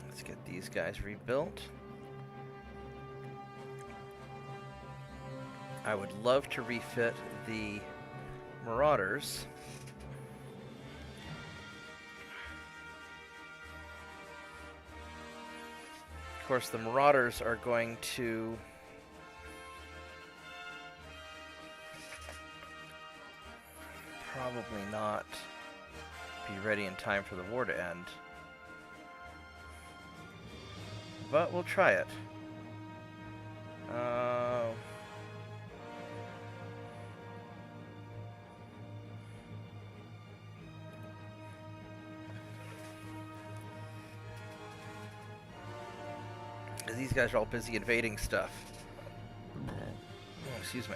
Let's get these guys rebuilt. I would love to refit the Marauders. Of course, the Marauders are going to probably not be ready in time for the war to end. But we'll try it. These guys are all busy invading stuff. Oh, excuse me.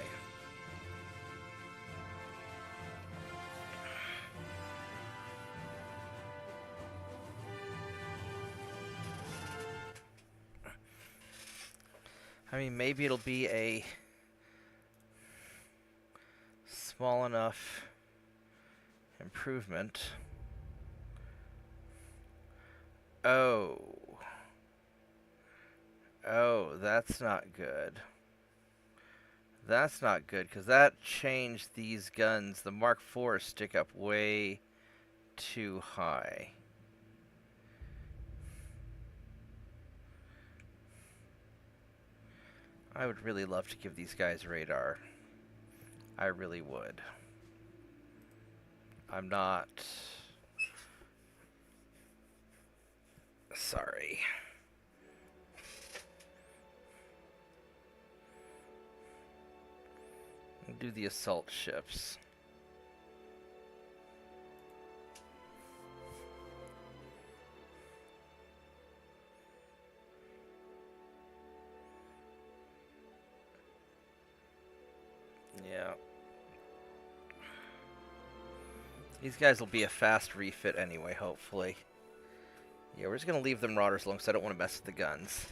I mean, maybe it'll be a small enough improvement. Oh, that's not good. That's not good, because that changed these guns. The Mark IV stick up way too high. I would really love to give these guys radar. I really would. I'm not... sorry. We'll do the assault ships. Yeah. These guys will be a fast refit anyway, hopefully. Yeah, we're just going to leave them Marauders alone because I don't want to mess with the guns.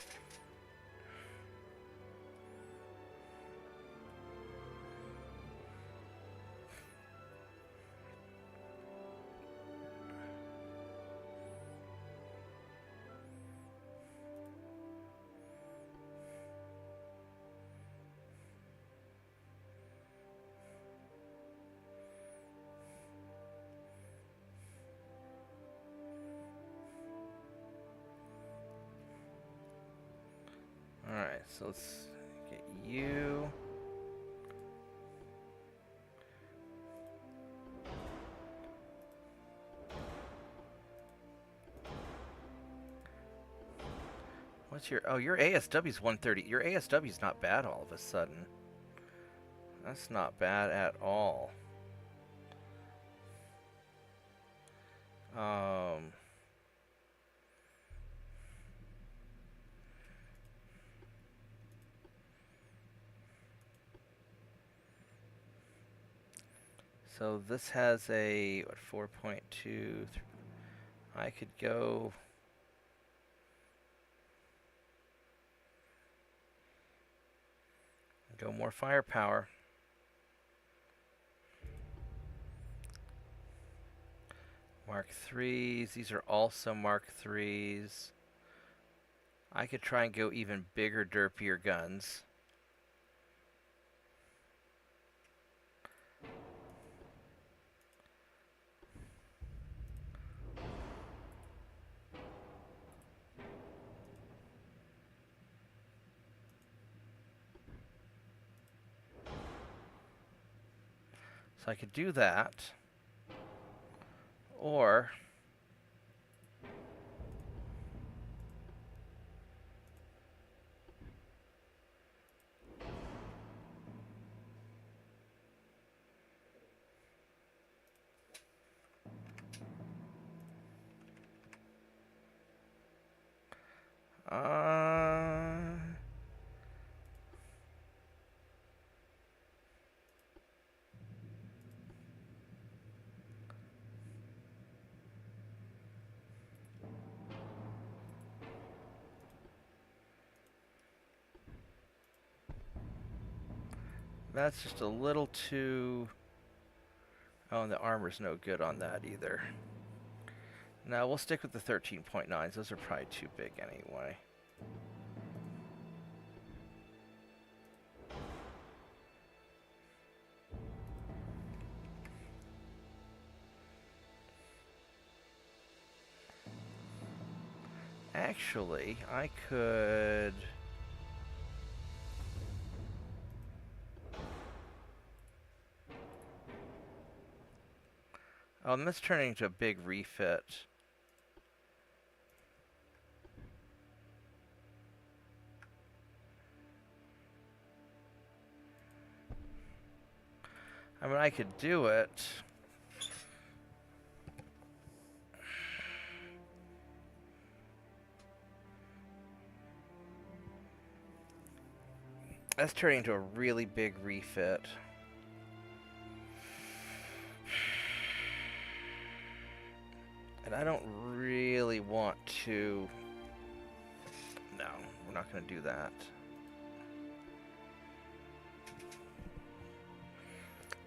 Alright, so let's get you. What's your... oh, your ASW's 130. Your ASW's not bad all of a sudden. That's not bad at all. So this has a, what, 4.2. I could go... go more firepower. Mark 3s. These are also Mark 3s. I could try and go even bigger, derpier guns. So I could do that. Or that's just a little too... Oh, and the armor's no good on that either. No, we'll stick with the 13.9s. Those are probably too big anyway. Actually, I could... Oh, and this turning into a big refit. I mean, I could do it. That's turning into a really big refit. And I don't really want to... No, we're not going to do that.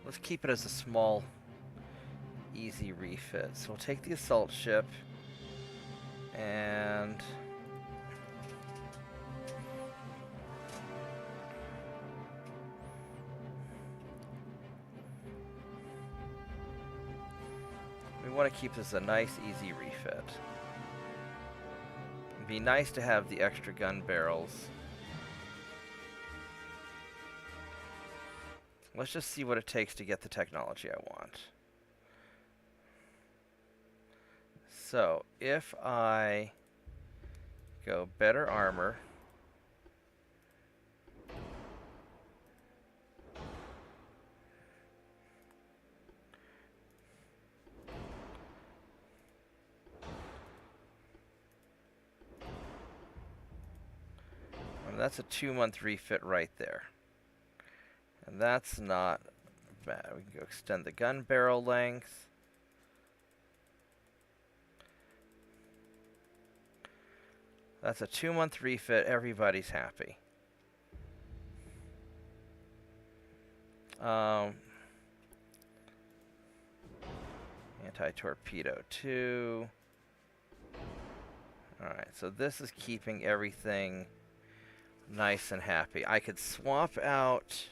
Let's keep it as a small, easy refit. So we'll take the assault ship and... we want to keep this a nice, easy refit. It'd be nice to have the extra gun barrels. Let's just see what it takes to get the technology I want. So, if I go better armor, and that's a 2-month refit right there. And that's not bad. We can go extend the gun barrel length. That's a 2-month refit. Everybody's happy. Anti-torpedo 2. Alright, so this is keeping everything nice and happy. I could swap out...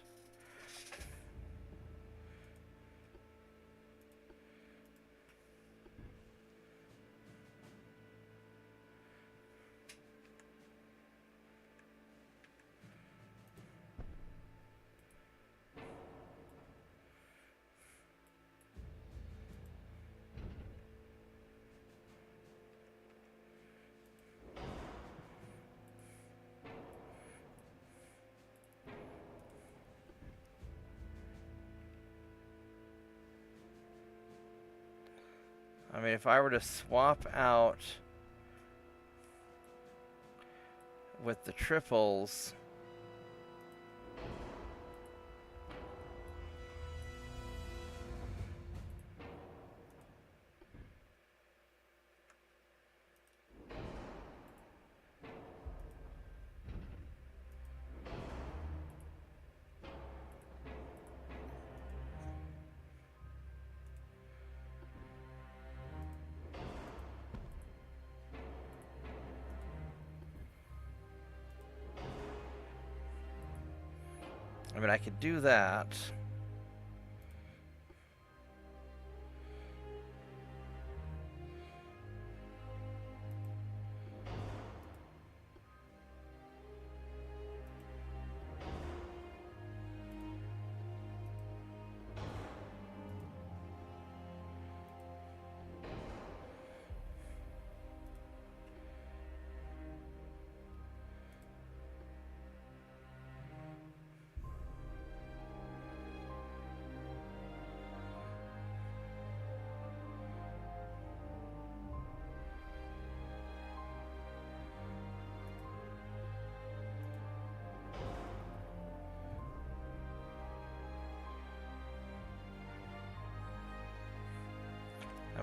I mean, if I were to swap out with the triples, I mean, I could do that.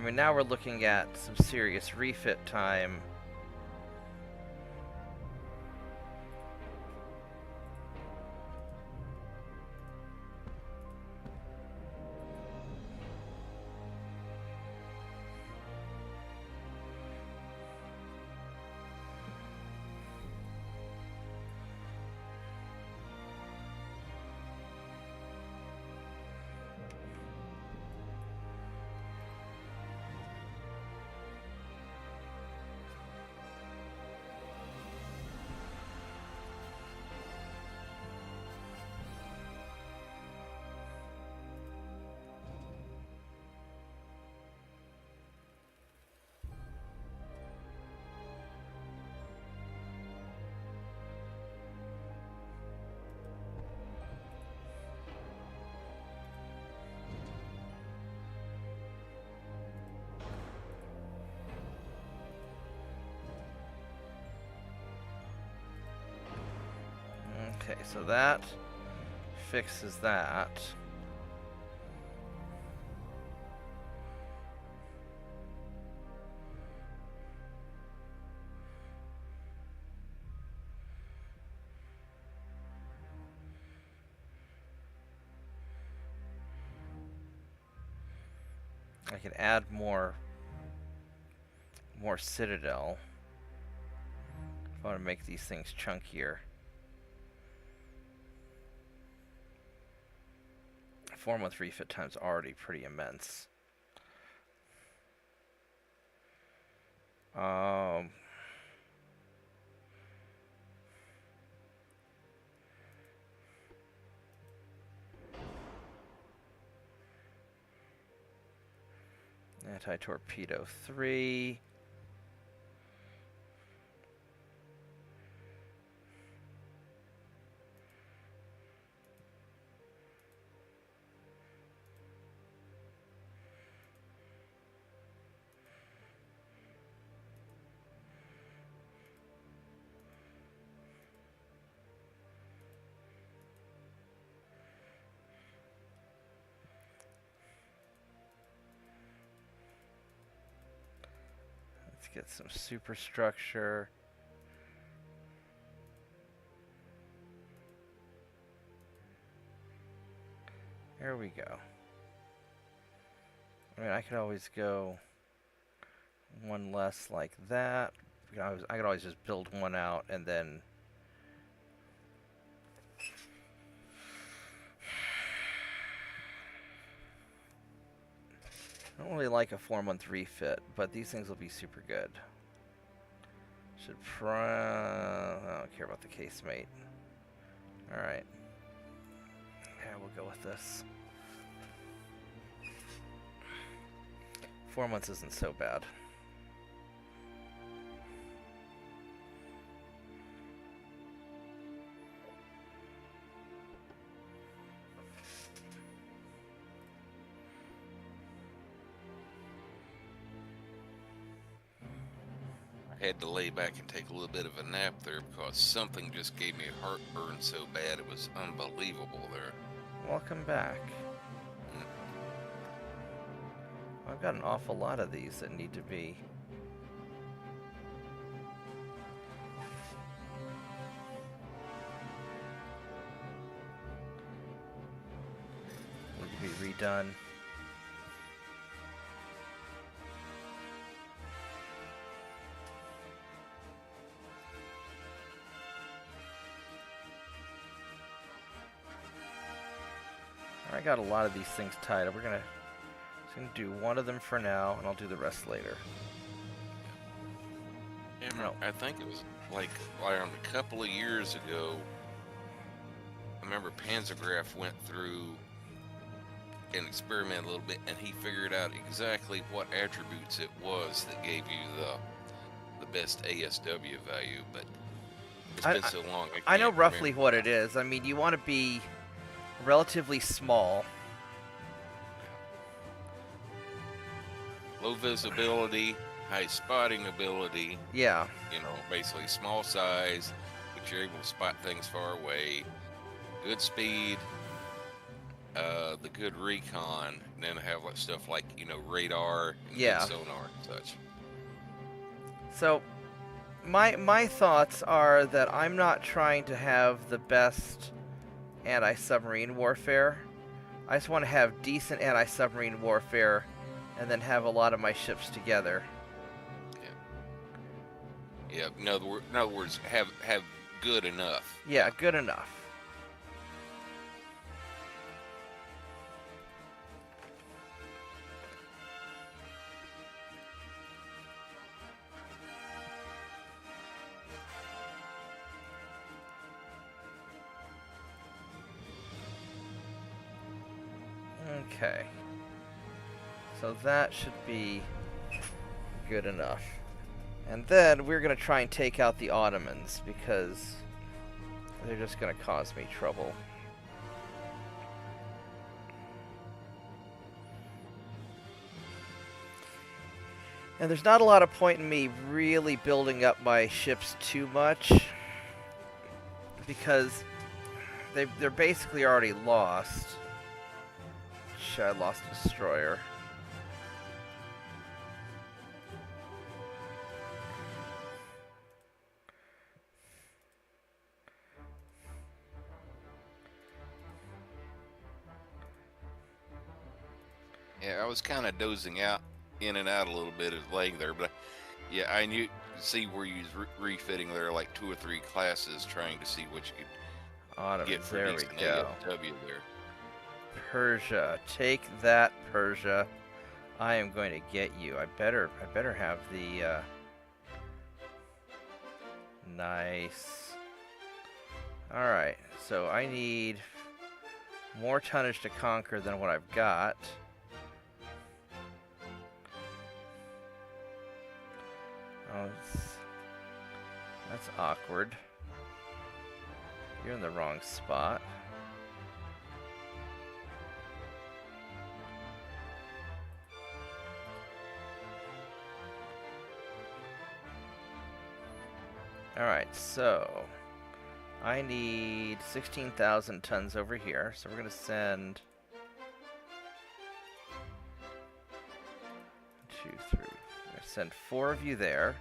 mean, now we're looking at some serious refit time. Okay, so that fixes that. I can add more citadel if I want to make these things chunkier. 4-month refit time's already pretty immense. Anti-torpedo 3. Get some superstructure. There we go. I mean, I could always go one less like that. I could always just build one out and then I don't really like a 4-month refit, but these things will be super good. I don't care about the casemate. Alright. Yeah, we'll go with this. 4 months isn't so bad. I had to lay back and take a little bit of a nap there because something just gave me heartburn so bad it was unbelievable there. Welcome back. I've got an awful lot of these that need to be redone. I got a lot of these things tied up. We're gonna do one of them for now, and I'll do the rest later. And I think it was like around a couple of years ago. I remember Panzergraph went through and experimented a little bit, and he figured out exactly what attributes it was that gave you the best ASW value. But it's been so long. I know roughly what it is. I mean, you want to be relatively small. Low visibility, high spotting ability. Yeah. You know, basically small size, but you're able to spot things far away. Good speed. the good recon, and then have like stuff like radar and good Yeah. sonar and such. So, my thoughts are that I'm not trying to have the best anti-submarine warfare. I just want to have decent anti-submarine warfare, and then have a lot of my ships together. Yeah. In other words, have good enough. Yeah, good enough. Okay. So that should be good enough. And then we're going to try and take out the Ottomans, because they're just going to cause me trouble. And there's not a lot of point in me really building up my ships too much, because they're basically already lost. I lost a destroyer. Yeah, I was kind of dozing out, in and out a little bit of laying there, but yeah, I knew see where you was refitting there like 2 or 3 classes, trying to see what you could Ottomans, get for there we decent go. AFW there. Persia, take that, Persia. I am going to get you. I better have the nice. All right, so I need more tonnage to conquer than what I've got. Oh, that's awkward. You're in the wrong spot. Alright, so I need 16,000 tons over here, so we're going to send 2, 3. We're going to send 4 of you there,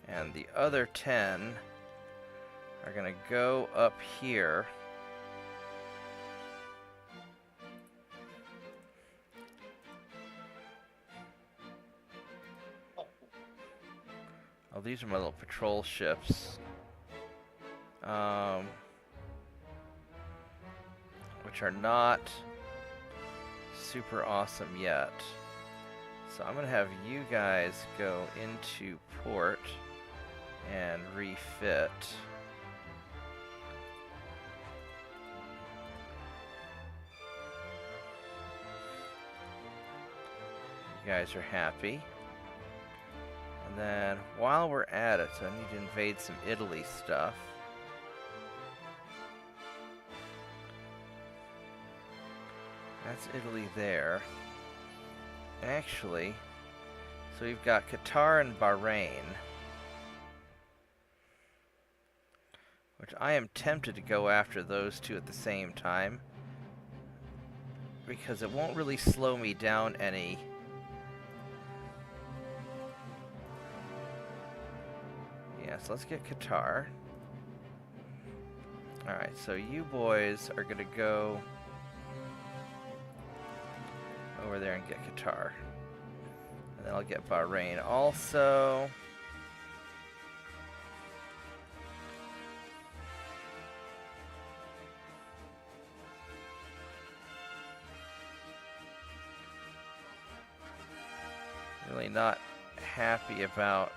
and the other 10 are going to go up here. Oh, these are my little patrol ships. Which are not super awesome yet. So I'm going to have you guys go into port and refit. You guys are happy. And then, while we're at it, I need to invade some Italy stuff. That's Italy there. Actually, so we've got Qatar and Bahrain, which I am tempted to go after those two at the same time, because it won't really slow me down any. So let's get Qatar. Alright, so you boys are going to go over there and get Qatar. And then I'll get Bahrain also. Really not happy about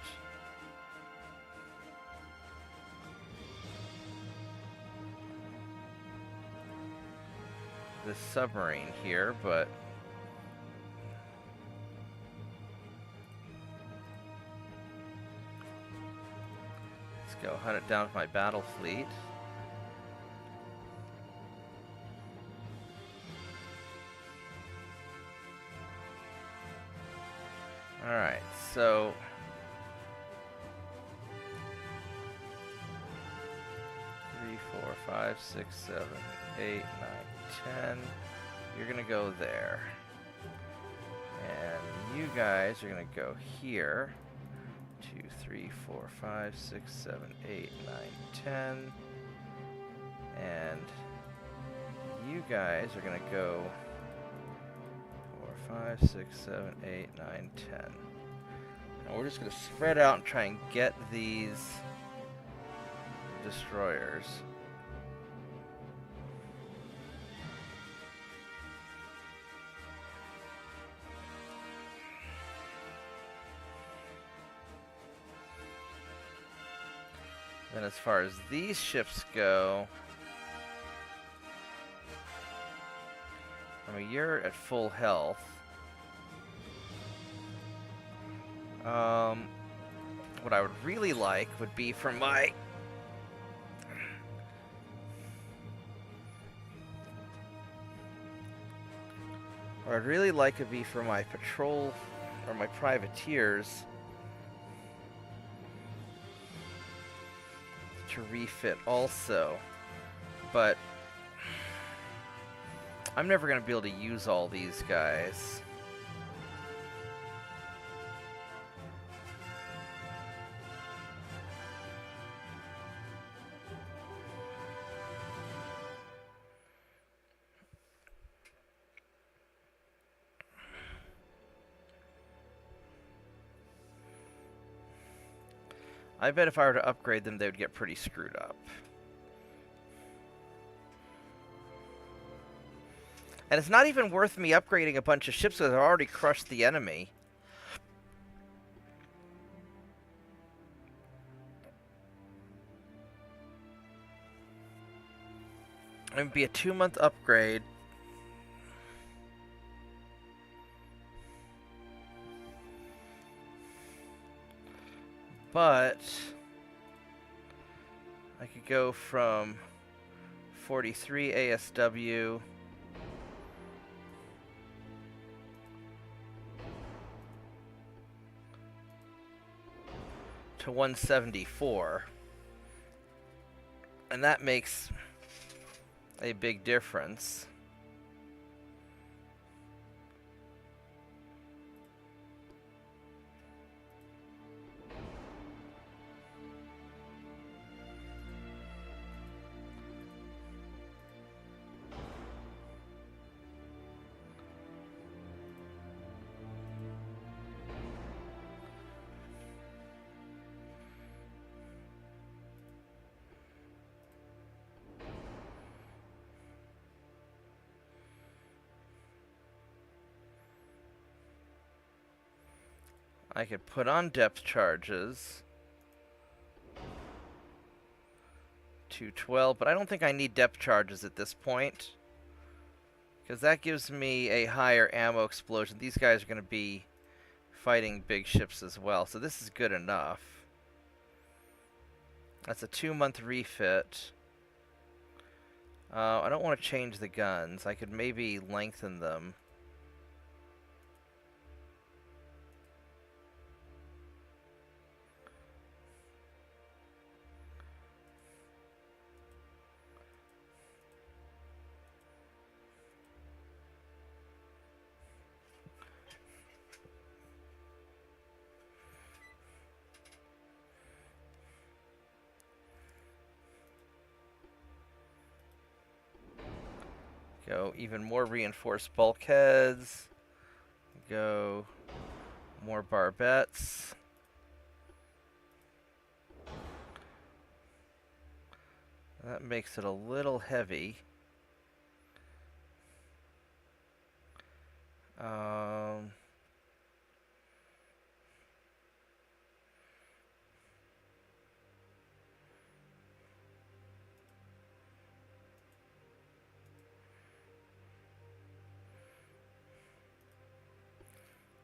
this submarine here, but let's go hunt it down with my battle fleet. Alright, so 3, 4, 5, 5, 6, 7, 8, 9, 10. You're gonna go there. And you guys are gonna go here. 2, 3, 4, 5, 6, 7, 8, 9, 10. And you guys are gonna go 4, 5, 6, 7, 8, 9, 10. And we're just gonna spread out and try and get these destroyers. Then as far as these ships go, I mean, you're at full health. What I would really like would be for my... What I'd really like would be for my patrol, or my privateers, to refit also, but I'm never going to be able to use all these guys. I bet if I were to upgrade them, they would get pretty screwed up. And it's not even worth me upgrading a bunch of ships because I've already crushed the enemy. It would be a 2-month upgrade. But I could go from 43 ASW to 174, and that makes a big difference. I could put on depth charges to 12, but I don't think I need depth charges at this point, because that gives me a higher ammo explosion. These guys are going to be fighting big ships as well, so this is good enough. That's a 2-month refit. I don't want to change the guns. I could maybe lengthen them. Go even more reinforced bulkheads. Go more barbettes. That makes it a little heavy.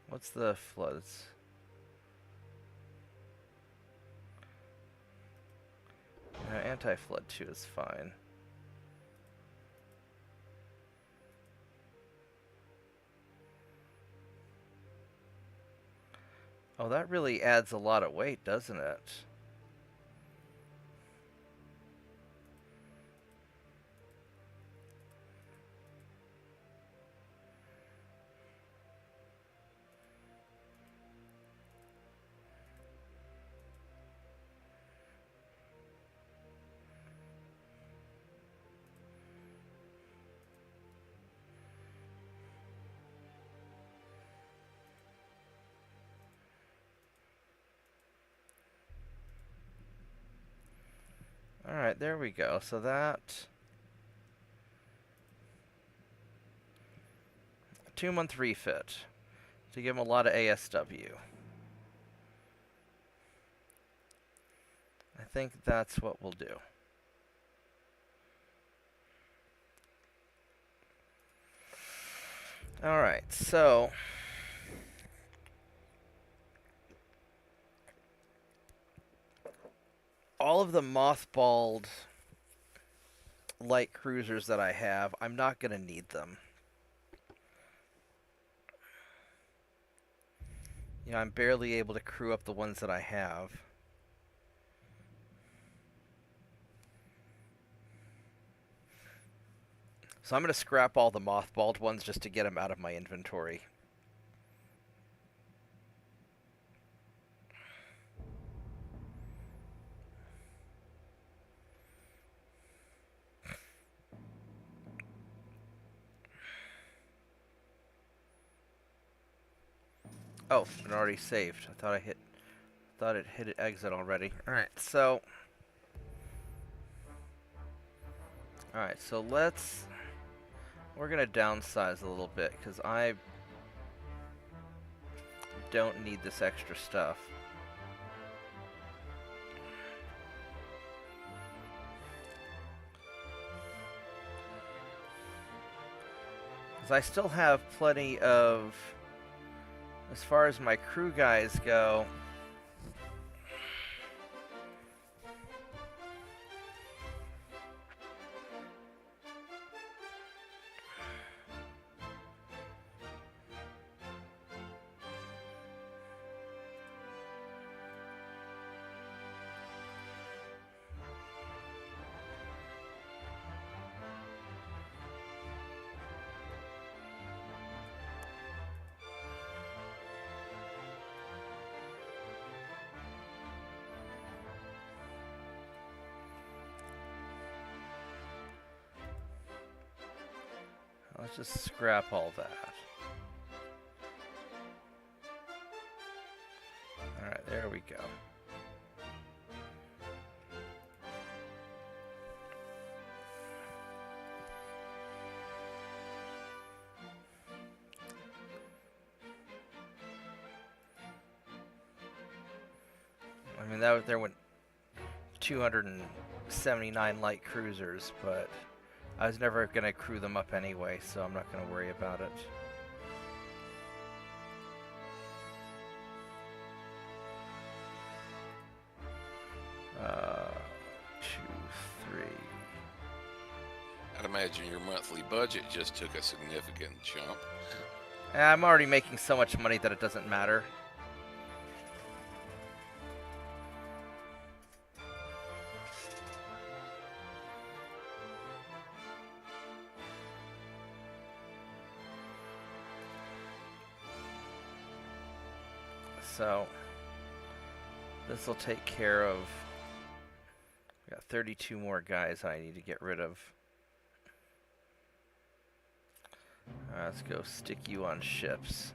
What's the floods? Anti-flood 2 is fine. Oh, that really adds a lot of weight, doesn't it? Alright, there we go. So that... 2-month refit. To give him a lot of ASW. I think that's what we'll do. Alright, so... all of the mothballed light cruisers that I have, I'm not going to need them. You know, I'm barely able to crew up the ones that I have. So I'm going to scrap all the mothballed ones just to get them out of my inventory. Oh, it already saved. I thought it hit exit already. Alright, so we're gonna downsize a little bit because I don't need this extra stuff. Because I still have plenty of, as far as my crew guys go, let's just scrap all that. Alright, there we go. I mean, there went 279 light cruisers, but I was never going to crew them up anyway, so I'm not going to worry about it. Two, three. I'd imagine your monthly budget just took a significant jump. I'm already making so much money that it doesn't matter. So this will take care of, we got 32 more guys I need to get rid of. Let's go stick you on ships.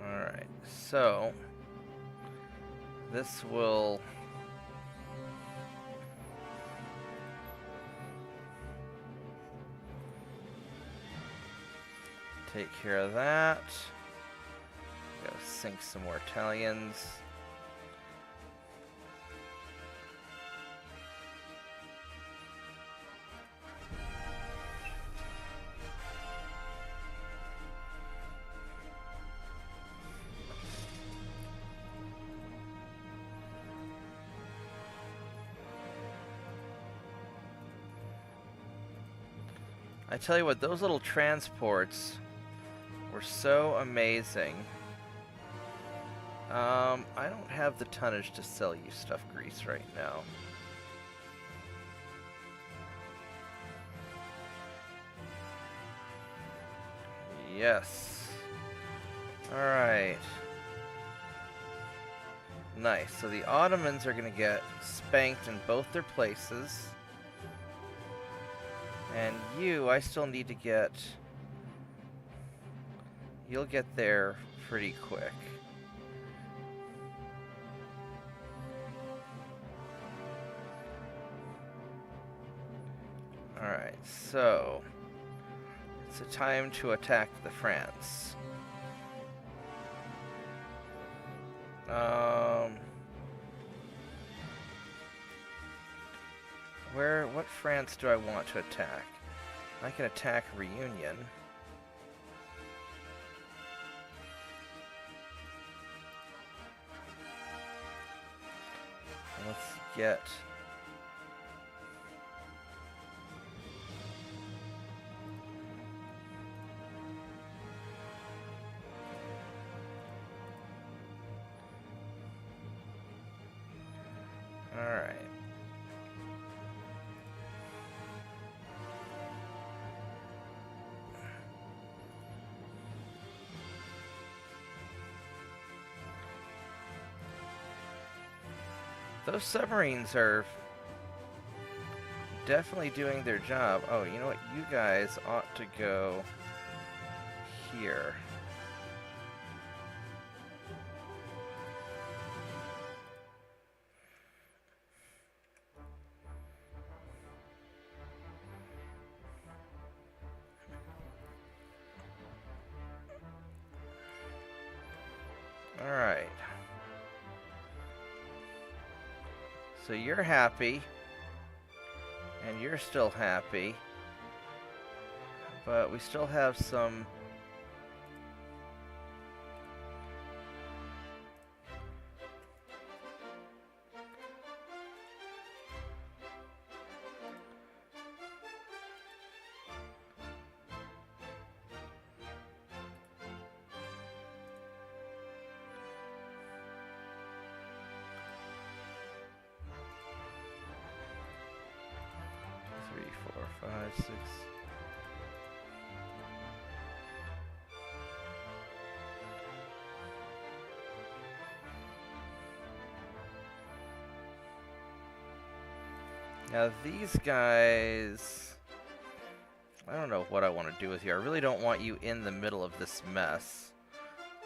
Alright, so this will take care of that. Go sink some more Italians. I tell you what, those little transports were so amazing. I don't have the tonnage to sell you stuff grease right now. Yes. Alright. Nice. So the Ottomans are going to get spanked in both their places. And you, I still need to get You'll get there pretty quick. Alright, so it's a time to attack the France. What France do I want to attack? I can attack Reunion. Let's get... Alright. Those submarines are definitely doing their job. Oh, you know what? You guys ought to go here. All right. So you're happy, and you're still happy, but we still have some... Three, four, five, six. Now these guys, I don't know what I want to do with you. I really don't want you in the middle of this mess.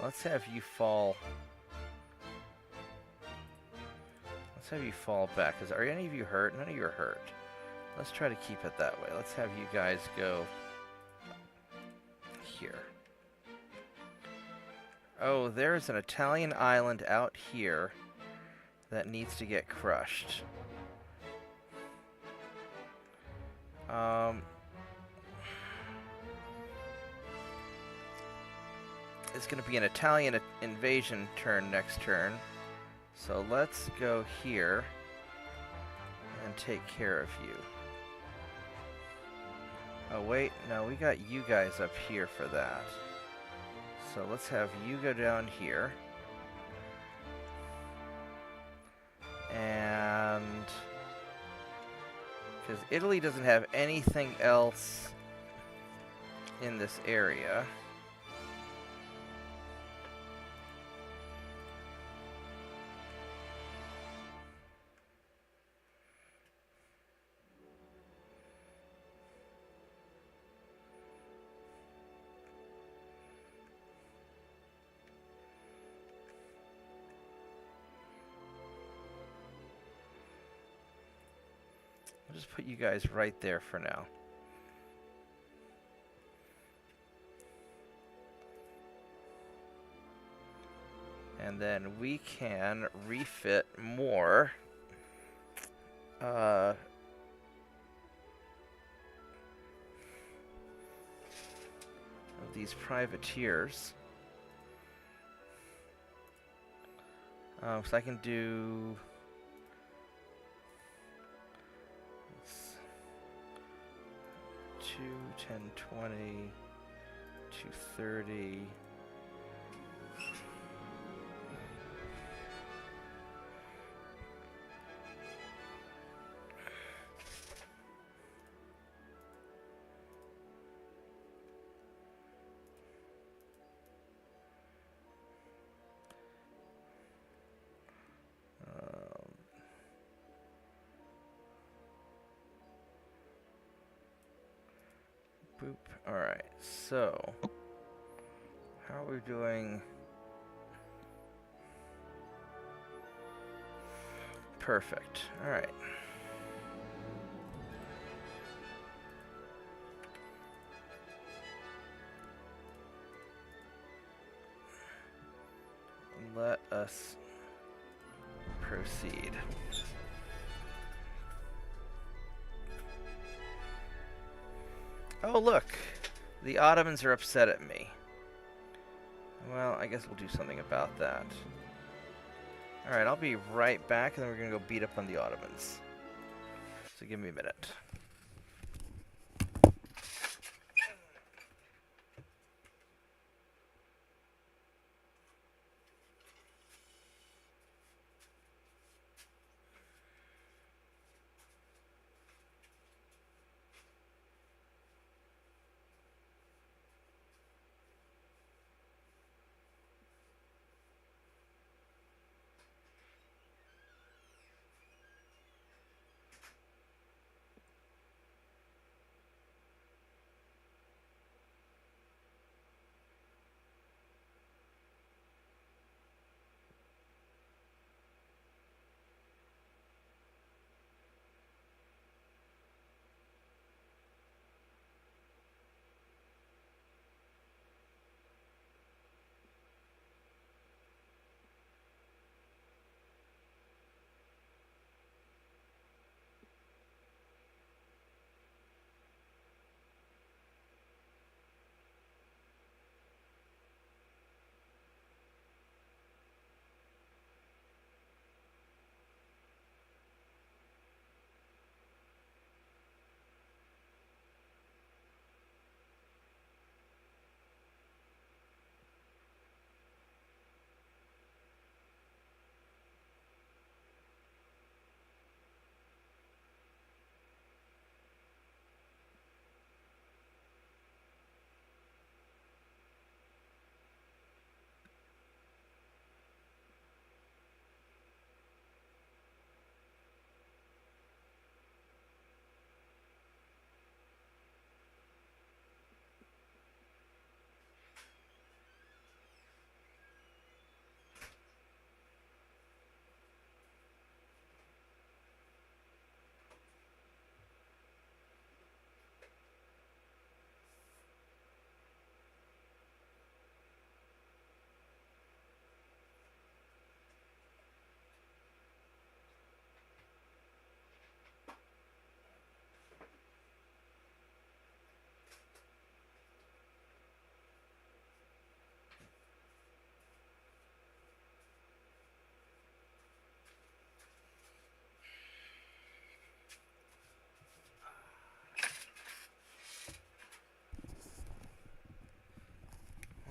Let's have you fall. Let's have you fall back. Are any of you hurt? None of you are hurt. Let's try to keep it that way. Let's have you guys go here. Oh, there's an Italian island out here that needs to get crushed. It's going to be an Italian invasion turn next turn. So let's go here and take care of you. Oh wait, no, we got you guys up here for that. So let's have you go down here. And... because Italy doesn't have anything else in this area. I'll just put you guys right there for now. And then we can refit more of these privateers. So I can do... 2, 10, 20, 230. Boop. Alright, so How are we doing? Perfect. All right. Let us proceed. Oh, look! The Ottomans are upset at me. Well, I guess we'll do something about that. Alright, I'll be right back, and then we're gonna go beat up on the Ottomans. So give me a minute.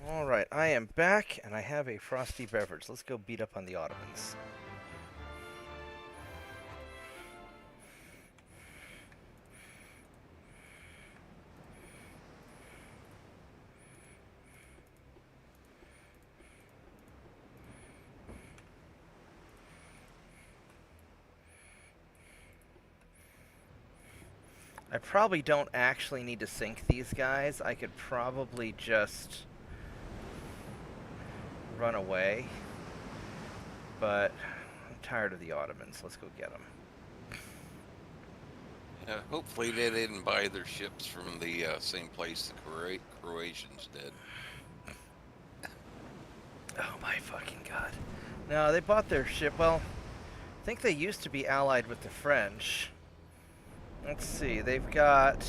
Alright, I am back, and I have a frosty beverage. Let's go beat up on the Ottomans. I probably don't actually need to sink these guys. I could probably just run away. But I'm tired of the Ottomans. Let's go get them. Hopefully they didn't buy their ships from the same place the Croatians did. Oh my fucking god. No, they bought their ship. Well, I think they used to be allied with the French. Let's see, they've got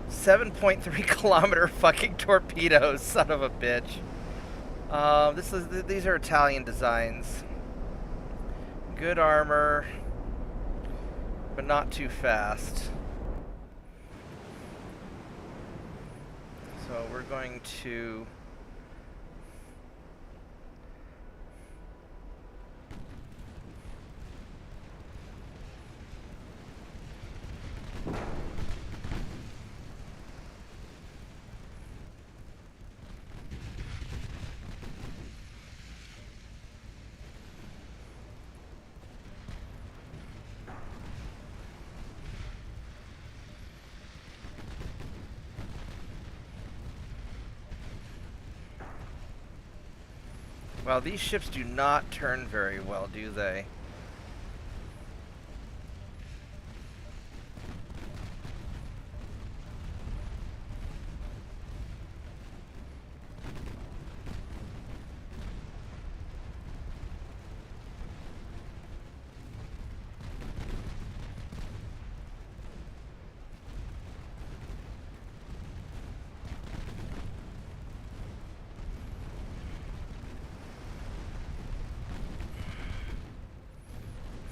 7.3 kilometer fucking torpedoes, son of a bitch. These are Italian designs. Good armor, but not too fast. So we're going to Well, these ships do not turn very well, do they?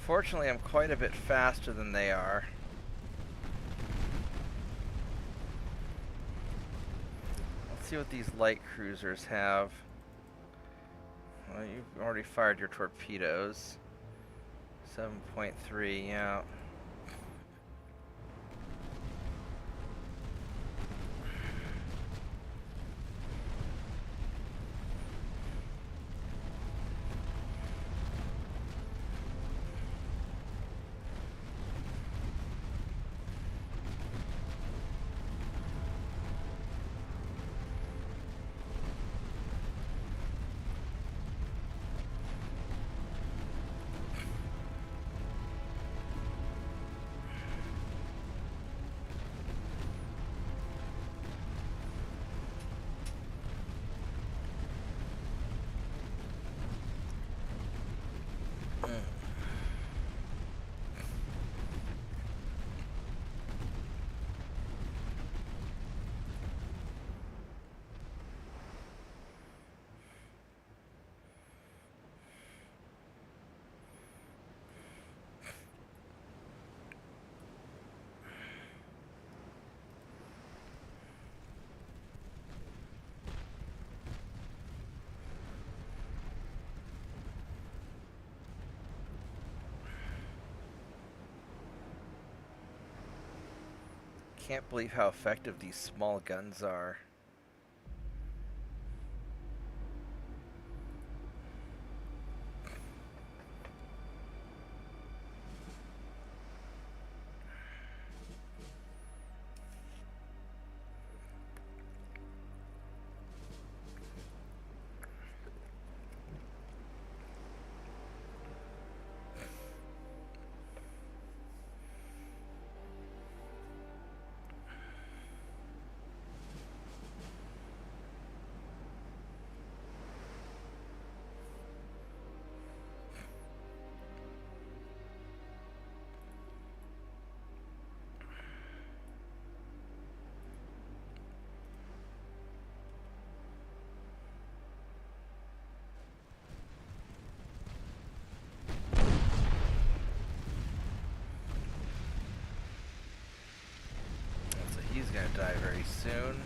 Fortunately, I'm quite a bit faster than they are. Let's see what these light cruisers have. Well, you've already fired your torpedoes. 7.3, yeah. Can't believe how effective these small guns are. So he's gonna die very soon.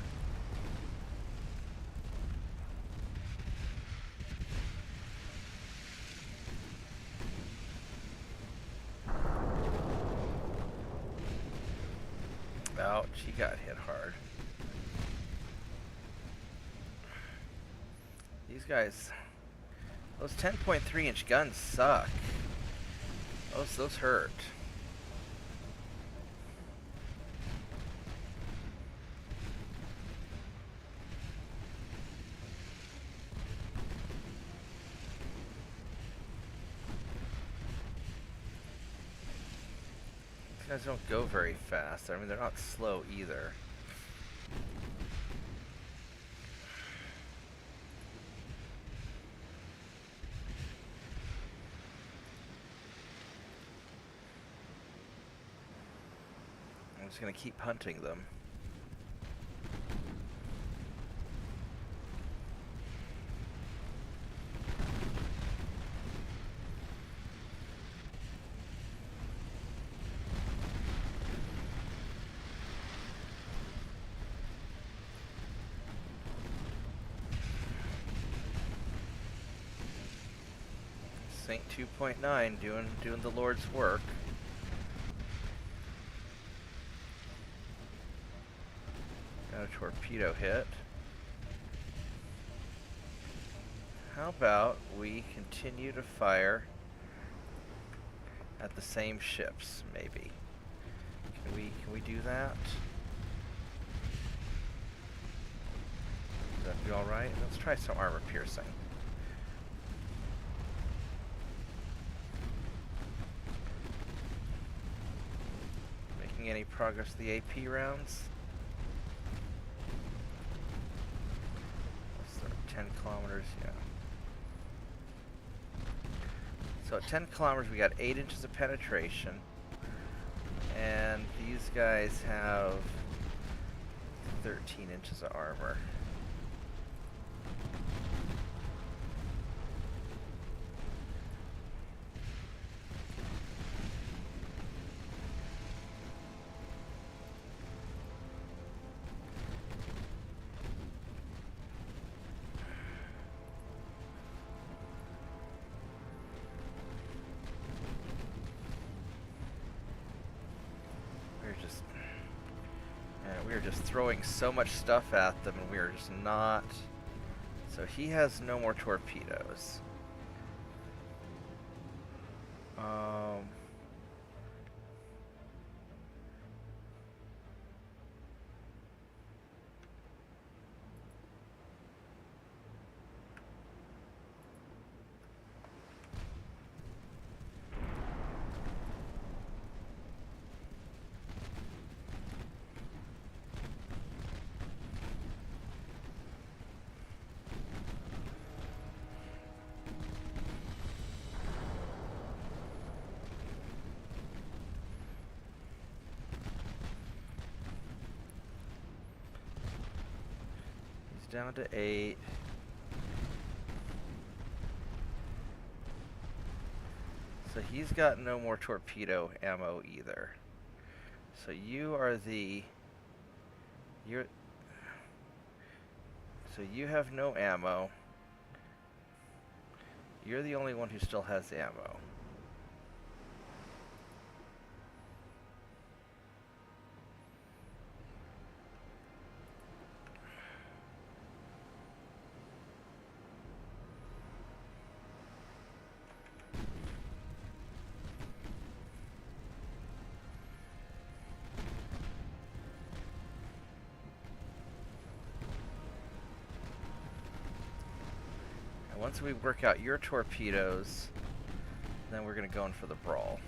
Ouch, he got hit hard. These guys, those 10.3-inch guns suck. Those hurt. These guys don't go very fast. I mean, they're not slow either. I'm just gonna keep hunting them. Saint 2.9 doing the Lord's work. Got a torpedo hit. How about we continue to fire at the same ships, maybe? Can we do that? Would that be alright? Let's try some armor piercing. making any progress with the AP rounds. So 10 kilometers, yeah. So at 10 kilometers, we got 8 inches of penetration. And these guys have 13 inches of armor. We are just throwing so much stuff at them, and we are just not. So he has no more torpedoes. Down to 8. So he's got no more torpedo ammo either. So you are the... So you have no ammo. You're the only one who still has ammo. Once we work out your torpedoes, then we're going to go in for the brawl.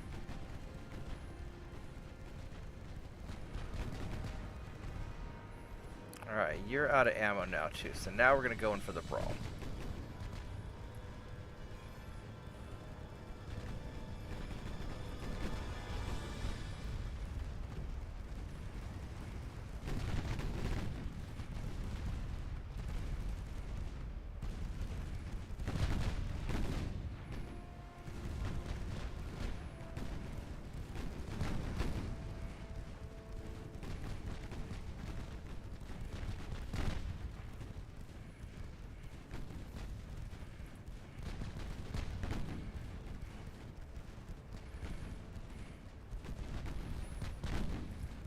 Alright, you're out of ammo now too, so now we're going to go in for the brawl.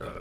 Okay.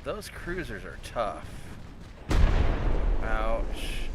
Those cruisers are tough. Ouch.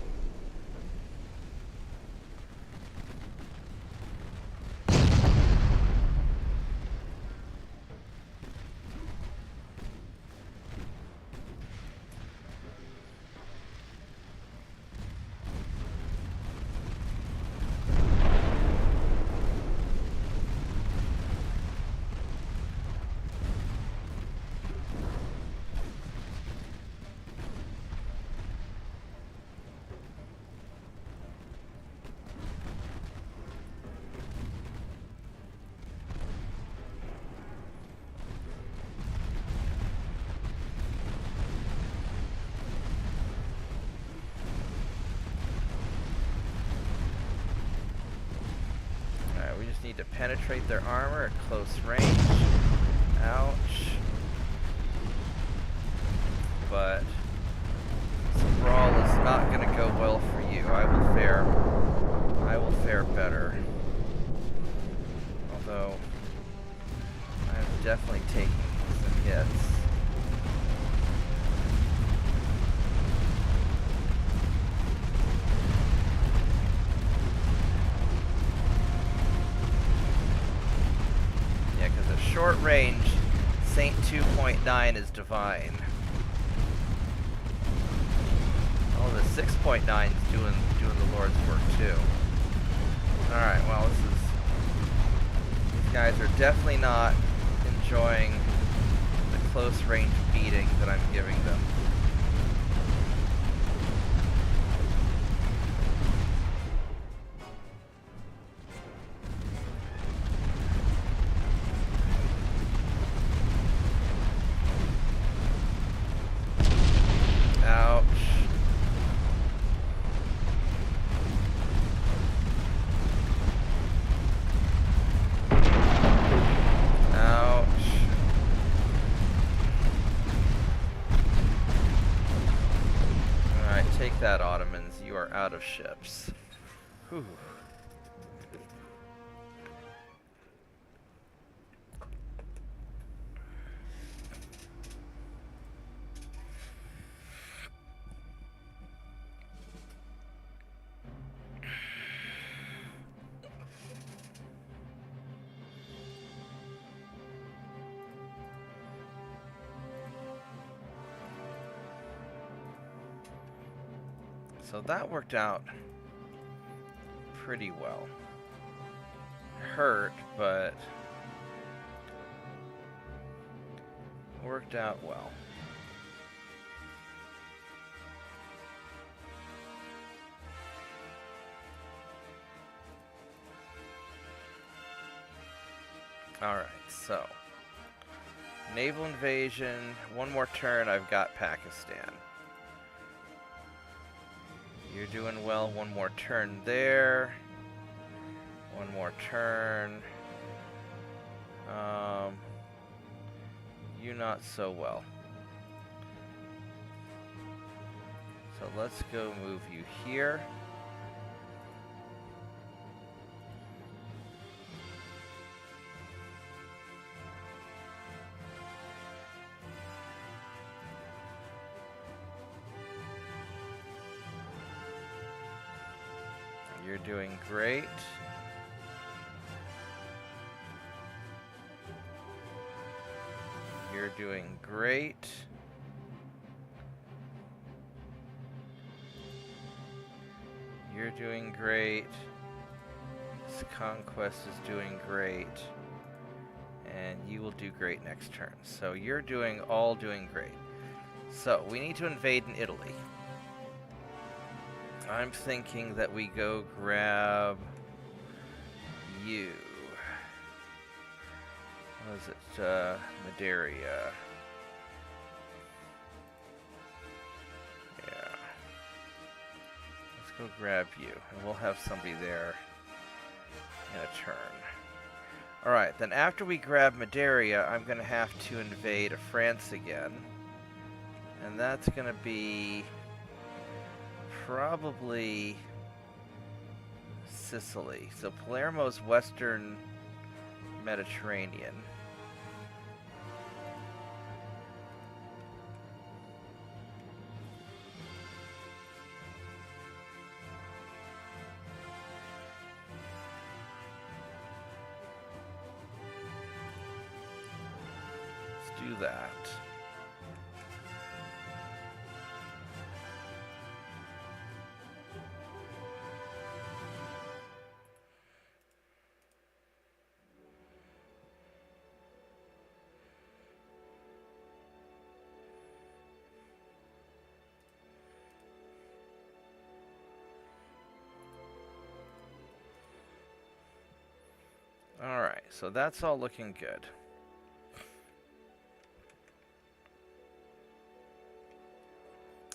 need to penetrate their armor at close range. Ouch. But this brawl is not going to go well for you. I will fare better. Although I'm definitely taking some hits. Yeah, because at short range, Saint 2.9 is divine. Oh, the 6.9 is doing the Lord's work too. Alright, well, these guys are definitely not enjoying the close range beating that I'm giving them. Ouch. Ouch. Alright, take that, Ottomans. You are out of ships. Whew. So that worked out pretty well. Hurt, but worked out well. Alright, so naval invasion, one more turn, I've got Pakistan. You're doing well, one more turn there. One more turn. You not so well. So let's go move you here. You're doing great. You're doing great. You're doing great. This conquest is doing great. And you will do great next turn. So you're doing great. So we need to invade in Italy. I'm thinking that we go grab you. What is it? Madeira. Yeah. Let's go grab you, and we'll have somebody there in a turn. Alright, then after we grab Madeira, I'm going to have to invade France again. And that's going to be probably Sicily. So Palermo's Western Mediterranean. Let's do that. Alright, so that's all looking good.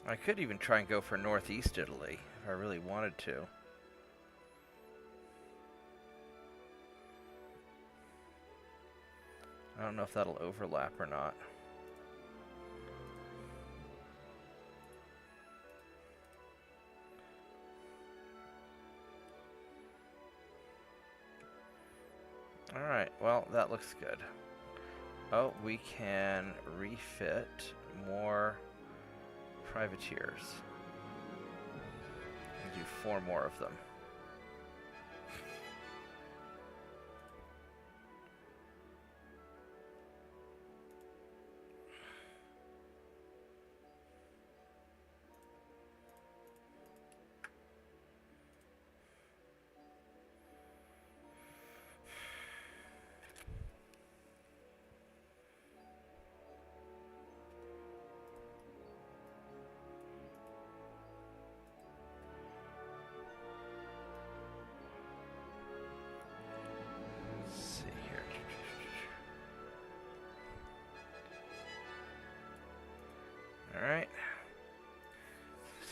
I could even try and go for Northeast Italy if I really wanted to. don't know if that'll overlap or not. Alright, well, that looks good. Oh, we can refit more privateers. And do 4 more of them. Alright.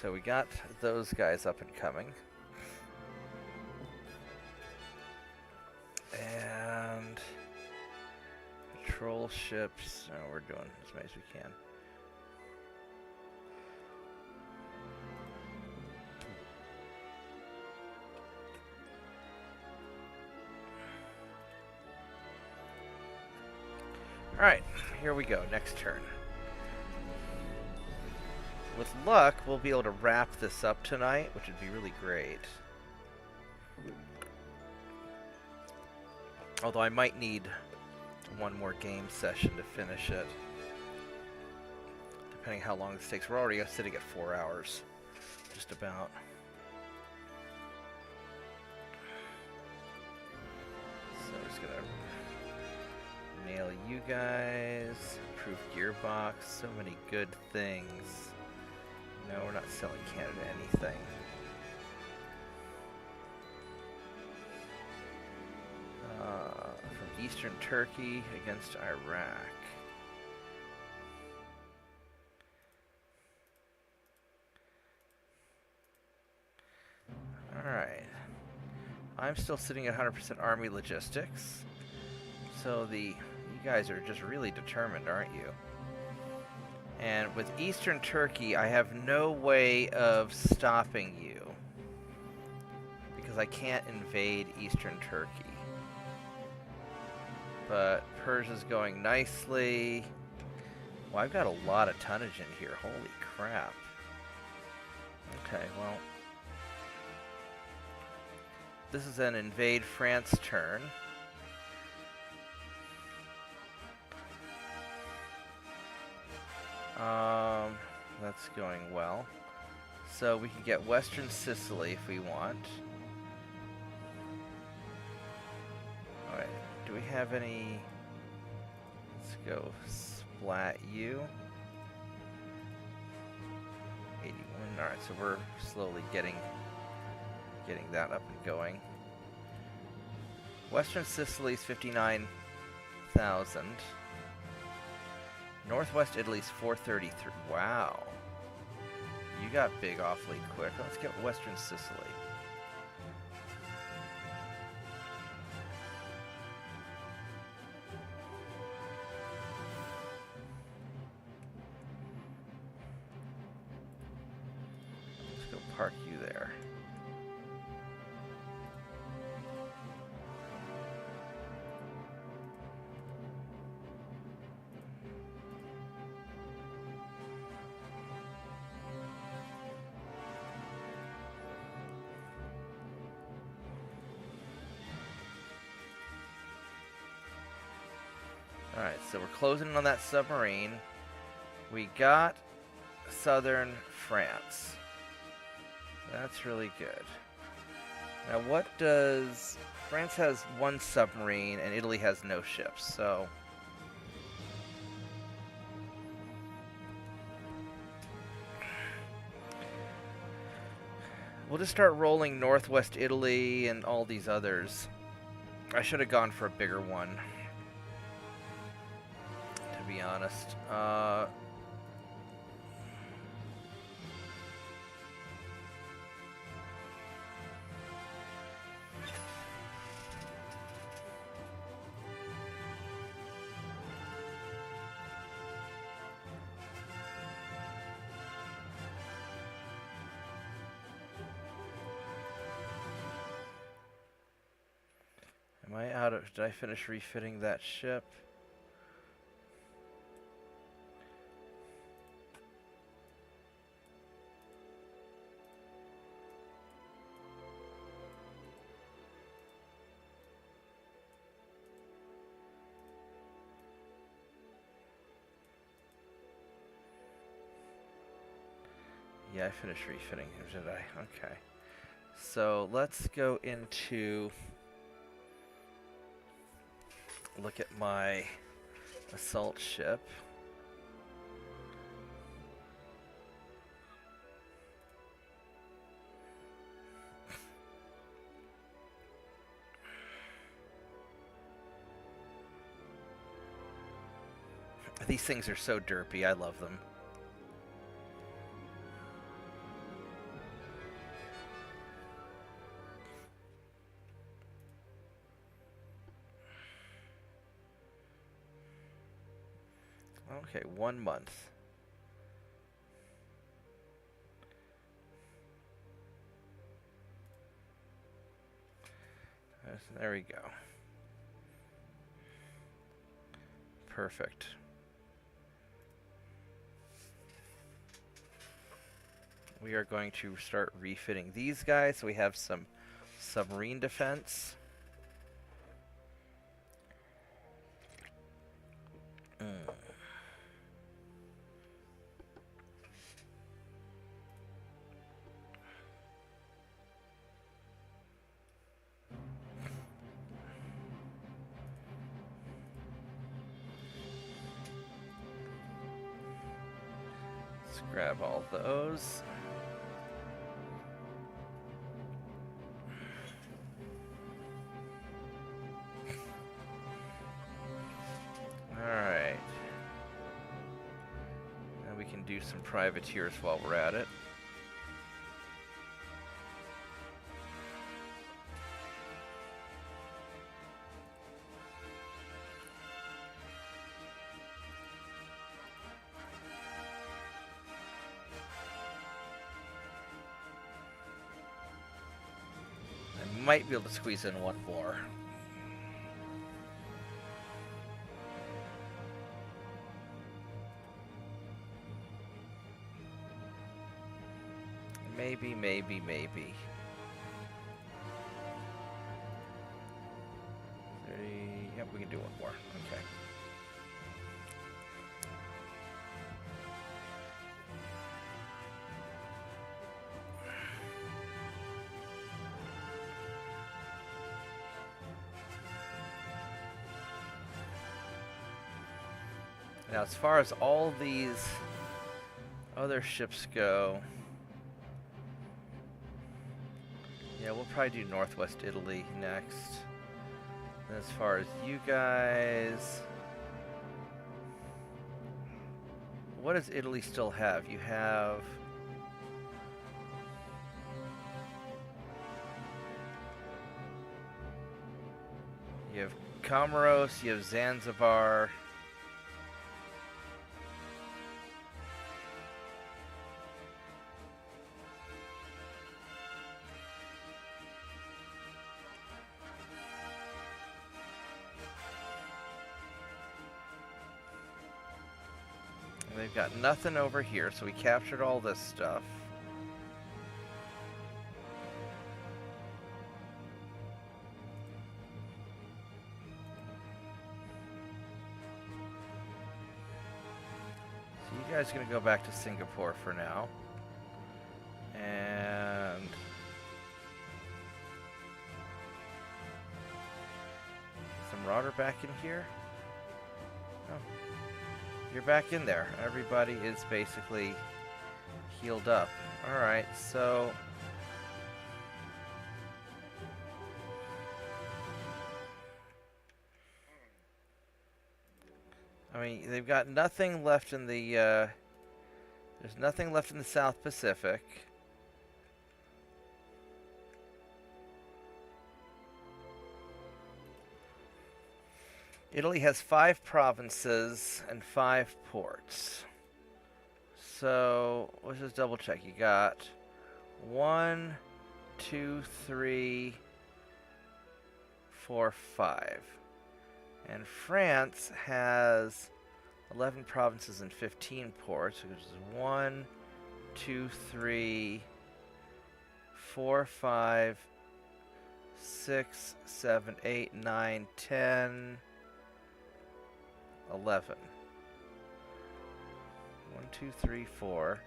So we got those guys up and coming. And patrol ships. No, we're doing as many as we can. Alright, here we go. Next turn. With luck, we'll be able to wrap this up tonight, which would be really great. Although I might need one more game session to finish it. Depending how long this takes. We're already sitting at 4 hours. Just about. So I'm just gonna nail you guys. Improve gearbox. So many good things. No, we're not selling Canada anything. From Eastern Turkey against Iraq. Alright. I'm still sitting at 100% Army logistics. So you guys are just really determined, aren't you? And with Eastern Turkey, I have no way of stopping you. Because I can't invade Eastern Turkey. But Persia's going nicely. Well, I've got a lot of tonnage in here. Holy crap. Okay, well. This is an invade France turn. That's going well. So we can get Western Sicily if we want. Alright, do we have any... Let's go splat you. 81, alright, so we're slowly getting that up and going. Western Sicily's 59,000. Northwest Italy's 433. Wow. You got big awfully quick. Let's get Western Sicily. Let's go park you there. Alright, so we're closing in on that submarine. We got southern France. That's really good. Now what does... France has 1 submarine and Italy has no ships, so... We'll just start rolling Northwest Italy and all these others. I should have gone for a bigger one. To be honest. I out of... Did I finish refitting that ship? Yeah, I finished refitting, or did I? Okay. So let's go into... Look at my assault ship. These things are so derpy, I love them. Okay, 1 month. There we go. Perfect. We are going to start refitting these guys. So we have some submarine defense. Let's grab all those. Alright. Now we can do some privateers while we're at it. I might be able to squeeze in one more. Maybe. Yep, we can do one more. Okay. Now, as far as all these other ships go, yeah, we'll probably do Northwest Italy next. And as far as you guys, what does Italy still have? You have... You have Comoros, you have Zanzibar. They've got nothing over here, so we captured all this stuff. So you guys are gonna go back to Singapore for now. And some Marauder back in here? Oh. You're back in there. Everybody is basically healed up. Alright, so... I mean, they've got nothing left in the, there's nothing left in the South Pacific. Italy has 5 provinces and 5 ports. So, let's just double check. You got 1, 2, 3, 4, 5. And France has 11 provinces and 15 ports, which is 1, 2, 3, 4, 5, 6, 7, 8, 9, 10, 11. 1, 2, 3, 4,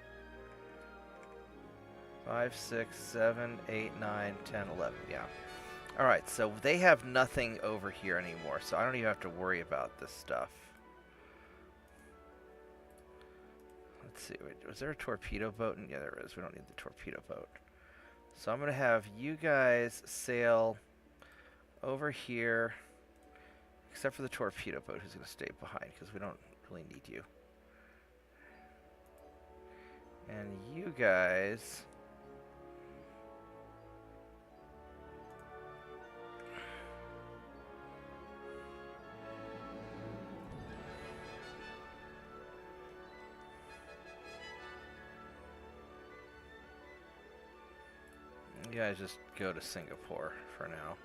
5, 6, 7, 8, 9, 10, 11. Yeah. Alright, so they have nothing over here anymore, so I don't even have to worry about this stuff. Let's see, wait, was there a torpedo boat? Yeah, there is. We don't need the torpedo boat. So I'm going to have you guys sail over here, except for the torpedo boat, who's going to stay behind, because we don't really need you. And you guys... You guys just go to Singapore for now.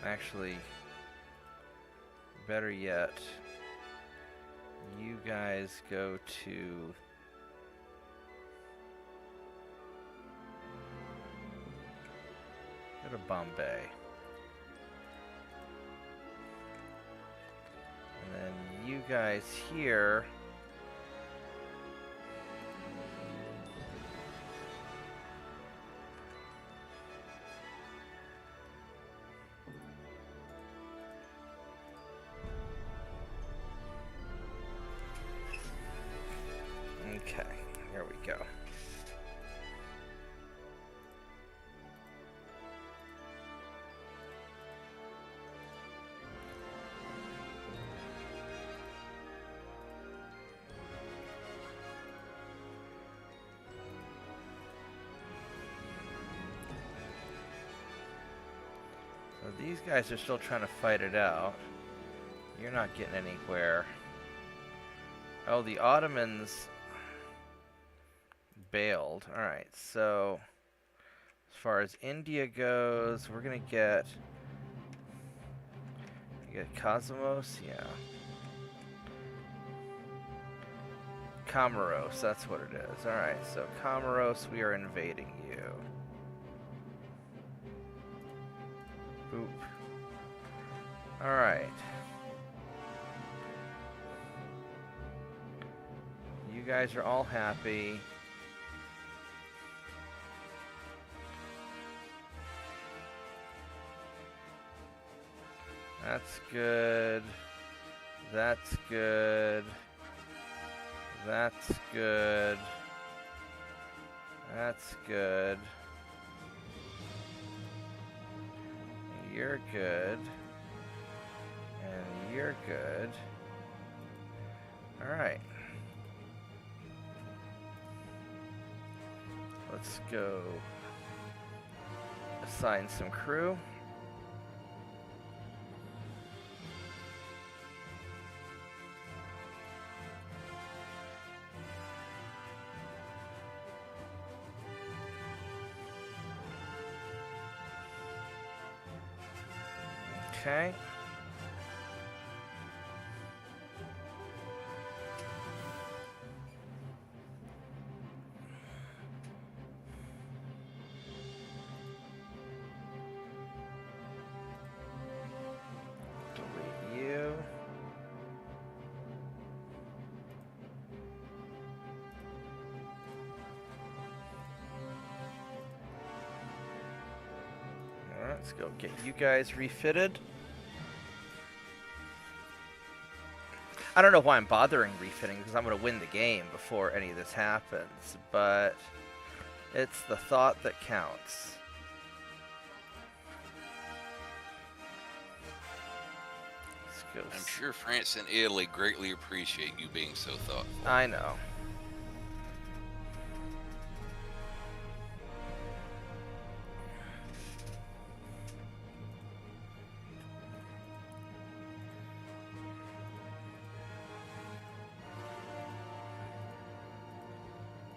Actually, better yet, you guys go to... Go to Bombay. And then you guys here... Okay, here we go. So these guys are still trying to fight it out. You're not getting anywhere. Oh, the Ottomans bailed. Alright, so as far as India goes, we're gonna get Cosmos, yeah. Comoros, that's what it is. Alright, so Comoros, we are invading you. Boop. Alright. You guys are all happy. That's good. That's good. That's good. That's good. You're good. And you're good. Alright. Let's go assign some crew. Okay. Delete you. All right, let's go get you guys refitted. I don't know why I'm bothering refitting, because I'm going to win the game before any of this happens, but it's the thought that counts. Let's go. I'm sure France and Italy greatly appreciate you being so thoughtful. I know.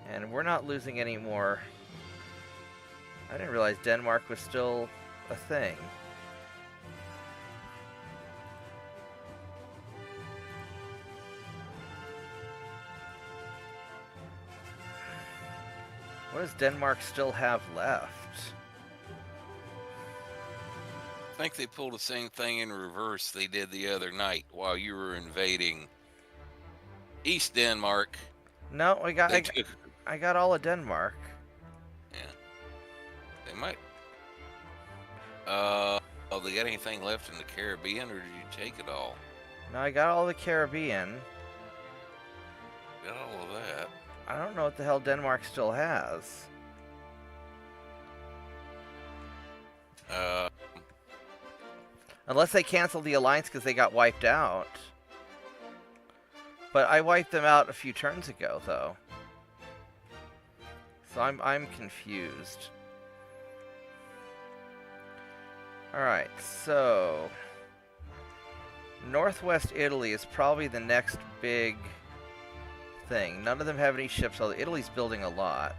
And we're not losing any more. I didn't realize Denmark was still a thing. What does Denmark still have left? I think they pulled the same thing in reverse they did the other night while you were invading East Denmark. No, They took, I got all of Denmark. yeah, they might. Oh, they got anything left in the Caribbean, or did you take it all? No, I got all the Caribbean. Got all of that. I don't know what the hell Denmark still has. Unless they canceled the alliance because they got wiped out. But I wiped them out a few turns ago, though. So I'm confused. Alright, so Northwest Italy is probably the next big thing. None of them have any ships, although Italy's building a lot.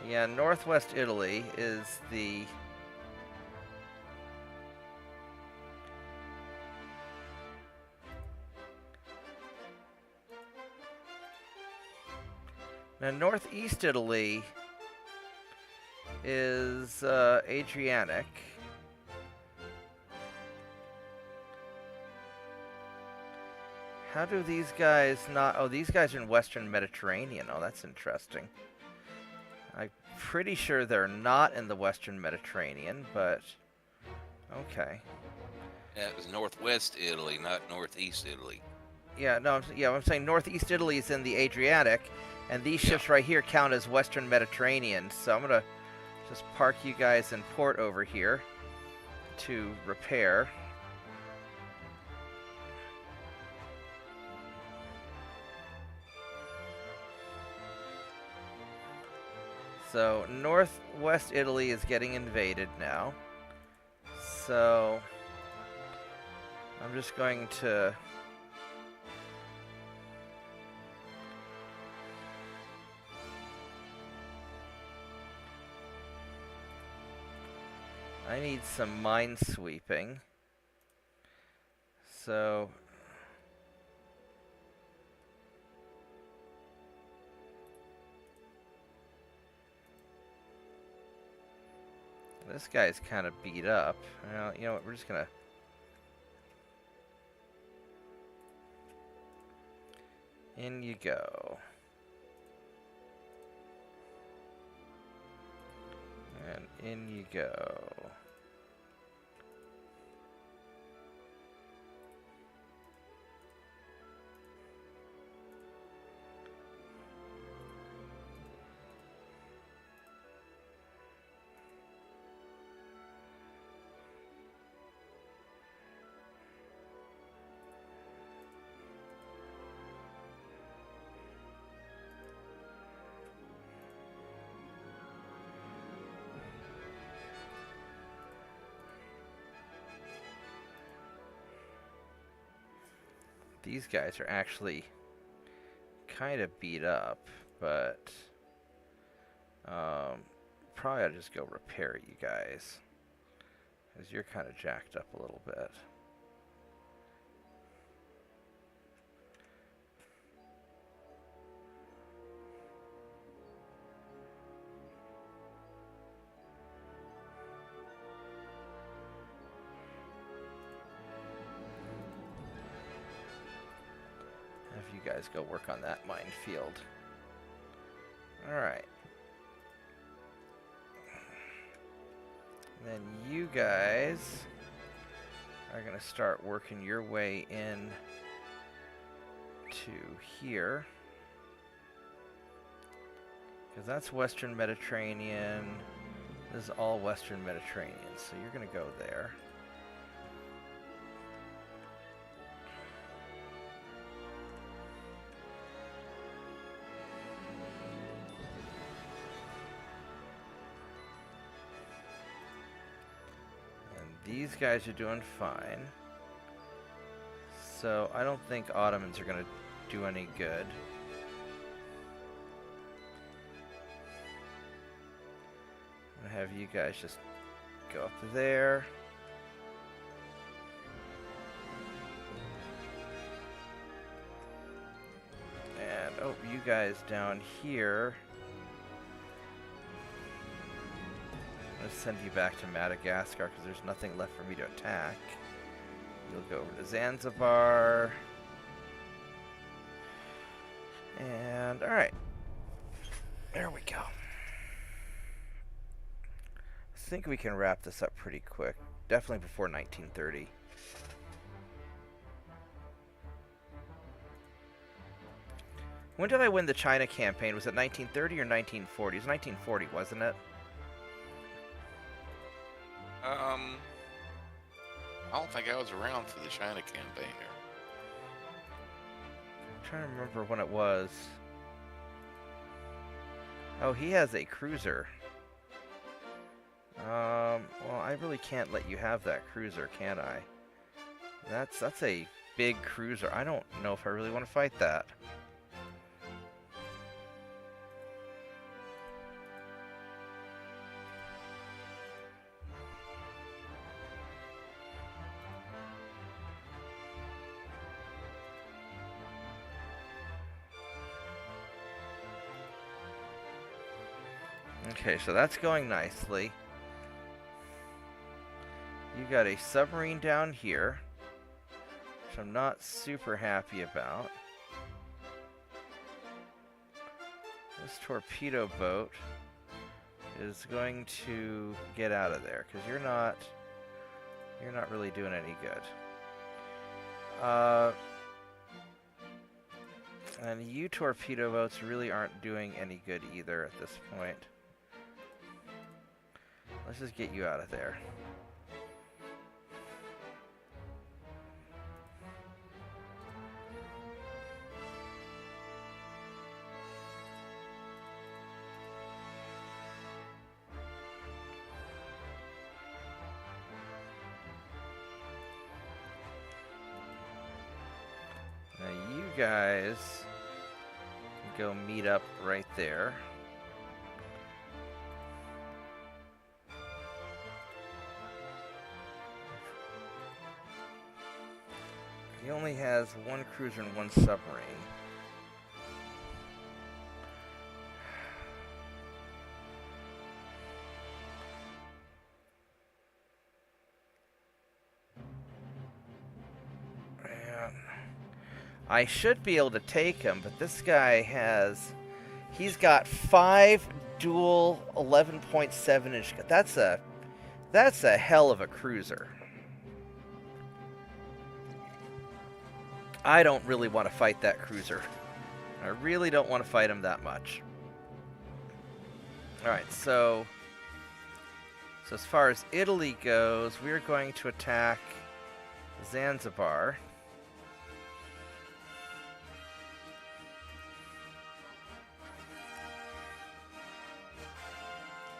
Yeah, Northwest Italy is the... Now, Northeast Italy is Adriatic. How do these guys not... Oh, these guys are in Western Mediterranean. Oh, that's interesting. I'm pretty sure they're not in the Western Mediterranean, but... Okay. Yeah, it was Northwest Italy, not Northeast Italy. Yeah, no, I'm saying Northeast Italy is in the Adriatic, and these ships right here count as Western Mediterranean. So I'm going to just park you guys in port over here to repair. So Northwest Italy is getting invaded now. So I'm just going to... I need some mine sweeping. So this guy's kind of beat up. Well, you know what? We're just gonna... In you go. And in you go. These guys are actually kind of beat up, but probably I'll just go repair you guys, because you're kind of jacked up a little bit. You guys go work on that minefield. Alright. Then you guys are going to start working your way in to here. Because that's Western Mediterranean. This is all Western Mediterranean. So you're going to go there. These guys are doing fine. So I don't think Ottomans are going to do any good. I'm going to have you guys just go up there. And oh, you guys down here. I'm going to send you back to Madagascar because there's nothing left for me to attack. You'll go over to Zanzibar. And, alright. There we go. I think we can wrap this up pretty quick. Definitely before 1930. When did I win the China campaign? Was it 1930 or 1940? It was 1940, wasn't it? I don't think I was around for the China campaign here. I'm trying to remember when it was. Oh, he has a cruiser. Well, I really can't let you have that cruiser, can I? That's a big cruiser. I don't know if I really want to fight that. Okay, so that's going nicely. You got a submarine down here, which I'm not super happy about. This torpedo boat is going to get out of there because you're not really doing any good. And you torpedo boats really aren't doing any good either at this point. Let's just get you out of there. Now you guys go meet up right there. He only has one cruiser and one submarine. Man, I should be able to take him, but this guy he's got 5 dual 11.7 inch. That's a hell of a cruiser. I don't really want to fight that cruiser. I really don't want to fight him that much. Alright, so as far as Italy goes, we're going to attack Zanzibar.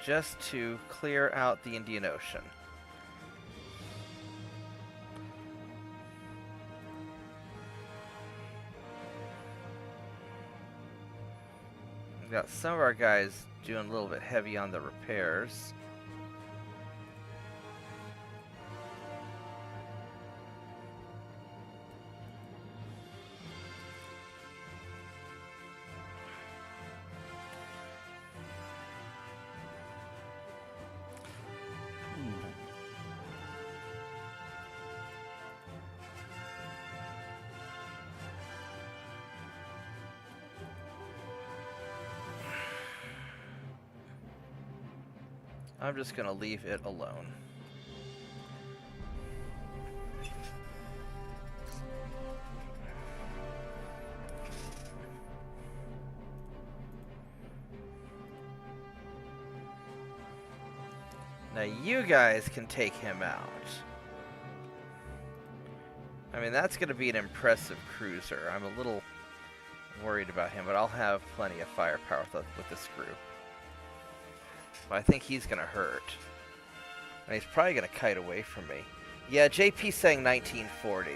Just to clear out the Indian Ocean. Got some of our guys doing a little bit heavy on the repairs. I'm just going to leave it alone. Now you guys can take him out. I mean, that's going to be an impressive cruiser. I'm a little worried about him, but I'll have plenty of firepower with this group. But I think he's going to hurt. And he's probably going to kite away from me. Yeah, JP's saying 1940.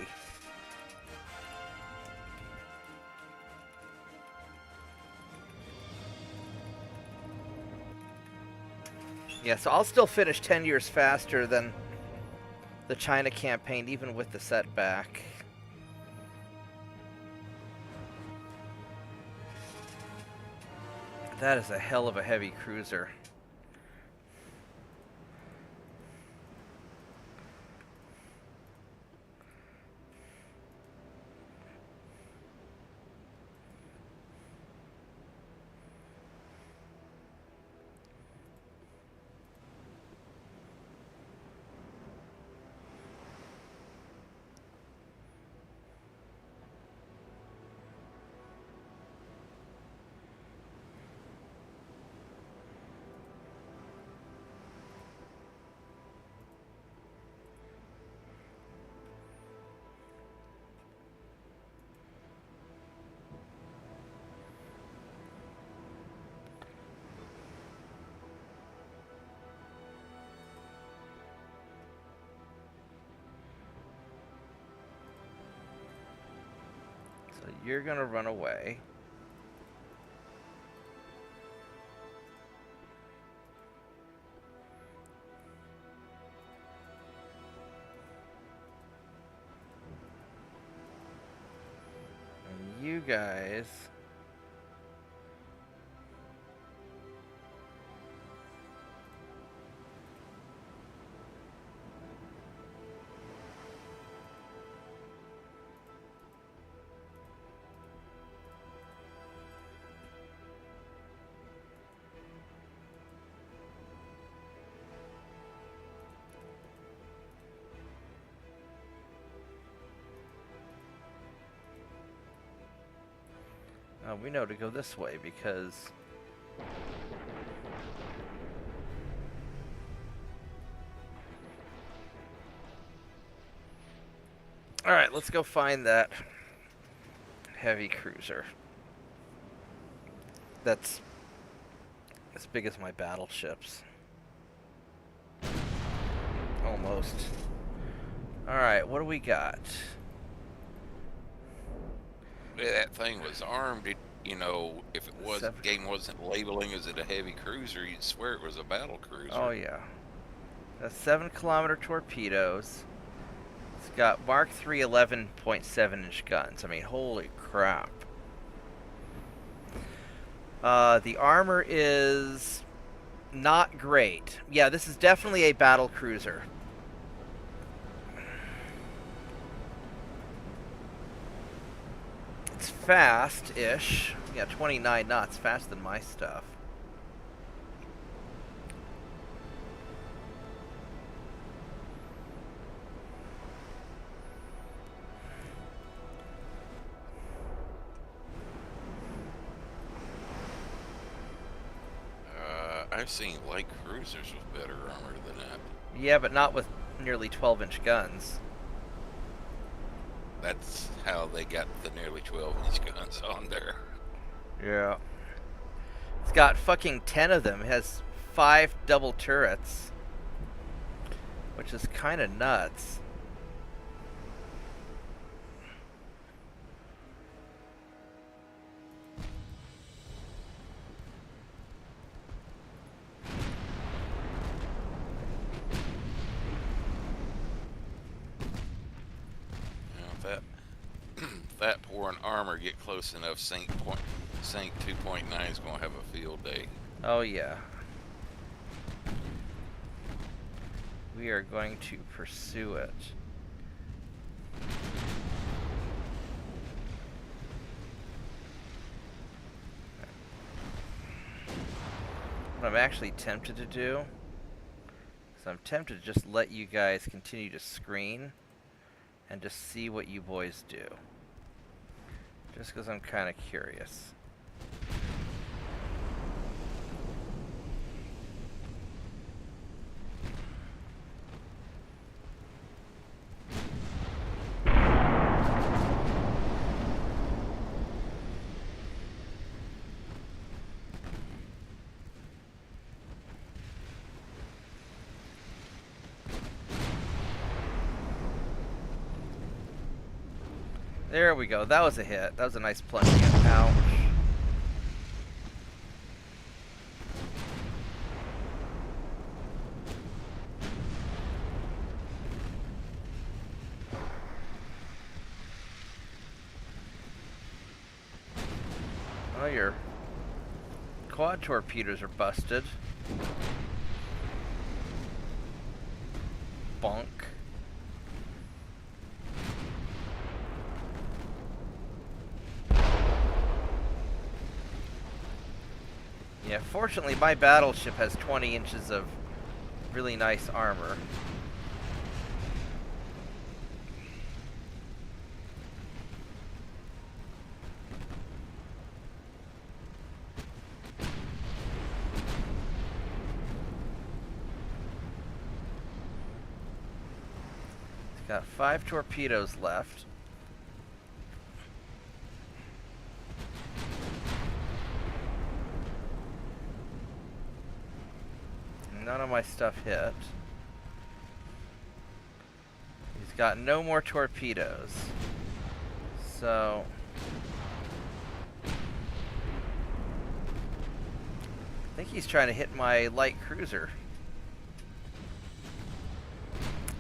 Yeah, so I'll still finish 10 years faster than the China campaign, even with the setback. That is a hell of a heavy cruiser. So you're gonna run away. And you guys... we know to go this way because... Alright, let's go find that heavy cruiser. That's as big as my battleships. Almost. Alright, what do we got? Yeah, that thing was armed. You know, if it was, the game wasn't labeling as it a heavy cruiser, you'd swear it was a battle cruiser. Oh yeah. That's 7-kilometer torpedoes. It's got Mark III 11.7-inch guns. I mean, holy crap. The armor is not great. Yeah, this is definitely a battle cruiser. It's fast-ish. Yeah, 29 knots, faster than my stuff. I've seen light cruisers with better armor than that. Yeah, but not with nearly 12-inch guns. That's how they got the nearly 12-inch guns on there. Yeah. It's got fucking 10 of them. It has 5 double turrets. Which is kind of nuts. That poor in armor get close enough, Sync 2.9 is going to have a field day. Oh yeah. We are going to pursue it. What I'm actually tempted to do is I'm tempted to just let you guys continue to screen and just see what you boys do. Just because I'm kind of curious. There we go. That was a hit. That was a nice plunging in. Ouch. Oh, you're quad torpedoes are busted. Bonk. Yeah, fortunately my battleship has 20 inches of really nice armor. It's got 5 torpedoes left. None of my stuff hit. He's got no more torpedoes. So I think he's trying to hit my light cruiser.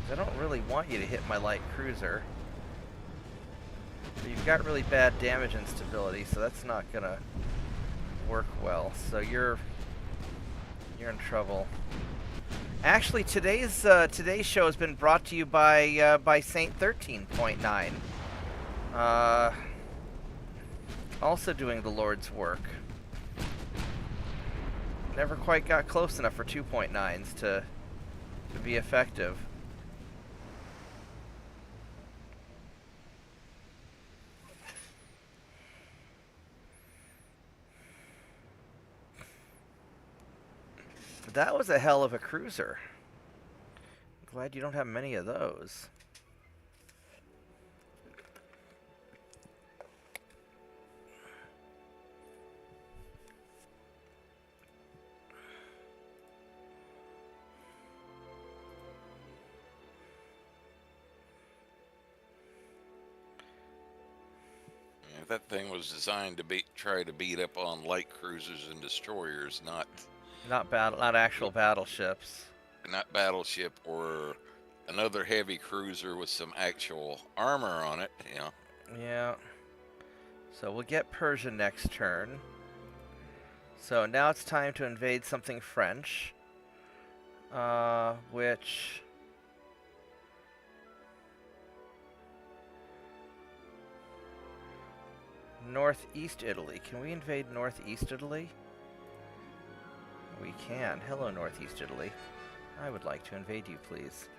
I don't really want you to hit my light cruiser. But you've got really bad damage and stability, so that's not gonna work well. So you're in trouble. Actually, today's show has been brought to you by Saint 13.9. Also doing the Lord's work. Never quite got close enough for 2.9s to be effective. That was a hell of a cruiser. Glad you don't have many of those. Yeah, that thing was designed to try to beat up on light cruisers and destroyers, not Not actual battleships. not battleship or another heavy cruiser with some actual armor on it. You know. Yeah. So we'll get Persia next turn. So now it's time to invade something French. Which... Northeast Italy. Can we invade Northeast Italy? We can. Hello, Northeast Italy. I would like to invade you, please.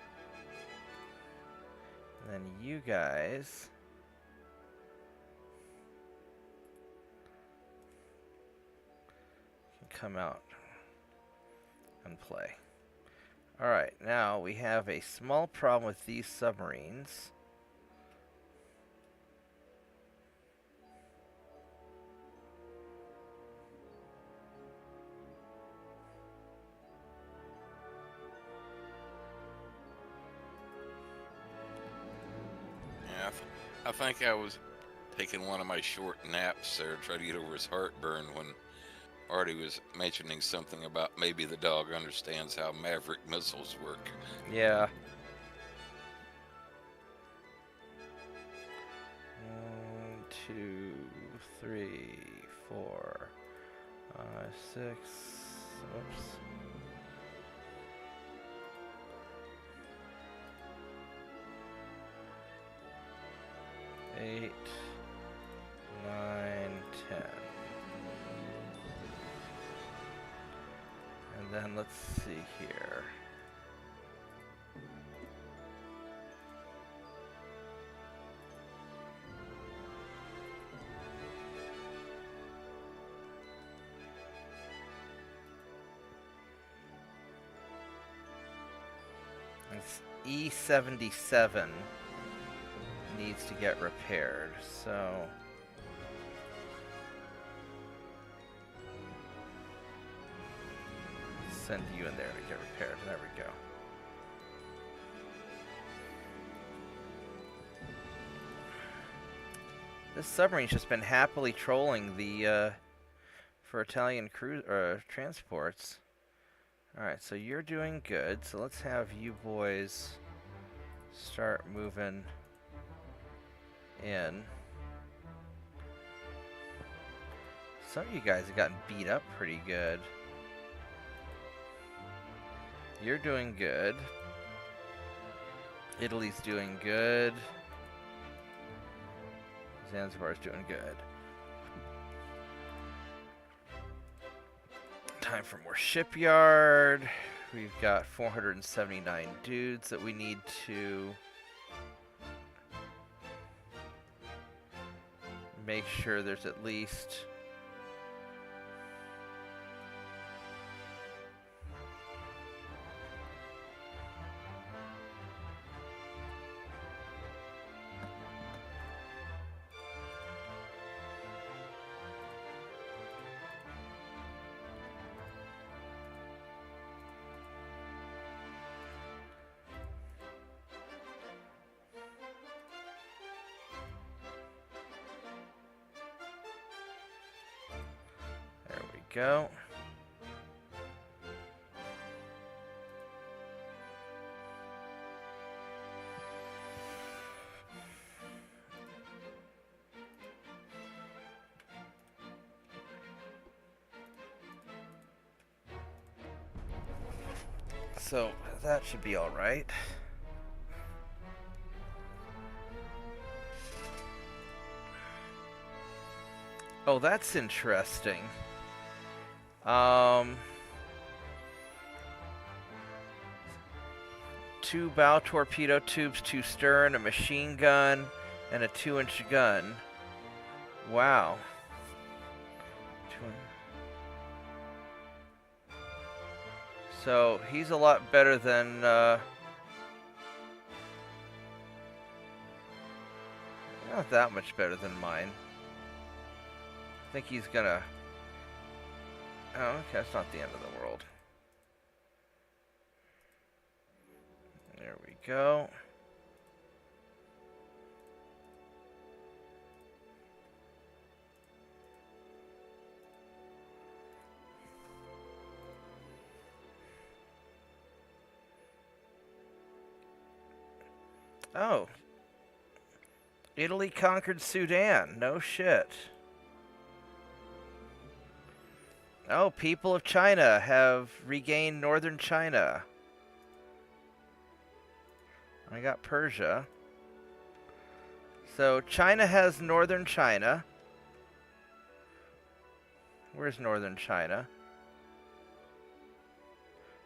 And then you guys... can come out and play. Alright, now we have a small problem with these submarines. Yeah, I think I was taking one of my short naps there to try to get over his heartburn when Artie was mentioning something about maybe the dog understands how Maverick missiles work. Yeah. 1, 2, 3, 4, 5, 6. Oops. 8, 9, 10. And then let's see here. It's E77 needs to get repaired, so send you in there to get repaired. There we go. This submarine's just been happily trolling the for Italian cruise transports. Alright, so you're doing good. So let's have you boys start moving in. Some of you guys have gotten beat up pretty good. You're doing good. Italy's doing good. Zanzibar's doing good. Time for more shipyard. We've got 479 dudes that we need to make sure there's at least go. So that should be all right. Oh, that's interesting. Two bow torpedo tubes, two stern, a machine gun, and a 2-inch gun. Wow. So he's a lot better than not that much better than mine. I think he's gonna. Oh, okay, that's not the end of the world. There we go. Oh. Italy conquered Sudan. No shit. Oh, people of China have regained northern China. I got Persia. So China has northern China. Where's northern China?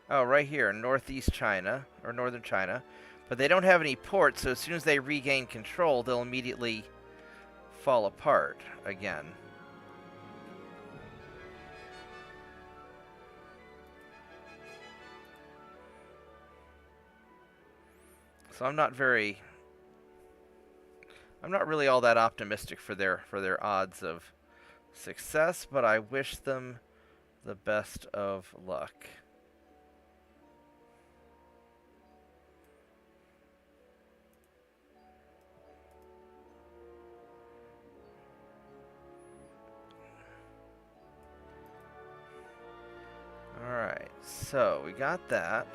Oh, right here, northeast China, or northern China. But they don't have any ports, so as soon as they regain control, they'll immediately fall apart again. So I'm not really all that optimistic for their odds of success, but I wish them the best of luck. All right, so we got that.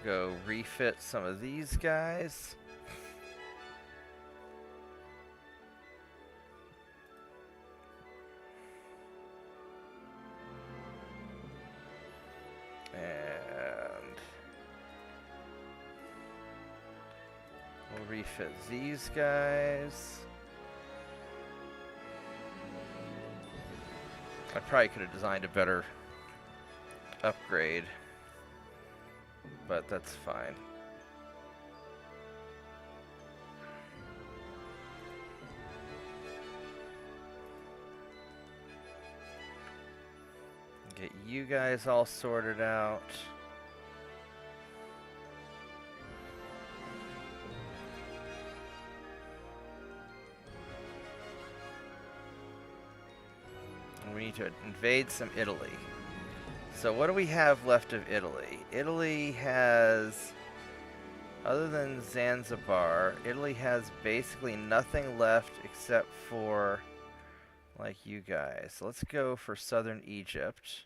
Go refit some of these guys. And we'll refit these guys. I probably could have designed a better upgrade, but that's fine. Get you guys all sorted out. We need to invade some Italy. So what do we have left of Italy? Italy has, other than Zanzibar, Italy has basically nothing left except for, like, you guys. So let's go for southern Egypt.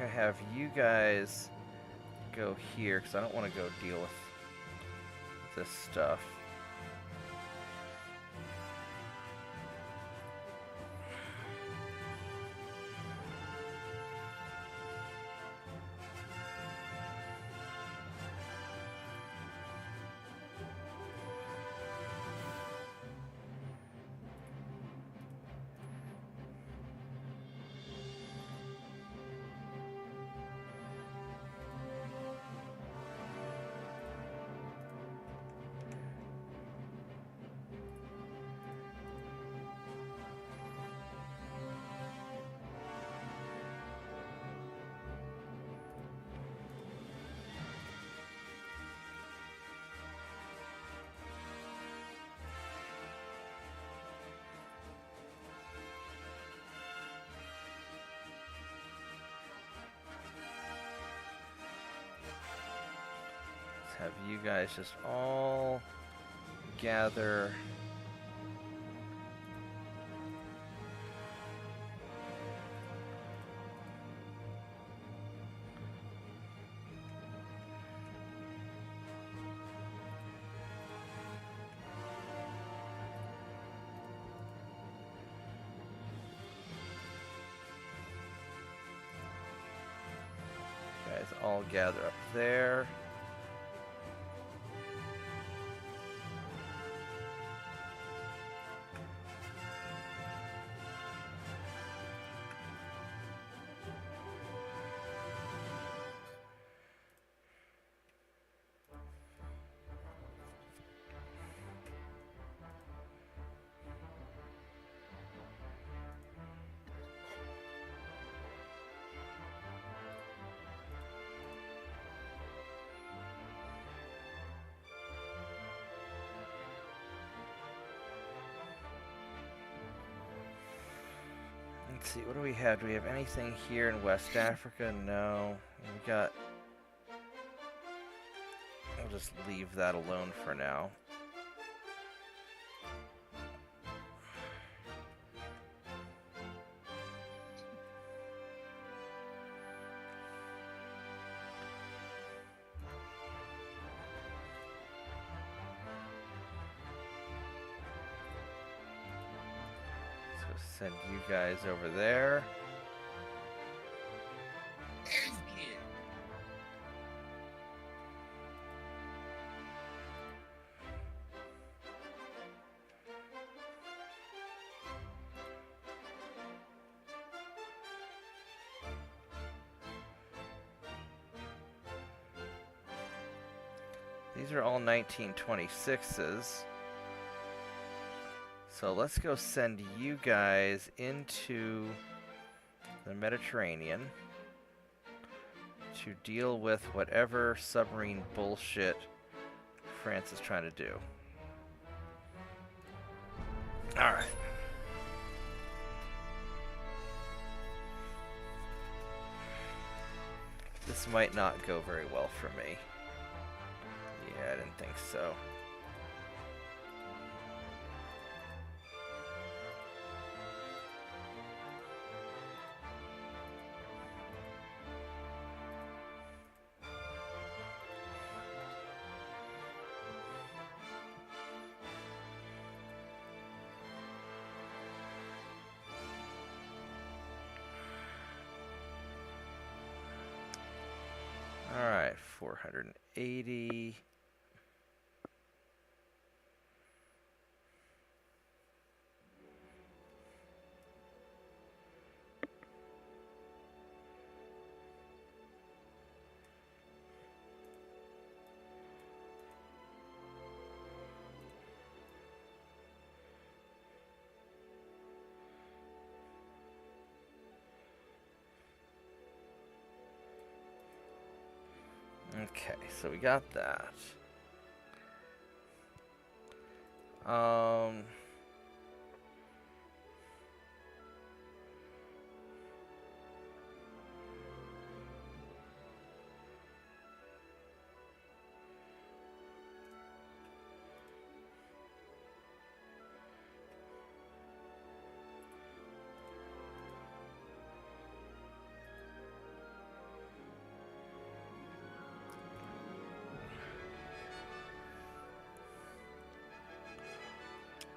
gonna have you guys go here because I don't want to go deal with this stuff. Have you guys just all gather up there. Let's see, what do we have? Do we have anything here in West Africa? No. We got... I'll just leave that alone for now. Send you guys over there. These are all 1926s. So let's go send you guys into the Mediterranean to deal with whatever submarine bullshit France is trying to do. Alright. This might not go very well for me. Yeah, I didn't think so. Alright, 480. Okay, so we got that.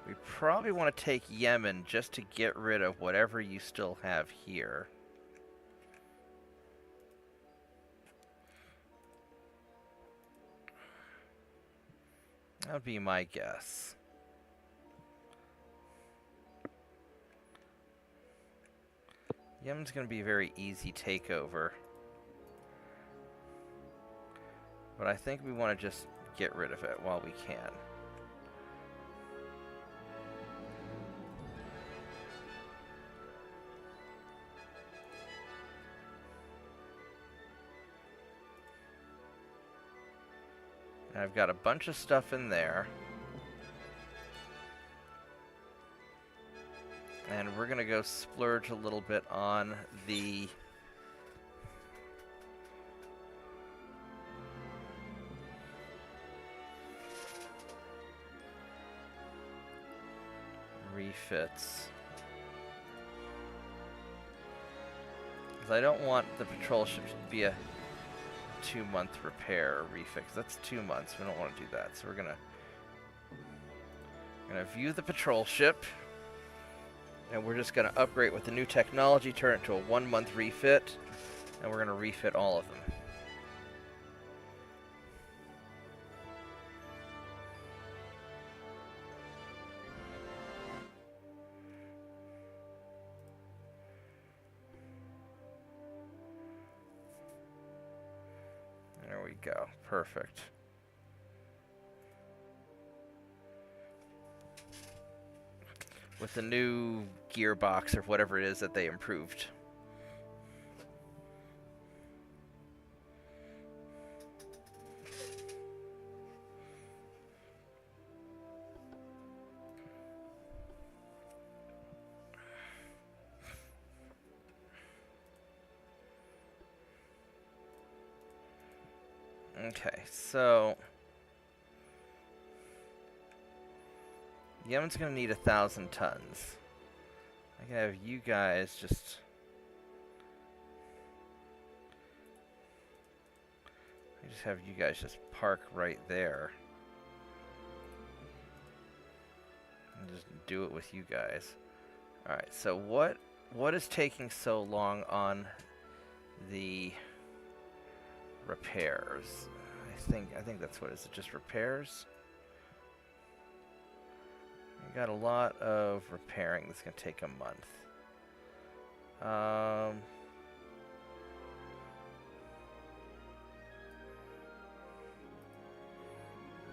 We probably want to take Yemen just to get rid of whatever you still have here. That would be my guess. Yemen's going to be a very easy takeover. But I think we want to just get rid of it while we can. And I've got a bunch of stuff in there. And we're going to go splurge a little bit on the refits. Because I don't want the patrol ship to be a 2-month repair or refit. That's 2 months. We don't want to do that. So we're gonna view the patrol ship, and we're just gonna upgrade with the new technology, turn it to a 1-month refit, and we're gonna refit all of them. There we go. Perfect. With the new gearbox or whatever it is that they improved. Okay, so Yemen's gonna need 1,000 tons. I can have you guys just have you guys just park right there. And just do it with you guys. Alright, so what is taking so long on the repairs? I think that's what it is. It just repairs? We got a lot of repairing that's going to take a month.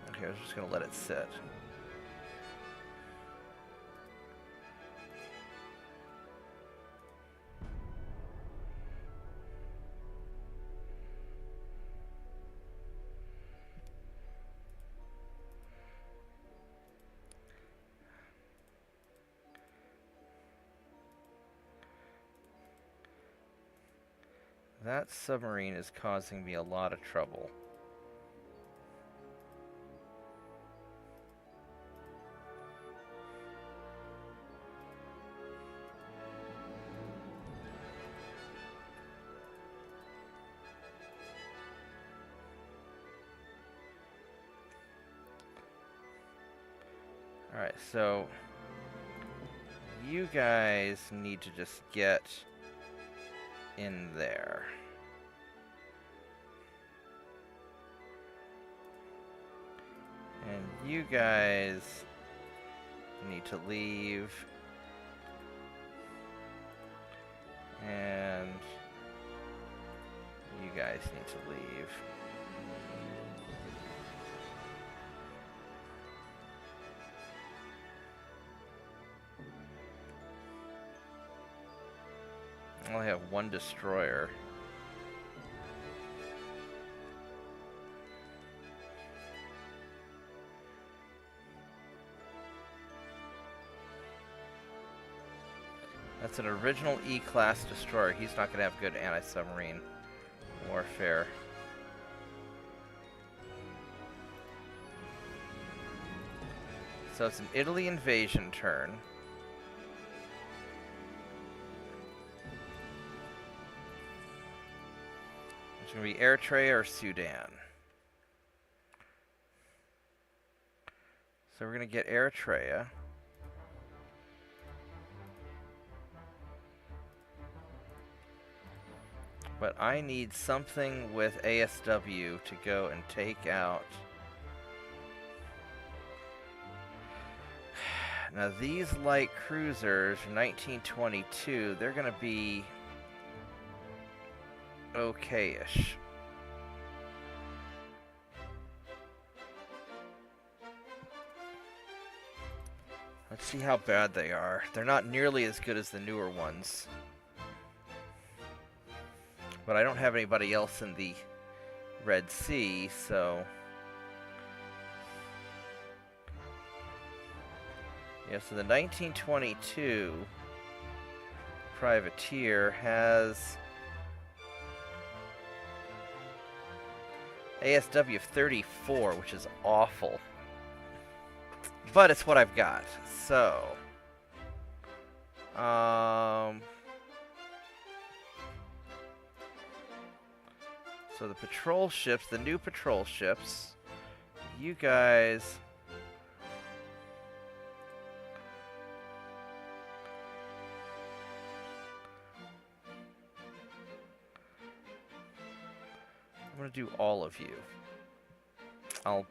Okay, I was just going to let it sit. That submarine is causing me a lot of trouble. Alright, so you guys need to just get in there. And you guys need to leave. And you guys need to leave. I only have one destroyer. That's an original E-class destroyer. He's not going to have good anti-submarine warfare. So it's an Italy invasion turn. It's going to be Eritrea or Sudan. So we're going to get Eritrea. But I need something with ASW to go and take out. Now these light cruisers from 1922, they're going to be okay-ish. Let's see how bad they are. They're not nearly as good as the newer ones. But I don't have anybody else in the Red Sea, so... Yeah, so the 1922 privateer has ASW of 34, which is awful. But it's what I've got, so... So the patrol ships, the new patrol ships, you guys... I'm going to do all of you. I'll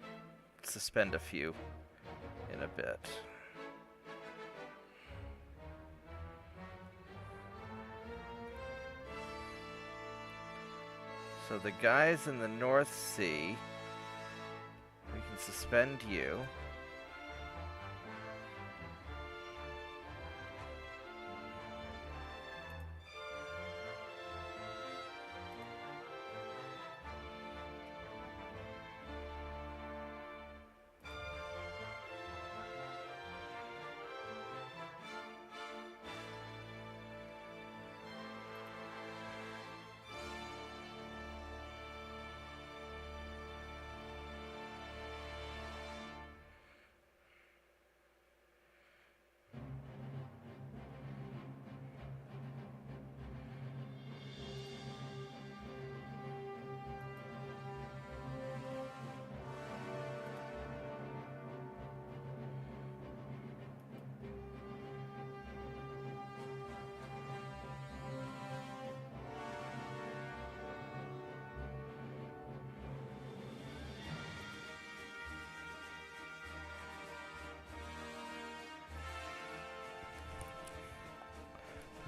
suspend a few in a bit. So the guys in the North Sea, we can suspend you.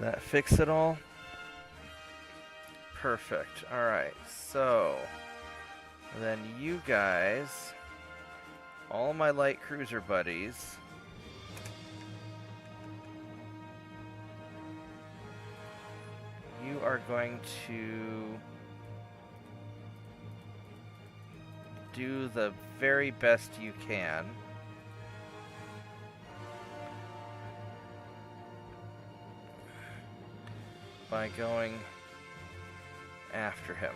That fix it all? Perfect. Alright, so then you guys, all my light cruiser buddies, you are going to do the very best you can. By going after him.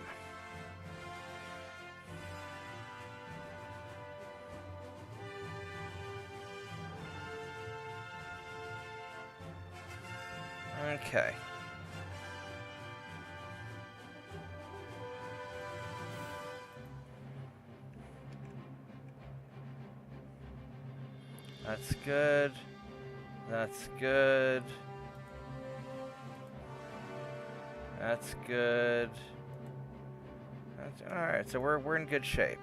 Okay. That's good. That's good. That's good. Alright, so we're in good shape.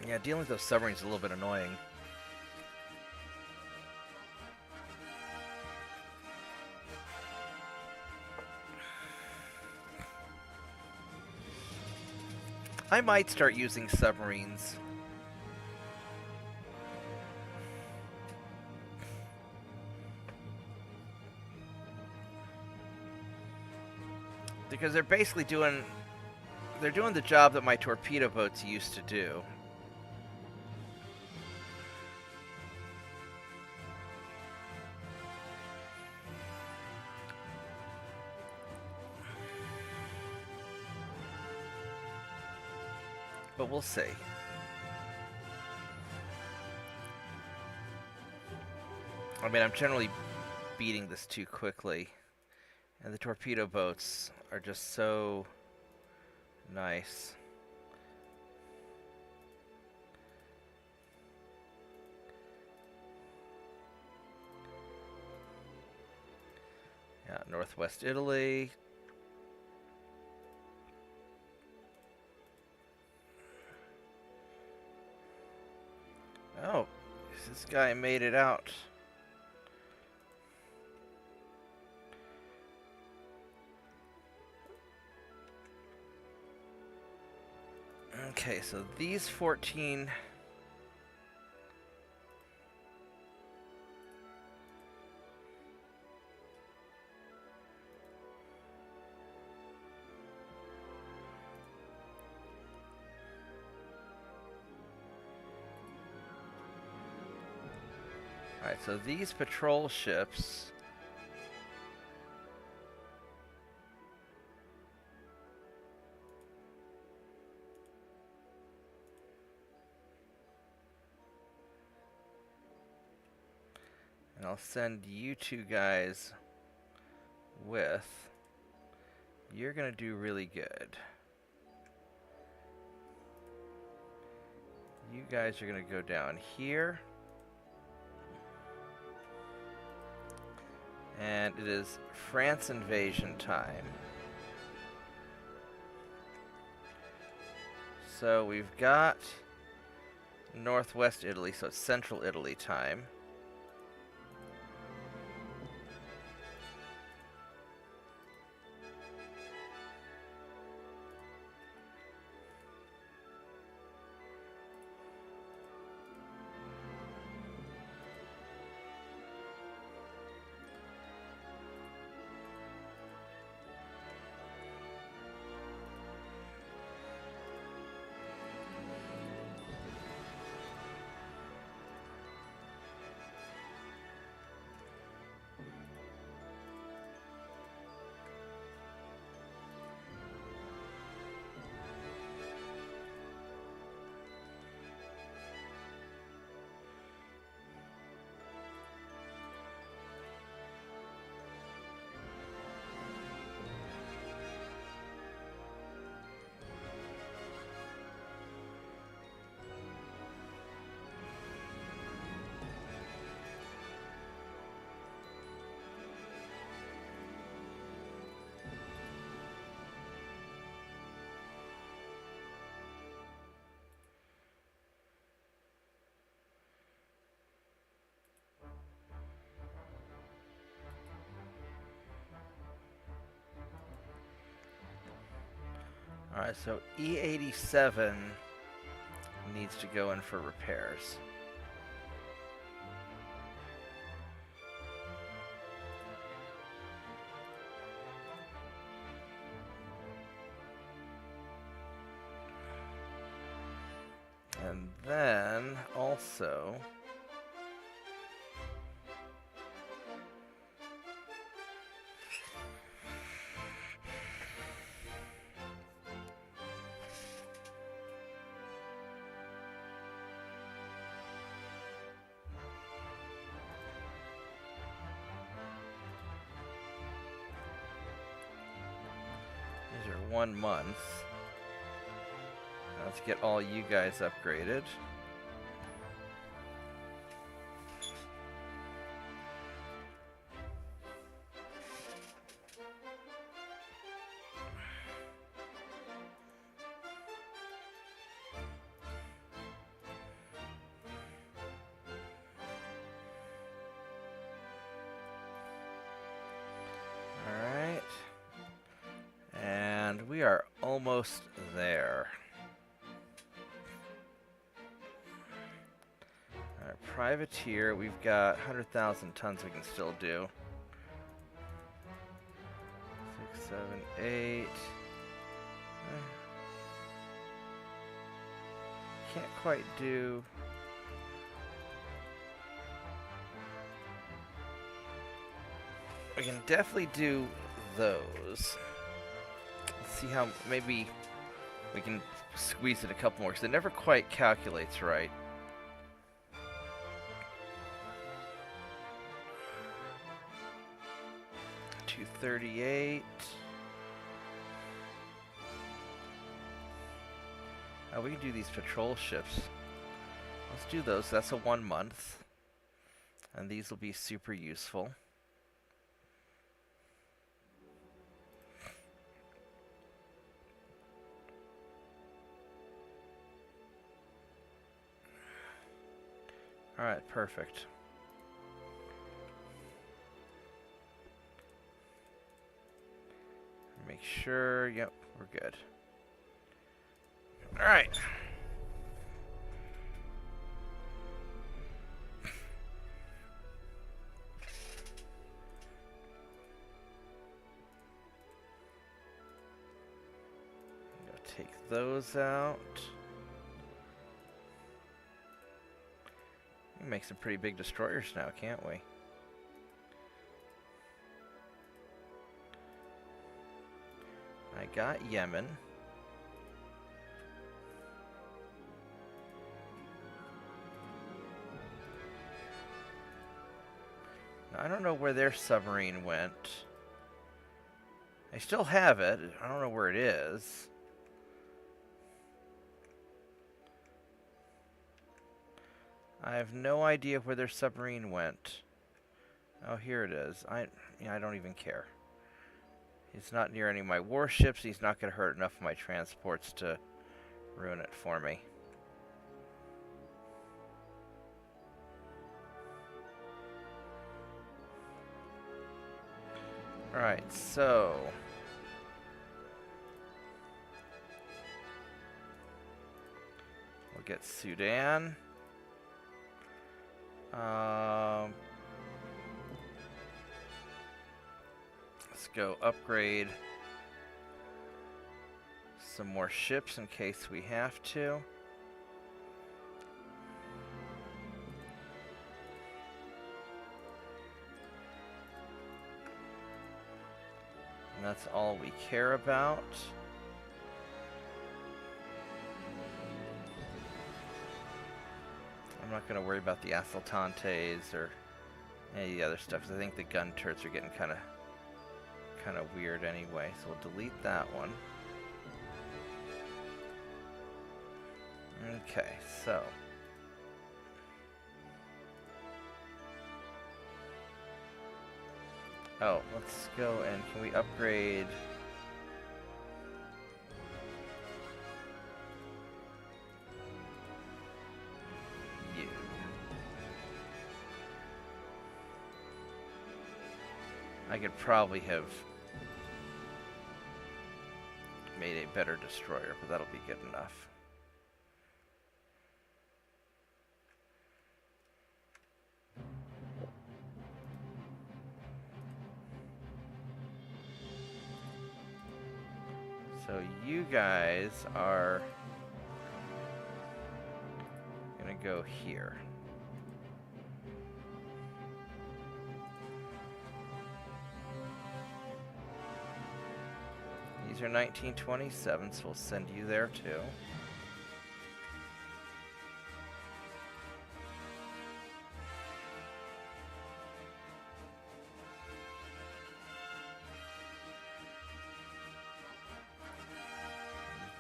Yeah, dealing with those submarines is a little bit annoying. I might start using submarines. Because they're basically doing the job that my torpedo boats used to do. But we'll see. I mean, I'm generally beating this too quickly. And the torpedo boats are just so nice. Yeah, Northwest Italy. Oh, this guy made it out. Okay, so these 14... Alright, so these patrol ships... And I'll send you two guys with. You're gonna do really good. You guys are gonna go down here. And it is France invasion time. So we've got Northwest Italy, so it's Central Italy time. Alright, so E87 needs to go in for repairs. And then also these are 1 month. Let's get all you guys upgraded. Alright. And we are almost there. Alright, privateer, we've got 100,000 tons we can still do. 6, 7, 8. Can't quite do... We can definitely do those. Let's see how maybe we can squeeze it a couple more, because it never quite calculates right. EP38. Oh, we can do these patrol ships. Let's do those. That's a 1 month. And these will be super useful. Alright, perfect. Make sure, yep, we're good. Alright. Take those out. We can make some pretty big destroyers now, can't we? I got Yemen. Now, I don't know where their submarine went. I still have it. I don't know where it is. I have no idea where their submarine went. Oh, here it is. I don't even care. He's not near any of my warships. He's not going to hurt enough of my transports to ruin it for me. Alright, so... we'll get Sudan. Let's go upgrade some more ships in case we have to. And that's all we care about. I'm not going to worry about the Assaltantes or any of the other stuff, because I think the gun turrets are getting kind of weird anyway. So we'll delete that one. Okay, so... oh, let's go and can we upgrade... you? I could probably have made a better destroyer, but that'll be good enough. So you guys are gonna go here. These are 1927, so we'll send you there too.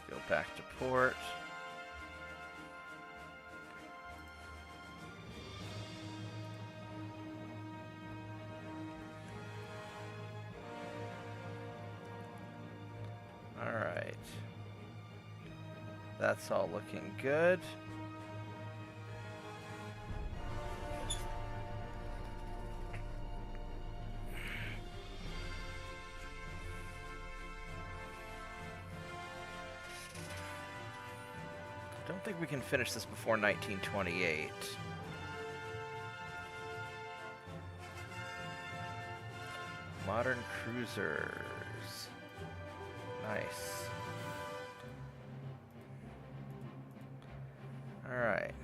Go back to port. All right. That's all looking good. I don't think we can finish this before 1928. Modern cruisers. Nice. Alright.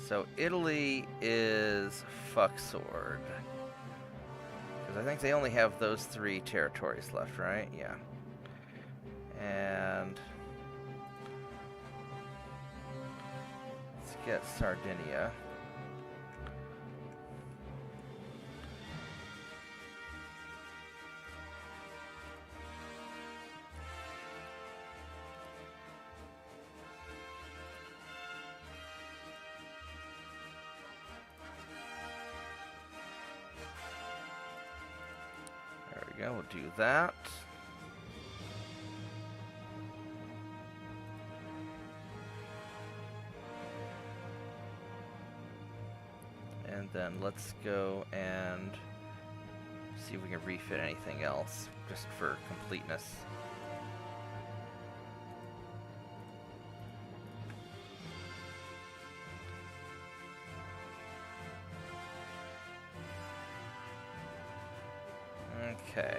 So Italy is fucksword. Because I think they only have those 3 territories left, right? Yeah. And let's get Sardinia. we go. We'll do that. And then let's go and see if we can refit anything else, just for completeness. Okay.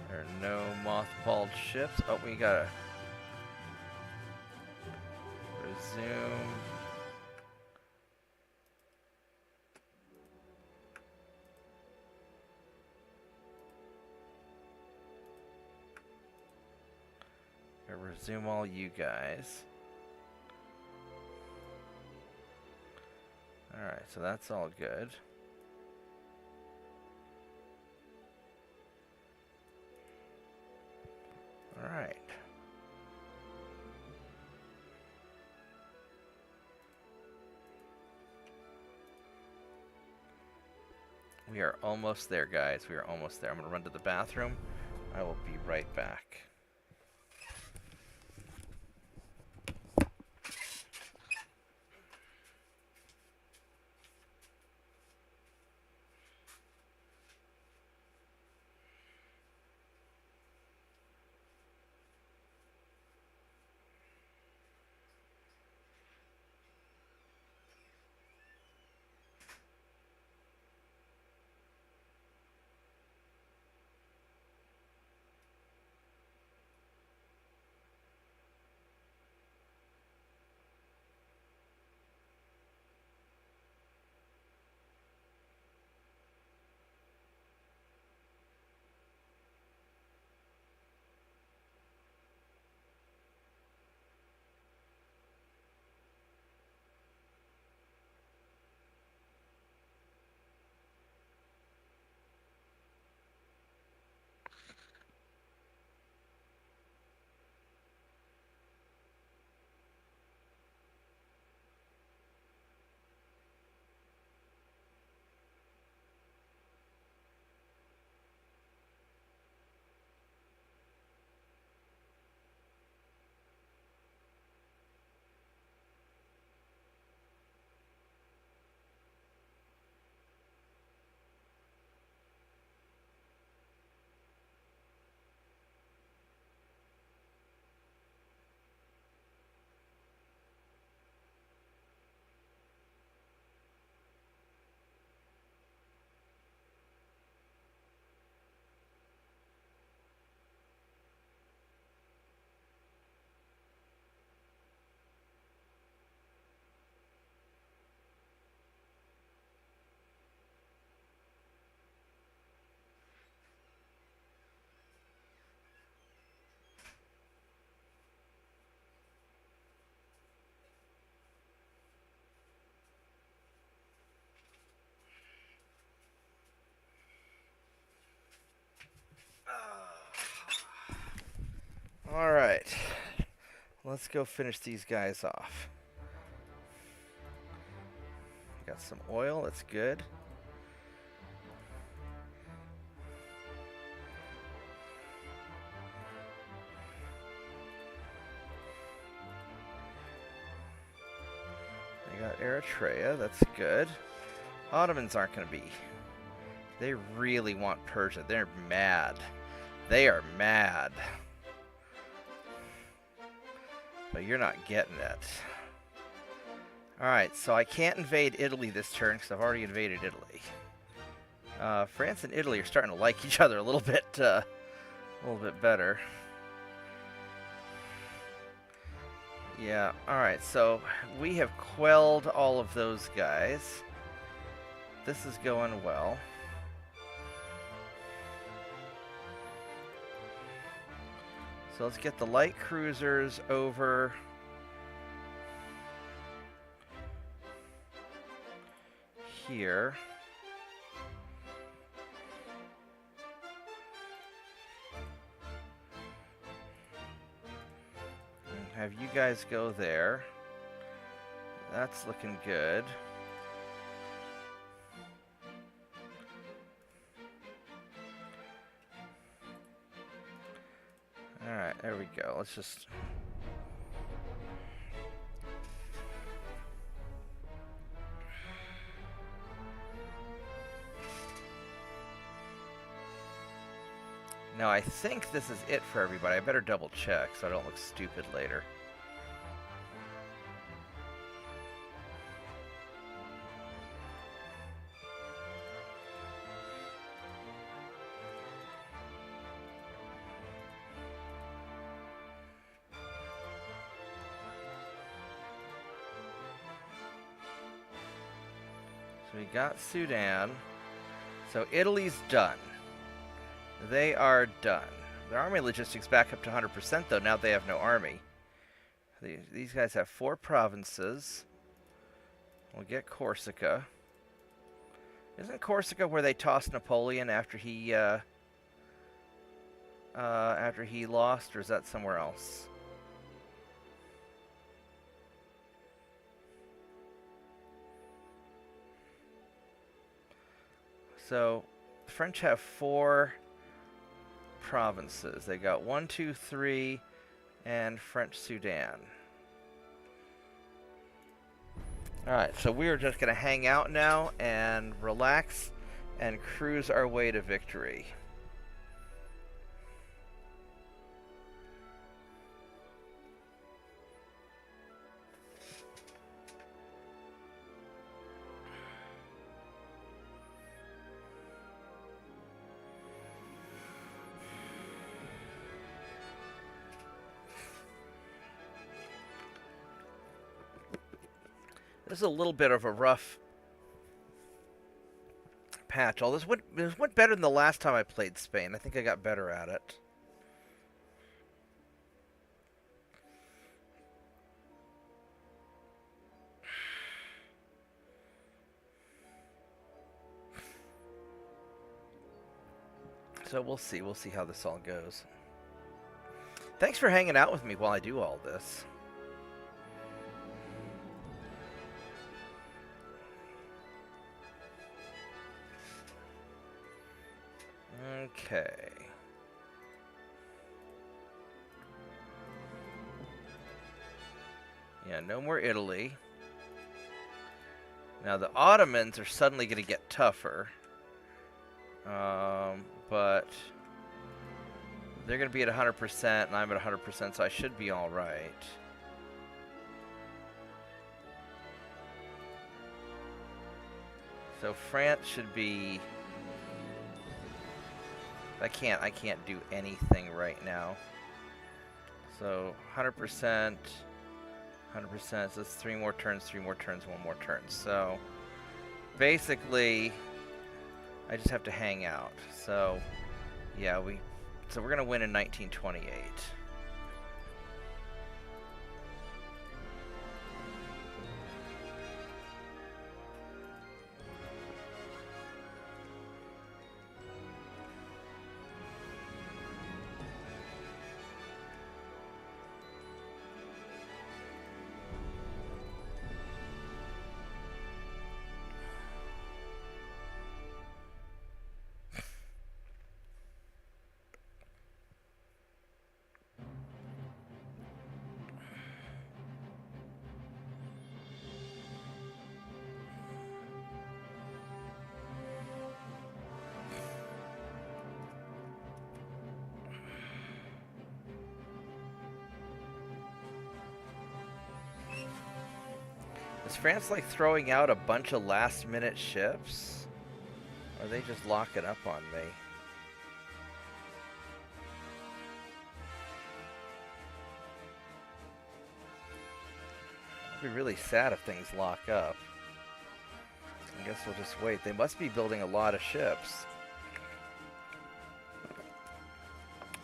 There are no mothballed ships. Oh, we gotta resume. Resume all you guys. Alright, so that's all good. Alright. We are almost there, guys. We are almost there. I'm going to run to the bathroom. I will be right back. Alright. Let's go finish these guys off. Got some oil, that's good. I got Eritrea, that's good. Ottomans aren't going to be. They really want Persia. They're mad. They are mad. But you're not getting it. Alright, so I can't invade Italy this turn because I've already invaded Italy. France and Italy are starting to like each other a little bit better. Yeah, alright, so we have quelled all of those guys. This is going well. So let's get the light cruisers over here. And have you guys go there. That's looking good. Alright, there we go. Let's just... Now, I think this is it for everybody. I better double check so I don't look stupid later. So we got Sudan. So Italy's done. They are done. Their army logistics back up to 100% though, now they have no army. These guys have 4 provinces. We'll get Corsica. Isn't Corsica where they tossed Napoleon after he lost, or is that somewhere else? So, the French have 4 provinces. They got 1, 2, 3, and French Sudan. Alright, so we are just going to hang out now and relax and cruise our way to victory. This is a little bit of a rough patch. All this went better than the last time I played Spain. I think I got better at it. So we'll see. We'll see how this all goes. Thanks for hanging out with me while I do all this. Okay. Yeah, no more Italy. Now the Ottomans are suddenly going to get tougher. But they're going to be at 100% and I'm at 100%, so I should be all right. So France should be... I can't do anything right now. So 100%, 100%. So it's 3 more turns, 1 more turn. So basically, I just have to hang out. So yeah, we're gonna win in 1928. Is France like throwing out a bunch of last-minute ships? Or are they just locking up on me? I'd be really sad if things lock up. I guess we'll just wait. They must be building a lot of ships.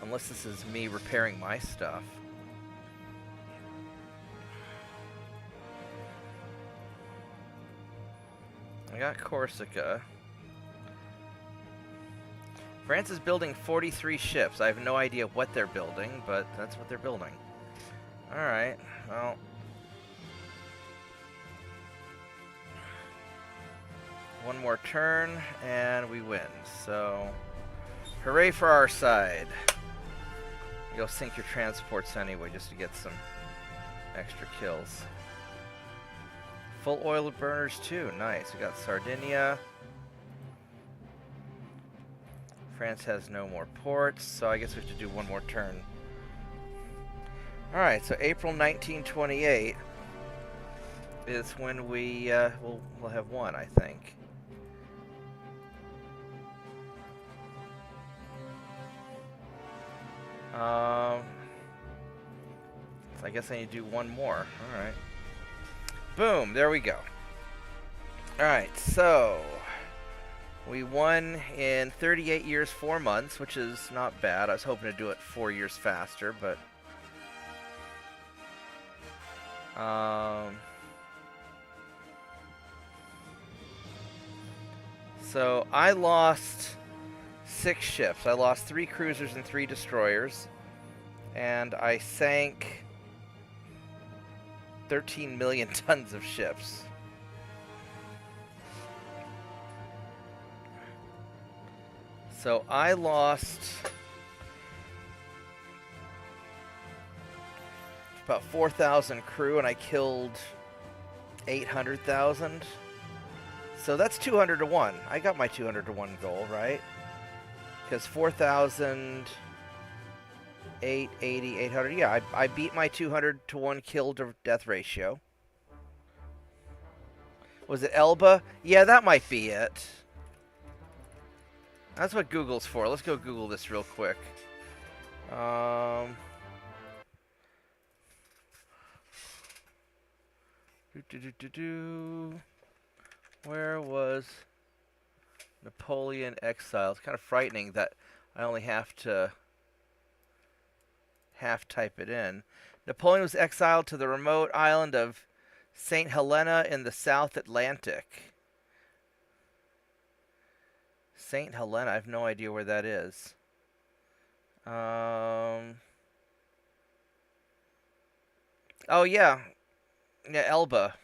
Unless this is me repairing my stuff. I got Corsica. France is building 43 ships. I have no idea what they're building, but that's what they're building. Alright, well. One more turn, and we win. So, hooray for our side. You'll sink your transports anyway just to get some extra kills. Full oil burners too. Nice. We got Sardinia. France has no more ports, so I guess we have to do one more turn. Alright, so April 1928 is when we'll have one, I think. So I guess I need to do one more. Alright. Boom, there we go. Alright, so we won in 38 years, 4 months, which is not bad. I was hoping to do it 4 years faster, but so I lost 6 ships. I lost 3 cruisers and 3 destroyers, and I sank 13 million tons of ships. So I lost about 4,000 crew, and I killed 800,000. So that's 200 to 1. I got my 200 to 1 goal, right? Because 4,000, 880, 800. Yeah, I beat my 200 to 1 kill to death ratio. Was it Elba? Yeah, that might be it. That's what Google's for. Let's go Google this real quick. Where was Napoleon exiled? It's kind of frightening that I only have to half type it in. Napoleon was exiled to the remote island of St. Helena in the South Atlantic. St. Helena, I have no idea where that is. Oh, yeah. Yeah, Elba.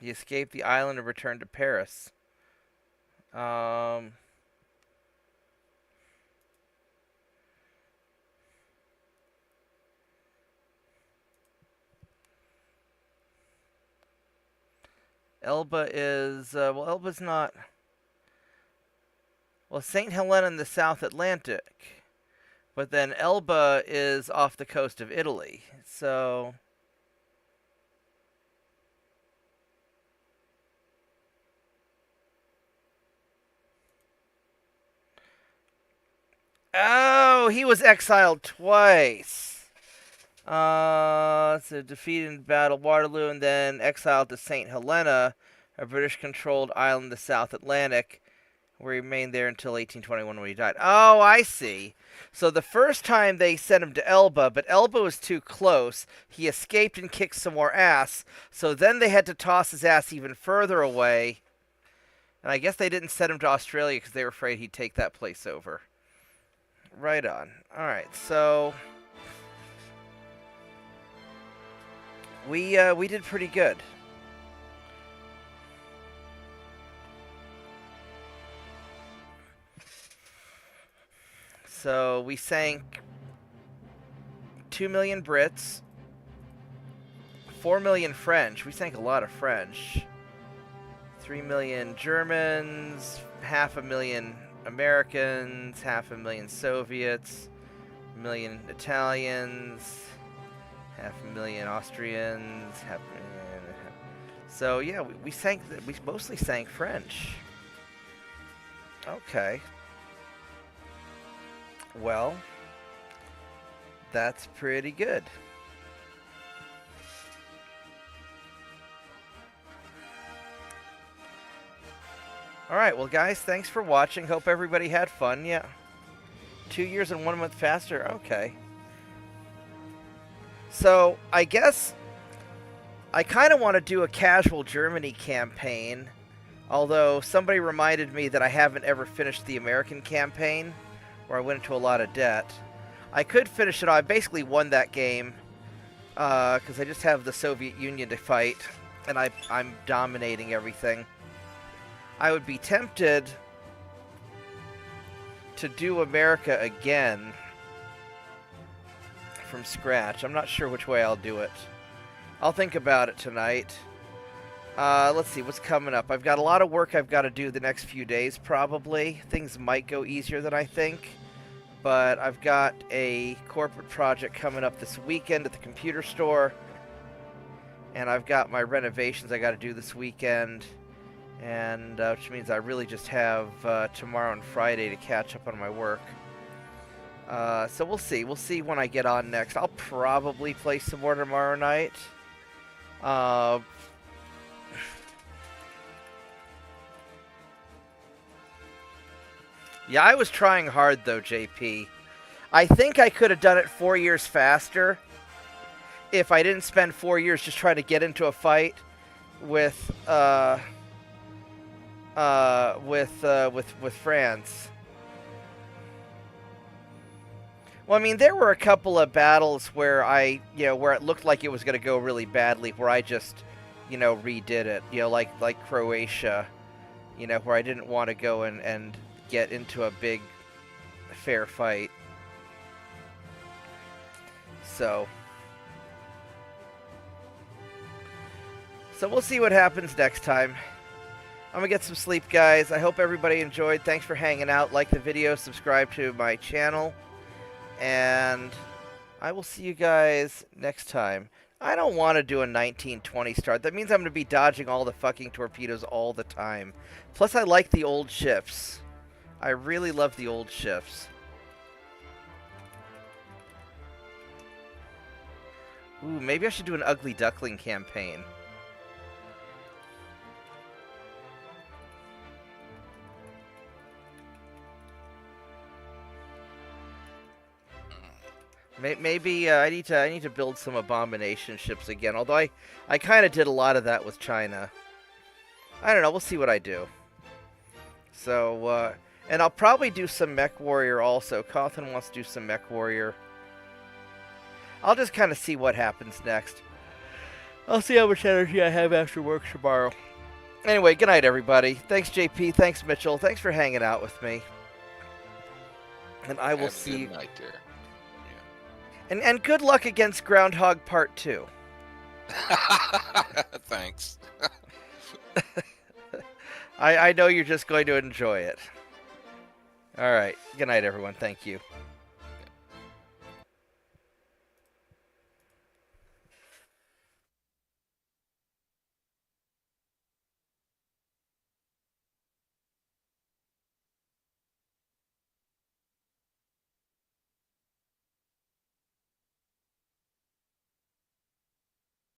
He escaped the island and returned to Paris. Elba is, well, Elba's not, well, St. Helena in the South Atlantic, but then Elba is off the coast of Italy, so, oh, he was exiled twice. So defeated in battle Waterloo and then exiled to St. Helena, a British-controlled island in the South Atlantic, where he remained there until 1821 when he died. Oh, I see. So the first time they sent him to Elba, but Elba was too close. He escaped and kicked some more ass. So then they had to toss his ass even further away. And I guess they didn't send him to Australia because they were afraid he'd take that place over. Right on. All right, so we did pretty good. So we sank 2 million Brits, 4 million French. We sank a lot of French. 3 million Germans, 500,000 Americans, 500,000 Soviets, 1 million Italians, 500,000 Austrians, 500,000. So yeah, we mostly sank French. Okay. Well, that's pretty good. Alright, well guys, thanks for watching. Hope everybody had fun. Yeah. 2 years and 1 month faster. Okay. So, I guess I kind of want to do a casual Germany campaign. Although, somebody reminded me that I haven't ever finished the American campaign, where I went into a lot of debt. I could finish it. I basically won that game because I just have the Soviet Union to fight, and I'm dominating everything. I would be tempted to do America again from scratch. I'm not sure which way I'll do it. I'll think about it tonight. Let's see, what's coming up? I've got a lot of work I've got to do the next few days, probably. Things might go easier than I think. But I've got a corporate project coming up this weekend at the computer store. And I've got my renovations I got to do this weekend. And which means I really just have tomorrow and Friday to catch up on my work. So we'll see. We'll see when I get on next. I'll probably play some more tomorrow night. Yeah, I was trying hard, though, JP. I think I could have done it 4 years faster if I didn't spend 4 years just trying to get into a fight with France. Well, I mean, there were a couple of battles where where it looked like it was going to go really badly, where I just, redid it. Like Croatia, where I didn't want to go and get into a big, fair fight. So we'll see what happens next time. I'm gonna get some sleep, guys. I hope everybody enjoyed. Thanks for hanging out. Like the video, subscribe to my channel, and I will see you guys next time. I don't want to do a 1920 start. That means I'm gonna be dodging all the fucking torpedoes all the time. Plus, I like the old ships. I really love the old ships. Ooh, maybe I should do an Ugly Duckling campaign. Maybe I need to build some abomination ships again. Although I kind of did a lot of that with China. I don't know. We'll see what I do. So and I'll probably do some Mech Warrior also. Cawthon wants to do some Mech Warrior. I'll just kind of see what happens next. I'll see how much energy I have after work tomorrow. Anyway, good night, everybody. Thanks, JP. Thanks, Mitchell. Thanks for hanging out with me. And I will see you. Good night there. And good luck against Groundhog Part 2. Thanks. I know you're just going to enjoy it. All right. Good night, everyone. Thank you.